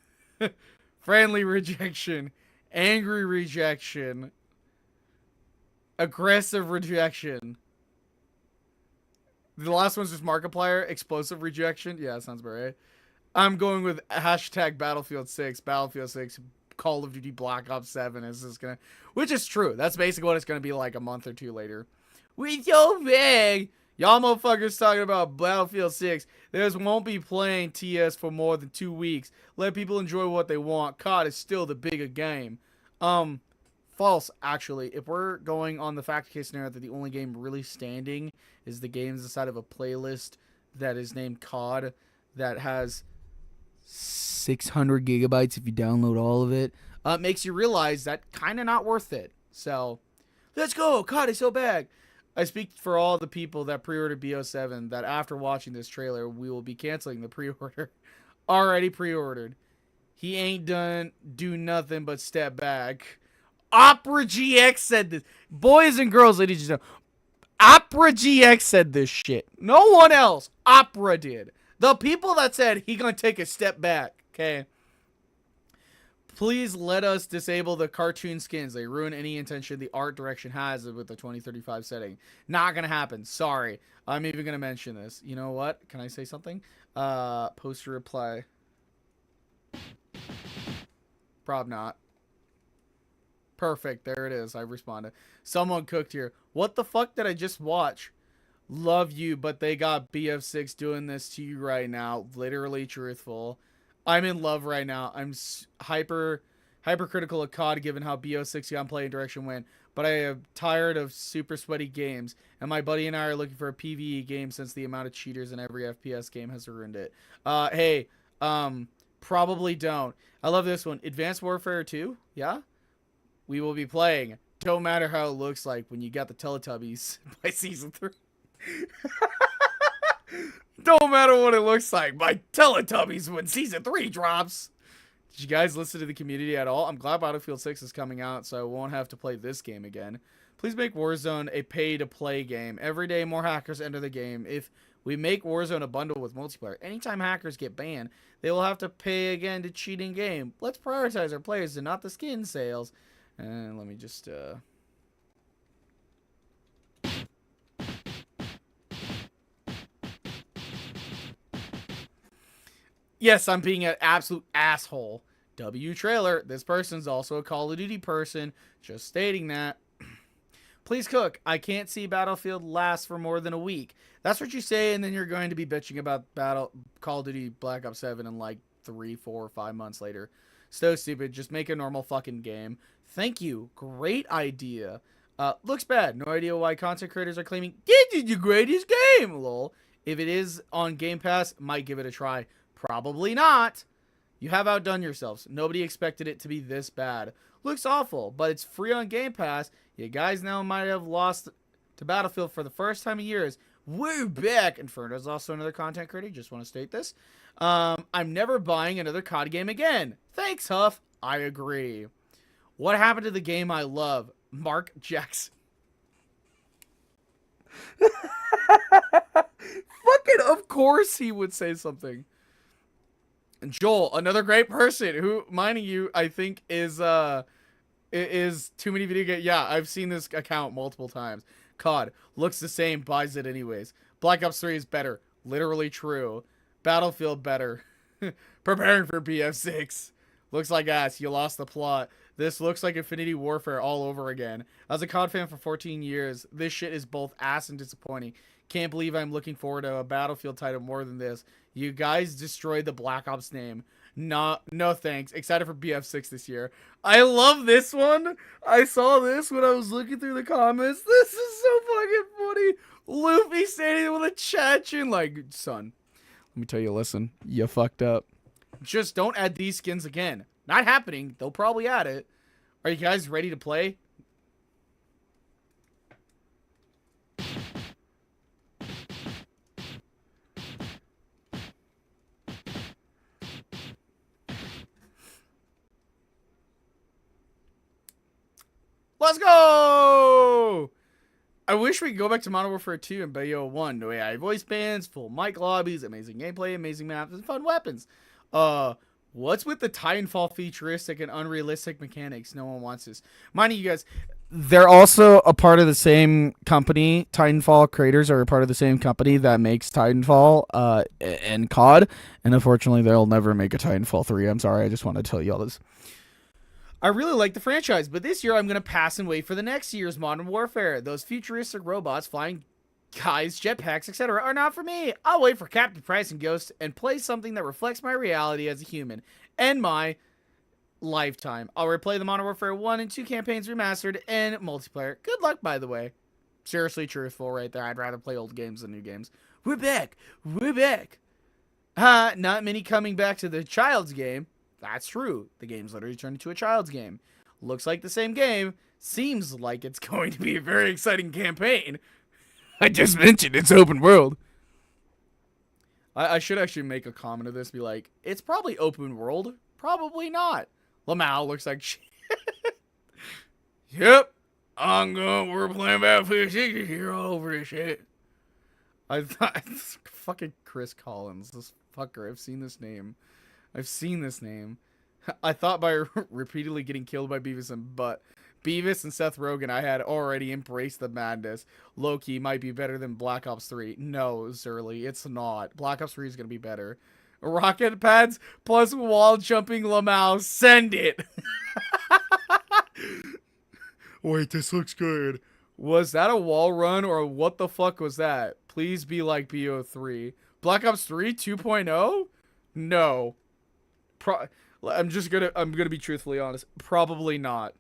Friendly rejection. Angry rejection. Aggressive rejection. The last one's just Markiplier. Explosive rejection. Yeah, that sounds about right. I'm going with hashtag Battlefield6. Battlefield6. Call of Duty Black Ops 7 is just gonna... Which is true. That's basically what it's gonna be like a month or two later. We so big. Y'all motherfuckers talking about Battlefield 6. There's won't be playing TS for more than 2 weeks. Let people enjoy what they want. COD is still the bigger game. False, actually. If we're going on the fact case scenario that the only game really standing is the games inside of a playlist that is named COD that has 600 gigabytes if you download all of it, makes you realize that kind of not worth it. So, let's go. COD is so bad. I speak for all the people that pre-ordered BO7 that after watching this trailer, we will be canceling the pre-order. Already pre-ordered. He ain't do nothing but step back. Opera GX said this. Boys and girls, ladies and gentlemen. Opera GX said this shit. No one else. Opera did. The people that said he gonna take a step back, okay? Please let us disable the cartoon skins. They ruin any intention the art direction has with the 2035 setting. Not gonna happen. Sorry. I'm even gonna mention this. You know what? Can I say something? Post a reply. Prob not. Perfect. There it is. I responded. Someone cooked here. What the fuck did I just watch? Love you, but they got BF6 doing this to you right now. Literally truthful. I'm in love right now. I'm hypercritical of COD given how BO6 gunplay and direction went, but I am tired of super sweaty games, and my buddy and I are looking for a PvE game since the amount of cheaters in every FPS game has ruined it. Probably don't. I love this one. Advanced Warfare 2, yeah? We will be playing. Don't matter how it looks like when you got the Teletubbies by Season 3. Don't matter what it looks like by Teletubbies when Season 3 drops. Did you guys listen to the community at all? I'm glad Battlefield 6 is coming out, so I won't have to play this game again. Please make Warzone a pay-to-play game. Every day, more hackers enter the game. If we make Warzone a bundle with multiplayer, anytime hackers get banned, they will have to pay again to cheat in game. Let's prioritize our players and not the skin sales. And let me just, Yes, I'm being an absolute asshole. W trailer. This person's also a Call of Duty person. Just stating that. Please cook. I can't see Battlefield last for more than a week. That's what you say, and then you're going to be bitching about Call of Duty Black Ops 7 in like 3, 4, or 5 months later. So stupid. Just make a normal fucking game. Thank you. Great idea. Looks bad. No idea why content creators are claiming this is the greatest game. Lol. If it is on Game Pass, might give it a try. Probably not. You have outdone yourselves. Nobody expected it to be this bad. Looks awful, but it's free on Game Pass. You guys now might have lost to Battlefield for the first time in years. We're back. Inferno's also another content creator. Just want to state this. I'm never buying another COD game again. Thanks, Huff. I agree. What happened to the game I love? Mark Jackson. Fucking of course he would say something. And Joel, another great person who, minding you, I think is too many video games. Yeah, I've seen this account multiple times. COD looks the same, buys it anyways. Black Ops 3 is better, literally true. Battlefield better. Preparing for BF6. Looks like ass. You lost the plot. This looks like Infinity Warfare all over again. I was a COD fan for 14 years. This shit is both ass and disappointing. Can't believe I'm looking forward to a Battlefield title more than this. You guys destroyed the Black Ops name. No thanks. Excited for BF6 this year. I love this one. I saw this when I was looking through the comments. This is so fucking funny. Luffy standing with a Chechen like, son, let me tell you, listen, you fucked up. Just don't add these skins again. Not happening. They'll probably add it. Are you guys ready to play? Let's go! I wish we could go back to Modern Warfare 2 and BO1. No AI voice bands, full mic lobbies, amazing gameplay, amazing maps, and fun weapons. What's with the Titanfall futuristic and unrealistic mechanics? No one wants this. Mind you guys, they're also a part of the same company. Titanfall creators are a part of the same company that makes Titanfall and COD. And unfortunately, they'll never make a Titanfall 3. I'm sorry, I just want to tell you all this. I really like the franchise, but this year I'm going to pass and wait for the next year's Modern Warfare. Those futuristic robots, flying guys, jetpacks, etc. are not for me. I'll wait for Captain Price and Ghost and play something that reflects my reality as a human and my lifetime. I'll replay the Modern Warfare 1 and 2 campaigns remastered and multiplayer. Good luck, by the way. Seriously truthful right there. I'd rather play old games than new games. We're back. We're back. Not many coming back to the child's game. That's true. The game's literally turned into a child's game. Looks like the same game. Seems like it's going to be a very exciting campaign. I just mentioned it's open world. I should actually make a comment of this. Be like, it's probably open world. Probably not. Lamau looks like shit. Yep. We're playing Battlefield 6 here all over this shit. I thought, fucking Chris Collins. This fucker. I've seen this name. I thought by repeatedly getting killed by Beavis and Seth Rogen, I had already embraced the madness. Loki might be better than Black Ops 3. No, Zerly, it's not. Black Ops 3 is going to be better. Rocket pads plus wall jumping Lamau. Send it. Wait, this looks good. Was that a wall run or what the fuck was that? Please be like BO3. Black Ops 3 2.0? No. I'm gonna be truthfully honest. Probably not.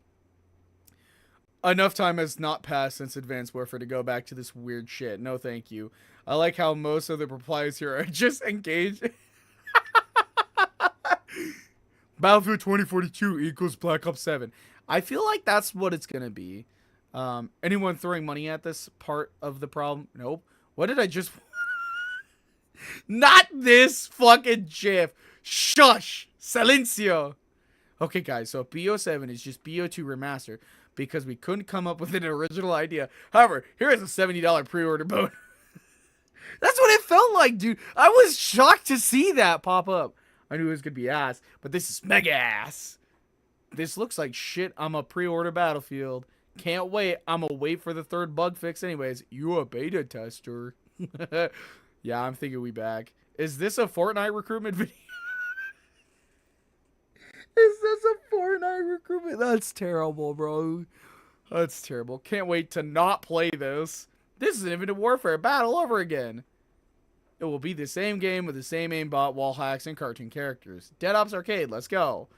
Enough time has not passed since Advanced Warfare to go back to this weird shit. No, thank you. I like how most of the replies here are just engaged. Battlefield 2042 equals Black Ops 7. I feel like that's what it's gonna be. Anyone throwing money at this part of the problem? Nope. What did I just... Not this fucking GIF. Shush. Silencio. Okay, guys, so BO7 is just BO2 remastered because we couldn't come up with an original idea. However, here is a $70 pre-order bonus. That's what it felt like, dude. I was shocked to see that pop up. I knew it was gonna be ass, but this is mega ass. This looks like shit. I'm a pre-order Battlefield. Can't wait. I'm gonna wait for the 3rd bug fix anyways. You a beta tester. Yeah, I'm thinking we back. Is this a Fortnite recruitment video? Is this a Fortnite recruitment? That's terrible, bro. That's terrible. Can't wait to not play this. This is an Infinite Warfare battle over again. It will be the same game with the same aimbot, wall hacks, and cartoon characters. Dead Ops Arcade, let's go.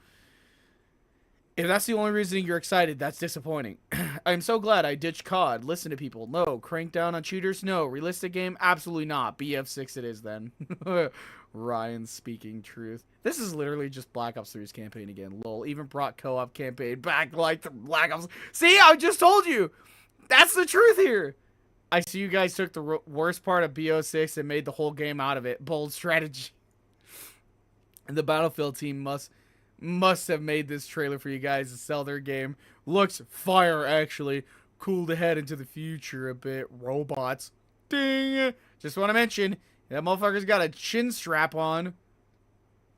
If that's the only reason you're excited, that's disappointing. I'm so glad I ditched COD. Listen to people. No. Crank down on cheaters? No. Realistic game? Absolutely not. BF6 it is then. Ryan speaking truth. This is literally just Black Ops 3's campaign again. Lol. Even brought co-op campaign back like the Black Ops. See, I just told you. That's the truth here. I see you guys took the worst part of BO6 and made the whole game out of it. Bold strategy. And the Battlefield team must have made this trailer for you guys to sell their game. Looks fire, actually. Cool to head into the future a bit. Robots. Ding! Just want to mention, that motherfucker's got a chin strap on.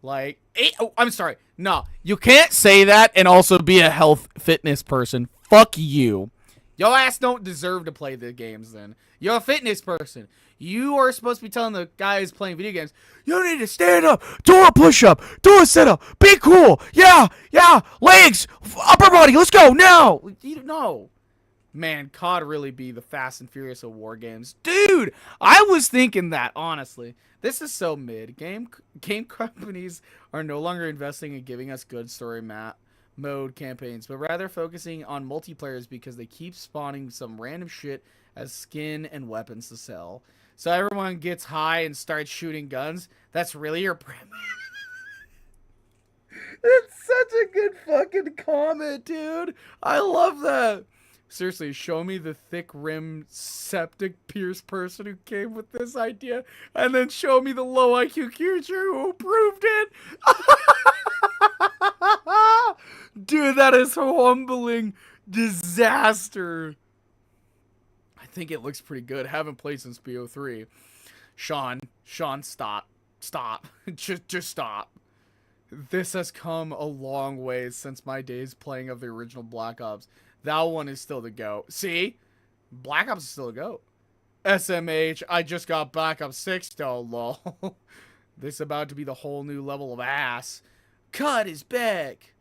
Like, oh, I'm sorry. No, you can't say that and also be a health fitness person. Fuck you. Your ass don't deserve to play the games then. You're a fitness person. You are supposed to be telling the guys playing video games, you need to stand up, do a push-up, do a sit-up, be cool, yeah, legs, upper body, let's go, now. No. Man, COD really be the Fast and Furious of war games. Dude, I was thinking that, honestly. This is so mid. Game companies are no longer investing in giving us good story mode campaigns, but rather focusing on multiplayers because they keep spawning some random shit as skin and weapons to sell. So everyone gets high and starts shooting guns. That's really your premise. It's such a good fucking comment, dude. I love that. Seriously, show me the thick-rimmed, septic Pierce person who came with this idea, and then show me the low IQ creature who approved it. Dude, that is a humbling disaster. I think it looks pretty good. Haven't played since BO3. Sean, stop. Stop. just stop. This has come a long way since my days playing of the original Black Ops. That one is still the GOAT. See? Black Ops is still a GOAT. SMH, I just got Black Ops 6 though, lol. This is about to be the whole new level of ass. CUD is back.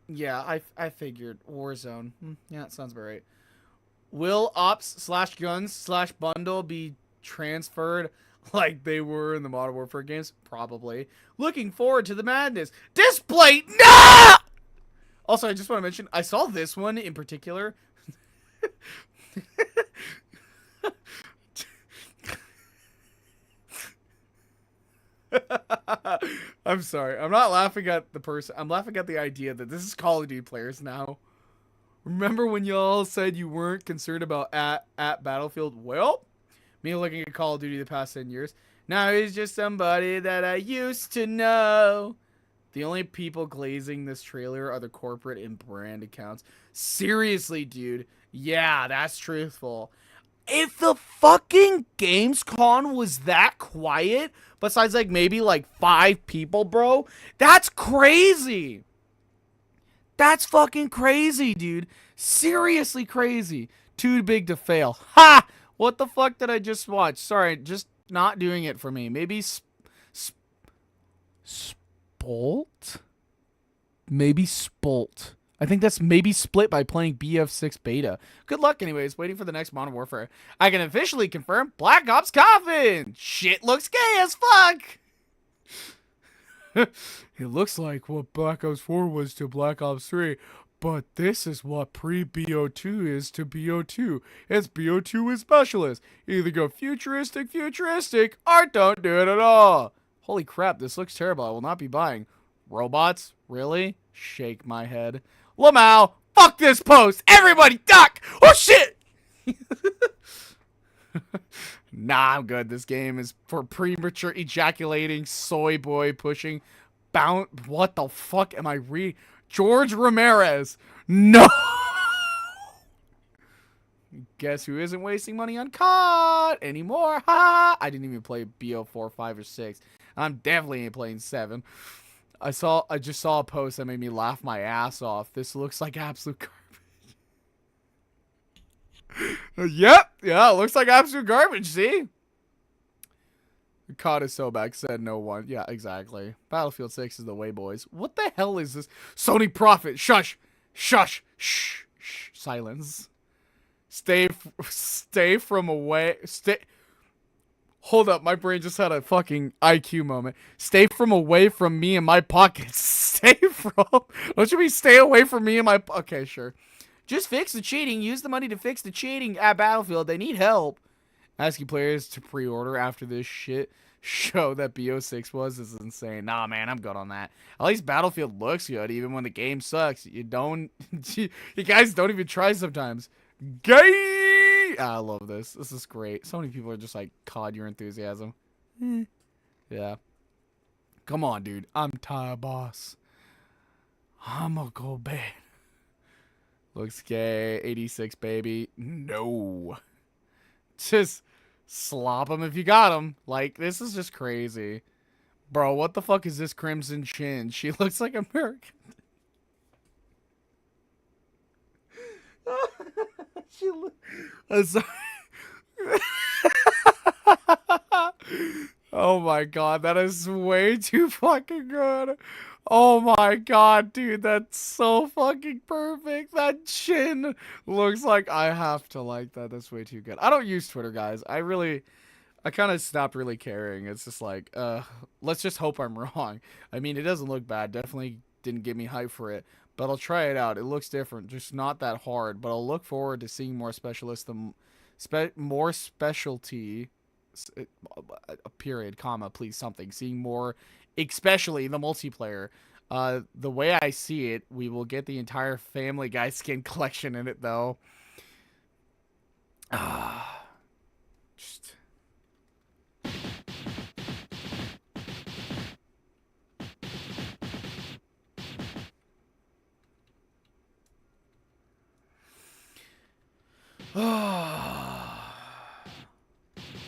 Yeah, I figured. Warzone. Yeah, that sounds about right. Will ops/guns/bundle be transferred like they were in the Modern Warfare games? Probably. Looking forward to the madness. Display. No! Also, I just want to mention, I saw this one in particular. I'm sorry. I'm not laughing at the person. I'm laughing at the idea that this is Call of Duty players now. Remember when y'all said you weren't concerned about at Battlefield? Well, me looking at Call of Duty the past 10 years. Now he's just somebody that I used to know. The only people glazing this trailer are the corporate and brand accounts. Seriously, dude. Yeah, that's truthful. If the fucking Gamescom was that quiet, besides like maybe like 5 people, bro, that's crazy. That's fucking crazy, dude. Seriously crazy. Too big to fail. Ha! What the fuck did I just watch? Sorry, just not doing it for me. Maybe Spolt? Maybe Spolt. I think that's maybe split by playing BF6 beta. Good luck anyways, waiting for the next Modern Warfare. I can officially confirm Black Ops Coffin! Shit looks gay as fuck! It looks like what Black Ops 4 was to Black Ops 3, but this is what pre-BO2 is to BO2. It's BO2 with specialists. Either go futuristic, or don't do it at all. Holy crap, this looks terrible. I will not be buying. Robots? Really? Shake my head. Lamau, fuck this post. Everybody duck. Oh shit. Nah, I'm good. This game is for premature ejaculating, soy boy pushing, what the fuck am I reading? George Ramirez. No. Guess who isn't wasting money on COD anymore? Ha! I didn't even play BO4, 5, or 6. I'm definitely ain't playing 7. I just saw a post that made me laugh my ass off. This looks like absolute garbage. Yep. Yeah, it looks like absolute garbage, see? COD is so bad, said no one. Yeah, exactly. Battlefield 6 is the way, boys. What the hell is this? Sony Profit. Shush. Shush. Shh. Shh. Silence. Stay from away. Hold up, my brain just had a fucking IQ moment. Stay from away from me and my pockets. Stay from. Don't you mean stay away from me and my. Okay, sure. Just fix the cheating. Use the money to fix the cheating at Battlefield. They need help. Asking players to pre-order after this shit show that BO6 was is insane. Nah, man, I'm good on that. At least Battlefield looks good, even when the game sucks. You don't. You guys don't even try sometimes. Gay! I love this. This is great. So many people are just like, COD your enthusiasm. Yeah. Come on, dude. I'm tired, boss. I'ma go bed. Looks gay. 86, baby. No. Just slop him if you got him. Like, this is just crazy. Bro, what the fuck is this Crimson Chin? She looks like American. I'm sorry. Oh my god, that is way too fucking good. Oh my god, dude, that's so fucking perfect. That chin looks like I have to like that. That's way too good. I don't use Twitter, guys. I kind of stopped really caring. It's just like, let's just hope I'm wrong. I mean, it doesn't look bad. Definitely didn't get me hype for it. But I'll try it out. It looks different, just not that hard. But I'll look forward to seeing more specialty, period, comma, please, something. Seeing more, especially the multiplayer. The way I see it, we will get the entire Family Guy skin collection in it, though. Just...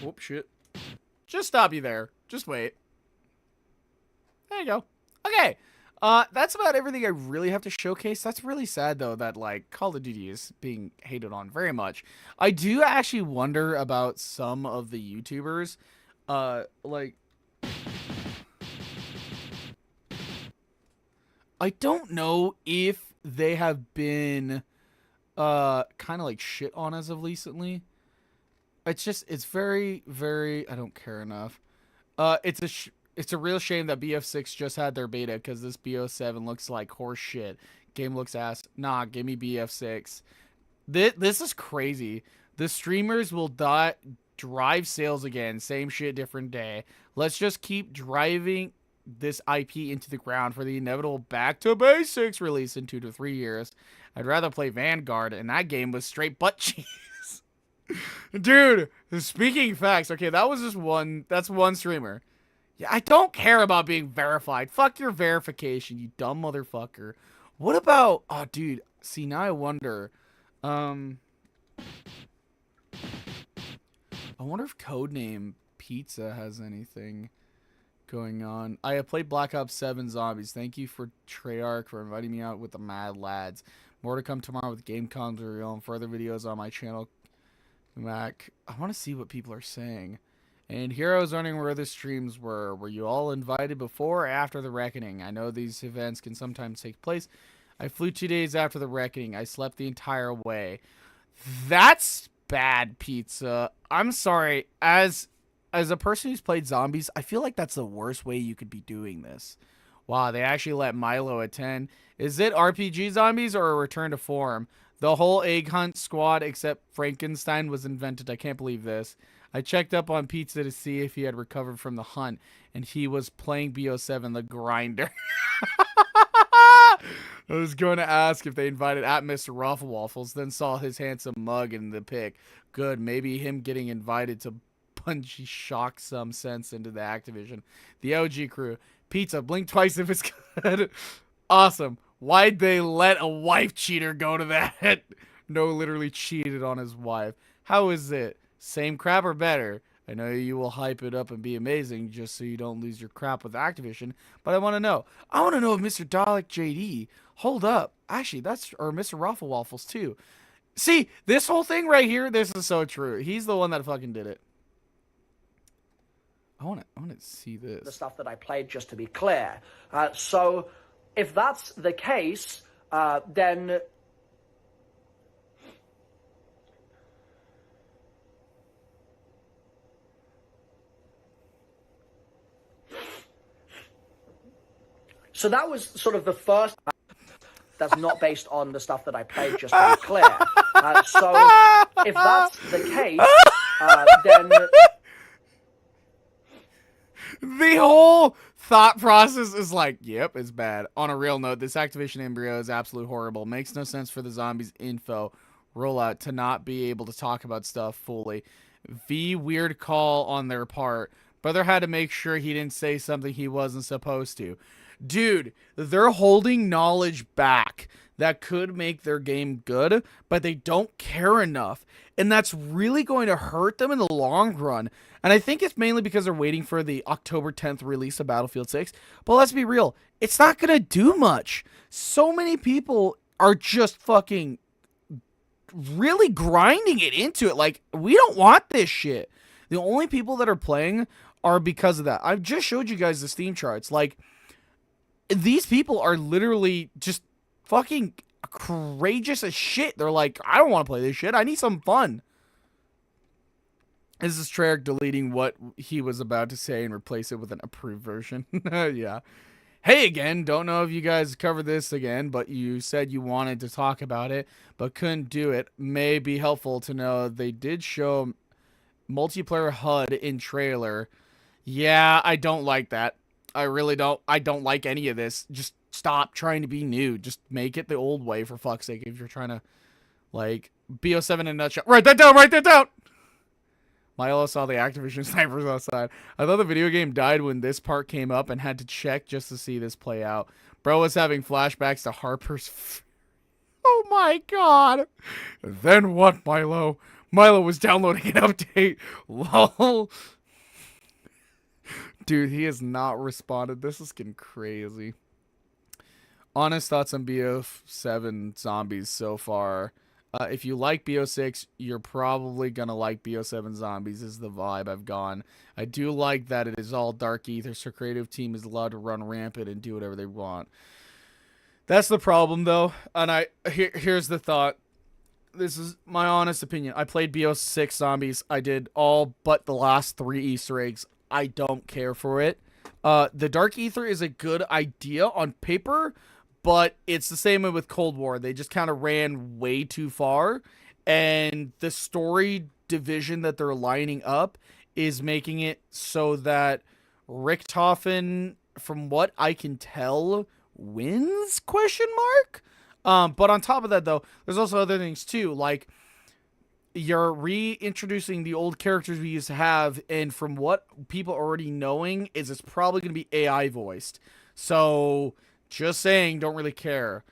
Whoop, shit. Just stop you there. Just wait. There you go. Okay. That's about everything I really have to showcase. That's really sad, though, that, like, Call of Duty is being hated on very much. I do actually wonder about some of the YouTubers. Like... I don't know if they have been... kind of like shit on as of recently. It's very, very, I don't care enough. It's a real shame that BF6 just had their beta, because this BO7 looks like horse shit. Game looks ass. Nah, give me BF6. This is crazy. The streamers will drive sales again. Same shit, different day. Let's just keep driving this IP into the ground for the inevitable back to basics release in 2 to 3 years. I'd rather play Vanguard, and that game was straight butt cheese. Dude, speaking facts. Okay, that was just one. That's one streamer. Yeah, I don't care about being verified. Fuck your verification, you dumb motherfucker. What about... Oh, dude. See, now I wonder. I wonder if Codename Pizza has anything going on. I have played Black Ops 7 Zombies. Thank you for Treyarch for inviting me out with the Mad Lads. More to come tomorrow with GameCom reveal and further videos on my channel. Mac, I want to see what people are saying. And here I was wondering where the streams were. Were you all invited before or after the Reckoning? I know these events can sometimes take place. I flew 2 days after the Reckoning. I slept the entire way. That's bad, Pizza. I'm sorry. As a person who's played Zombies, I feel like that's the worst way you could be doing this. Wow, they actually let Milo attend. Is it RPG Zombies or a return to form? The whole egg hunt squad except Frankenstein was invented. I can't believe this. I checked up on Pizza to see if he had recovered from the hunt, and he was playing BO7 the grinder. I was going to ask if they invited at Mr. Raffle Waffles, then saw his handsome mug in the pic. Good, maybe him getting invited to Bungie shock some sense into the Activision. The OG crew. Pizza, blink twice if it's good. Awesome. Why'd they let a wife cheater go to that? No, literally cheated on his wife. How is it? Same crap or better? I know you will hype it up and be amazing just so you don't lose your crap with Activision, but I want to know. I want to know if Mr. Dalek JD, hold up. Actually, that's, or Mr. Raffle Waffles too. See, this whole thing right here, this is so true. He's the one that fucking did it. I want to see this. The stuff that I played, just to be clear. So if that's the case, then... So that was sort of the first... That's not based on the stuff that I played, just to be clear. So if that's the case, then... The whole thought process is like, yep, it's bad. On a real note, this Activision embryo is absolutely horrible. Makes no sense for the zombies info rollout to not be able to talk about stuff fully. Weird call on their part. Brother had to make sure he didn't say something he wasn't supposed to. Dude, they're holding knowledge back that could make their game good, but they don't care enough. And that's really going to hurt them in the long run. And I think it's mainly because they're waiting for the October 10th release of Battlefield 6. But let's be real, it's not going to do much. So many people are just fucking really grinding it into it. Like, we don't want this shit. The only people that are playing are because of that. I've just showed you guys the Steam charts. Like, these people are literally just fucking courageous as shit. They're like, I don't want to play this shit. I need some fun. This is Treyarch deleting what he was about to say and replace it with an approved version. Yeah. Hey again, don't know if you guys covered this again, but you said you wanted to talk about it, but couldn't do it. May be helpful to know they did show multiplayer HUD in trailer. Yeah, I don't like that. I really don't. I don't like any of this. Just stop trying to be new. Just make it the old way, for fuck's sake, if you're trying to, like, BO7 in a nutshell. Write that down! Write that down! Milo saw the Activision snipers outside. I thought the video game died when this part came up and had to check just to see this play out. Bro was having flashbacks to Harper's... Oh my god! Then what, Milo? Milo was downloading an update. Lol. Dude, he has not responded. This is getting crazy. Honest thoughts on BO7 zombies so far. If you like BO6, you're probably going to like BO7 zombies is the vibe I've gone. I do like that it is all dark ether, so creative team is allowed to run rampant and do whatever they want. That's the problem, though. And here's the thought. This is my honest opinion. I played BO6 zombies. I did all but the last 3 Easter eggs. I don't care for it. The Dark Ether is a good idea on paper, but it's the same way with Cold War. They just kind of ran way too far, and the story division that they're lining up is making it so that Richthofen, from what I can tell, wins, question mark? But on top of that, though, there's also other things, too, like... You're reintroducing the old characters we used to have, and from what people are already knowing is it's probably going to be AI voiced. So, just saying, don't really care.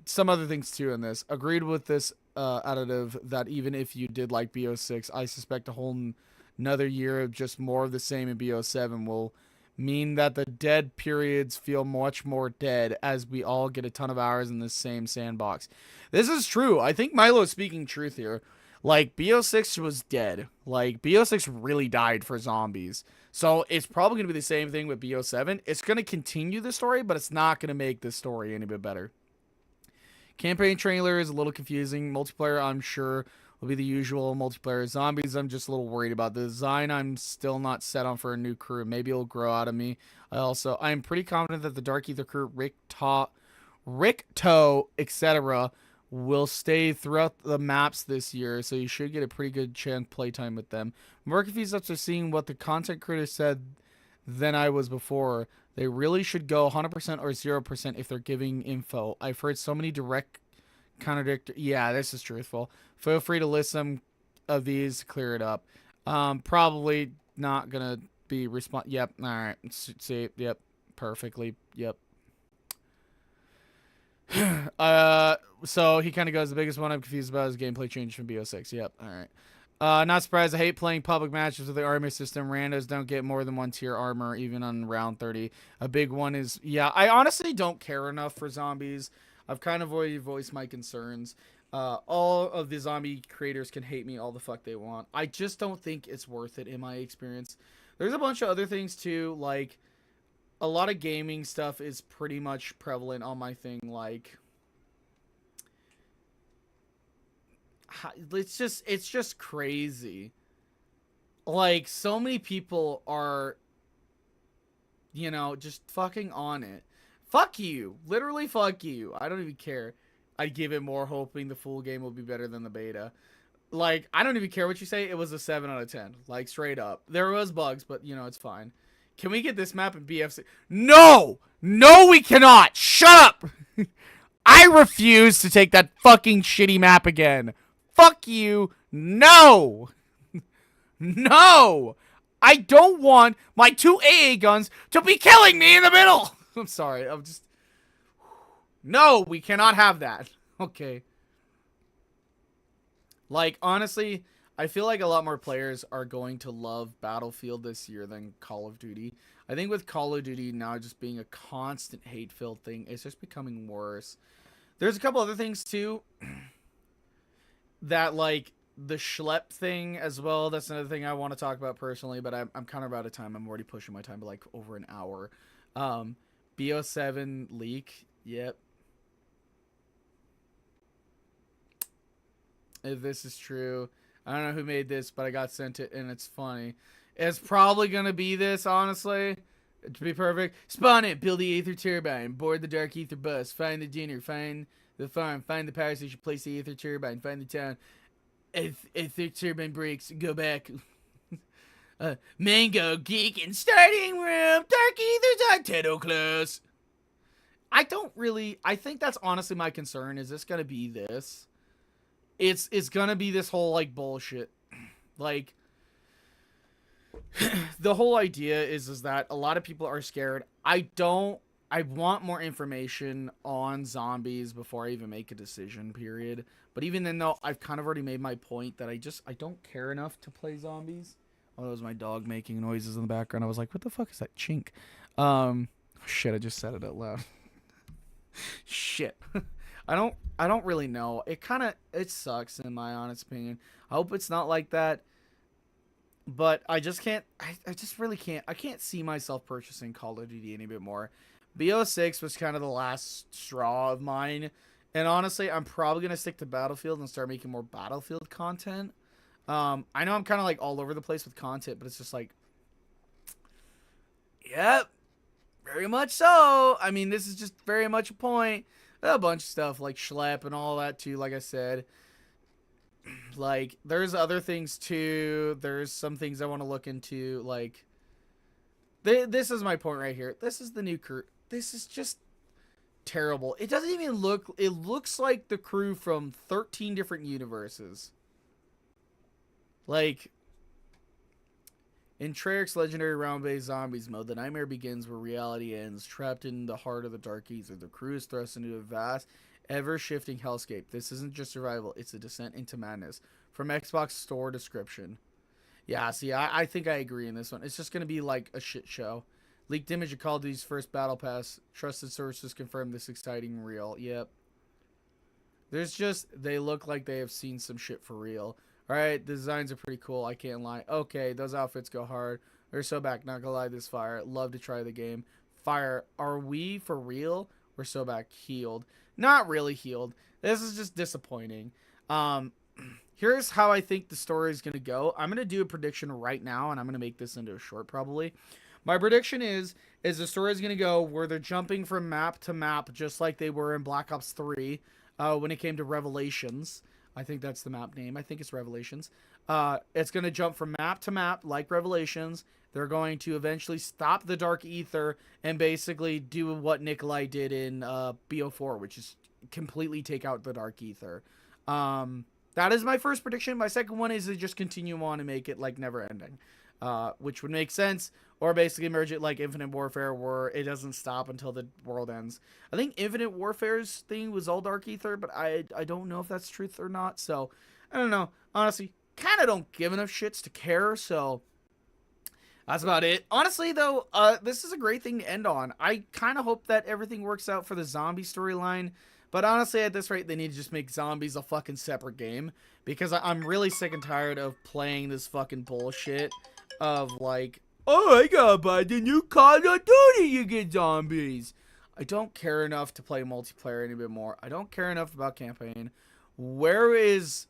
Some other things too in this. Agreed with this additive that even if you did like BO6, I suspect a whole another year of just more of the same in BO7 will mean that the dead periods feel much more dead as we all get a ton of hours in the same sandbox. This is true. I think Milo is speaking truth here. Like, BO6 was dead. Like, BO6 really died for zombies. So, it's probably going to be the same thing with BO7. It's going to continue the story, but it's not going to make the story any bit better. Campaign trailer is a little confusing. Multiplayer, I'm sure, will be the usual. Multiplayer zombies, I'm just a little worried about. The design, I'm still not set on for a new crew. Maybe it'll grow out of me. I'm pretty confident that the Dark Ether crew, Ricto, etc., will stay throughout the maps this year, so you should get a pretty good chance playtime with them. More confused after seeing what the content creator said than I was before. They really should go 100% or 0% if they're giving info. I've heard so many direct contradictory. Yeah, this is truthful. Feel free to list some of these to clear it up. Probably not gonna be Yep. All right. See. Yep. Perfectly. Yep. So he kind of goes, the biggest one I'm confused about is gameplay change from BO6. Yep. All right. Not surprised. I hate playing public matches with the armor system. Randos don't get more than 1 tier armor, even on round 30. A big one is, yeah, I honestly don't care enough for zombies. I've kind of already voiced my concerns. All of the zombie creators can hate me all the fuck they want. I just don't think it's worth it in my experience. There's a bunch of other things too, like a lot of gaming stuff is pretty much prevalent on my thing, like it's just crazy. Like, so many people are, you know, just fucking on it. Fuck you. Literally fuck you. I don't even care. I give it more, hoping the full game will be better than the beta. Like, I don't even care what you say. It was a 7 out of 10. Like, straight up. There was bugs, but, you know, it's fine. Can we get this map in BF6? No! No, we cannot! Shut up! I refuse to take that fucking shitty map again. Fuck you. No! No! I don't want my 2 AA guns to be killing me in the middle! I'm sorry. I'm just... No, we cannot have that. Okay. Like, honestly, I feel like a lot more players are going to love Battlefield this year than Call of Duty. I think with Call of Duty now just being a constant hate-filled thing, it's just becoming worse. There's a couple other things, too, that, like, the schlep thing as well. That's another thing I want to talk about personally, but I'm kind of out of time. I'm already pushing my time by, like, over an hour. BO7 leak. Yep. If this is true, I don't know who made this, but I got sent it, and it's funny. It's probably gonna be this, honestly. To be perfect, spawn it, build the Aether turbine, board the Dark Aether bus, find the dinner, find the farm, find the power station, place the Aether turbine, find the town. Aether turbine breaks, go back. Mango geek in starting room, Dark Aether's on Teto close. I think that's honestly my concern. Is this gonna be this? It's gonna be this whole, like, bullshit. Like, the whole idea is that a lot of people are scared. I want more information on zombies before I even make a decision, period. But even then, though, I've kind of already made my point that I don't care enough to play zombies. Oh, that was my dog making noises in the background. I was like, what the fuck is that chink? Shit, I just said it out loud. Shit. I don't really know. It sucks in my honest opinion. I hope it's not like that. But I just can't, I just really can't. I can't see myself purchasing Call of Duty any bit more. BO6 was kind of the last straw of mine. And honestly, I'm probably going to stick to Battlefield and start making more Battlefield content. I know I'm kind of like all over the place with content, but it's just like, yep, very much so. I mean, this is just very much a point. A bunch of stuff like schlep and all that too, like I said. Like, there's other things too. There's some things I want to look into. Like, this is my point right here. This is the new crew. This is just terrible. It doesn't even look... It looks like the crew from 13 different universes. Like, in Treyarch's legendary round-based zombies mode, the nightmare begins where reality ends. Trapped in the heart of the dark ether, the crew is thrust into a vast, ever-shifting hellscape. This isn't just survival, it's a descent into madness. From Xbox Store description. Yeah, see, I think I agree in this one. It's just going to be like a shit show. Leaked image of Call of Duty's first battle pass. Trusted sources confirm this exciting real. Yep. There's just... They look like they have seen some shit for real. Alright, the designs are pretty cool, I can't lie. Okay, those outfits go hard. They're so back, not gonna lie, this fire. Love to try the game. Fire, are we for real? We're so back. Healed. Not really healed. This is just disappointing. Here's how I think the story is gonna go. I'm gonna do a prediction right now, and I'm gonna make this into a short probably. My prediction is the story is gonna go where they're jumping from map to map, just like they were in Black Ops 3. when it came to Revelations. I think that's the map name. I think it's Revelations. It's going to jump from map to map like Revelations. They're going to eventually stop the Dark Ether and basically do what Nikolai did in BO4, which is completely take out the Dark Ether. That is my first prediction. My second one is to just continue on and make it like never ending, which would make sense, or basically merge it like Infinite Warfare where it doesn't stop until the world ends. I think Infinite Warfare's thing was all Dark Ether, but I don't know if that's truth or not, so I don't know. Honestly, kind of don't give enough shits to care, so that's about it. Honestly, though, this is a great thing to end on. I kind of hope that everything works out for the zombie storyline. But honestly, at this rate, they need to just make zombies a fucking separate game. Because I'm really sick and tired of playing this fucking bullshit of like, oh, I gotta buy the new Call of Duty, you get zombies. I don't care enough to play multiplayer any bit more. I don't care enough about campaign. Where is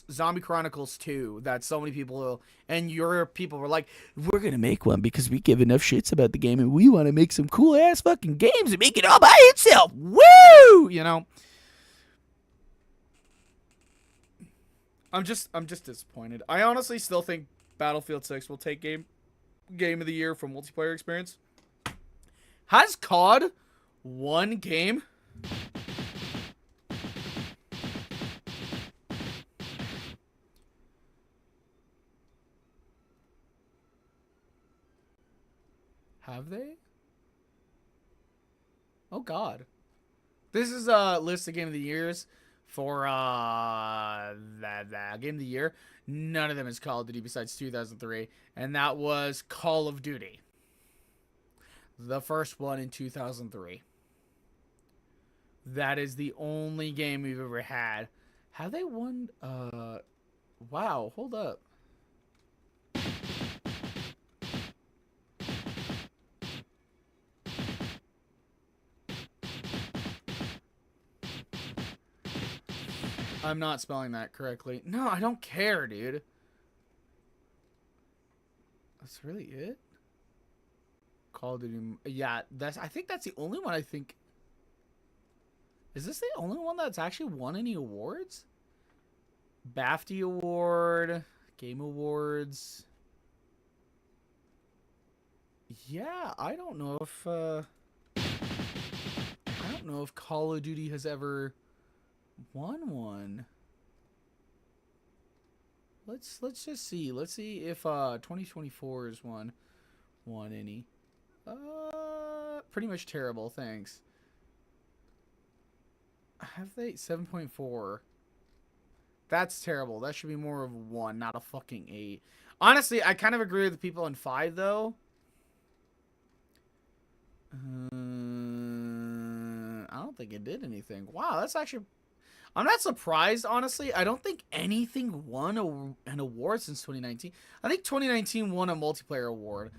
Zombie Chronicles 2 that so many people and your people were like, we're gonna make one because we give enough shits about the game and we want to make some cool ass fucking games and make it all by itself. Woo! You know, I'm just disappointed. I honestly still think Battlefield 6 will take game of the year for multiplayer experience. Has COD one game? Have they? Oh god. This is a list of game of the years for that game of the year. None of them is Call of Duty besides 2003, and that was Call of Duty. The first one in 2003. That is the only game we've ever had. Have they won? Wow, hold up. I'm not spelling that correctly. No, I don't care, dude. That's really it? Call of Duty. Yeah, I think that's the only one I think. Is this the only one that's actually won any awards? BAFTA Award, Game Awards. Yeah, I don't know if Call of Duty has ever won one. Let's just see. Let's see if 2024 is won any. Pretty much terrible, thanks. Have they 7.4? That's terrible. That should be more of 1, not a fucking 8. Honestly, I kind of agree with the people in 5 though. I don't think it did anything. Wow, that's actually, I'm not surprised, honestly. I don't think anything won an award since 2019. I think 2019 won a multiplayer award.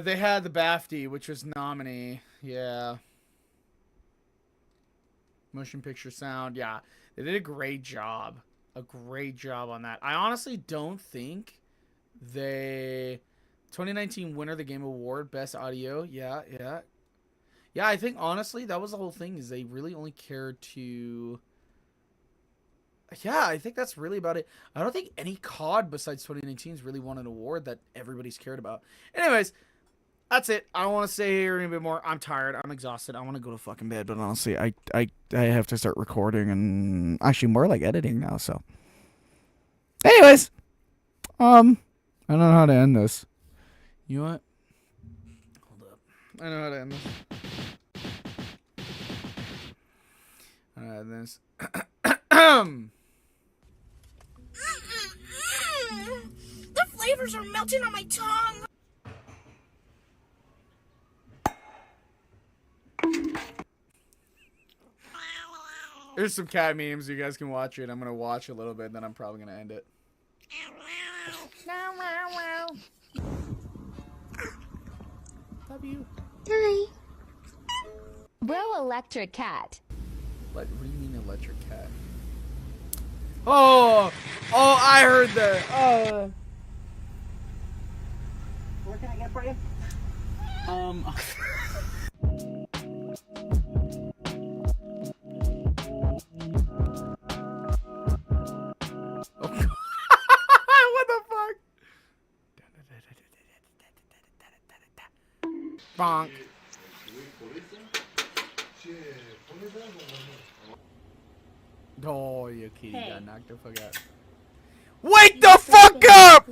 They had the BAFTA, which was nominee. Yeah. Motion picture sound. Yeah. They did a great job. A great job on that. I honestly don't think 2019 winner of the Game Award, Best Audio. Yeah. Yeah, I think honestly that was the whole thing, is they really only cared to... Yeah, I think that's really about it. I don't think any COD besides 2019 has really won an award that everybody's cared about. Anyways, that's it. I don't want to stay here any bit more. I'm tired. I'm exhausted. I want to go to fucking bed. But honestly, I have to start recording and actually more like editing now. So, anyways, I don't know how to end this. You know what? Hold up. I know how to end this. This. The flavors are melting on my tongue. There's some cat memes. You guys can watch it. I'm going to watch a little bit, and then I'm probably going to end it. Love you. Bye. Bro, electric cat. What do you mean electric cat? Oh, I heard that. What can I get for you? What the fuck? Bonk. Oh, you kitty got knocked the fuck out. Wake the fuck up!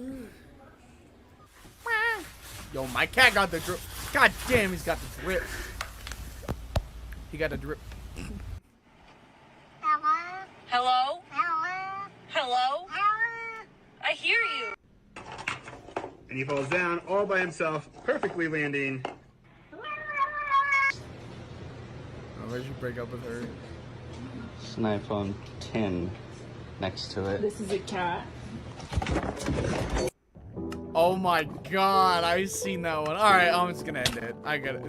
Yo, my cat got the drip. God damn, he's got the drip. He got the drip. Hello? Hello? I hear you. And he falls down all by himself, perfectly landing. Oh, where'd you break up with her? It's an iPhone 10 next to it. This is a cat. Oh my god, I've seen that one. Alright, I'm just gonna end it. I can't.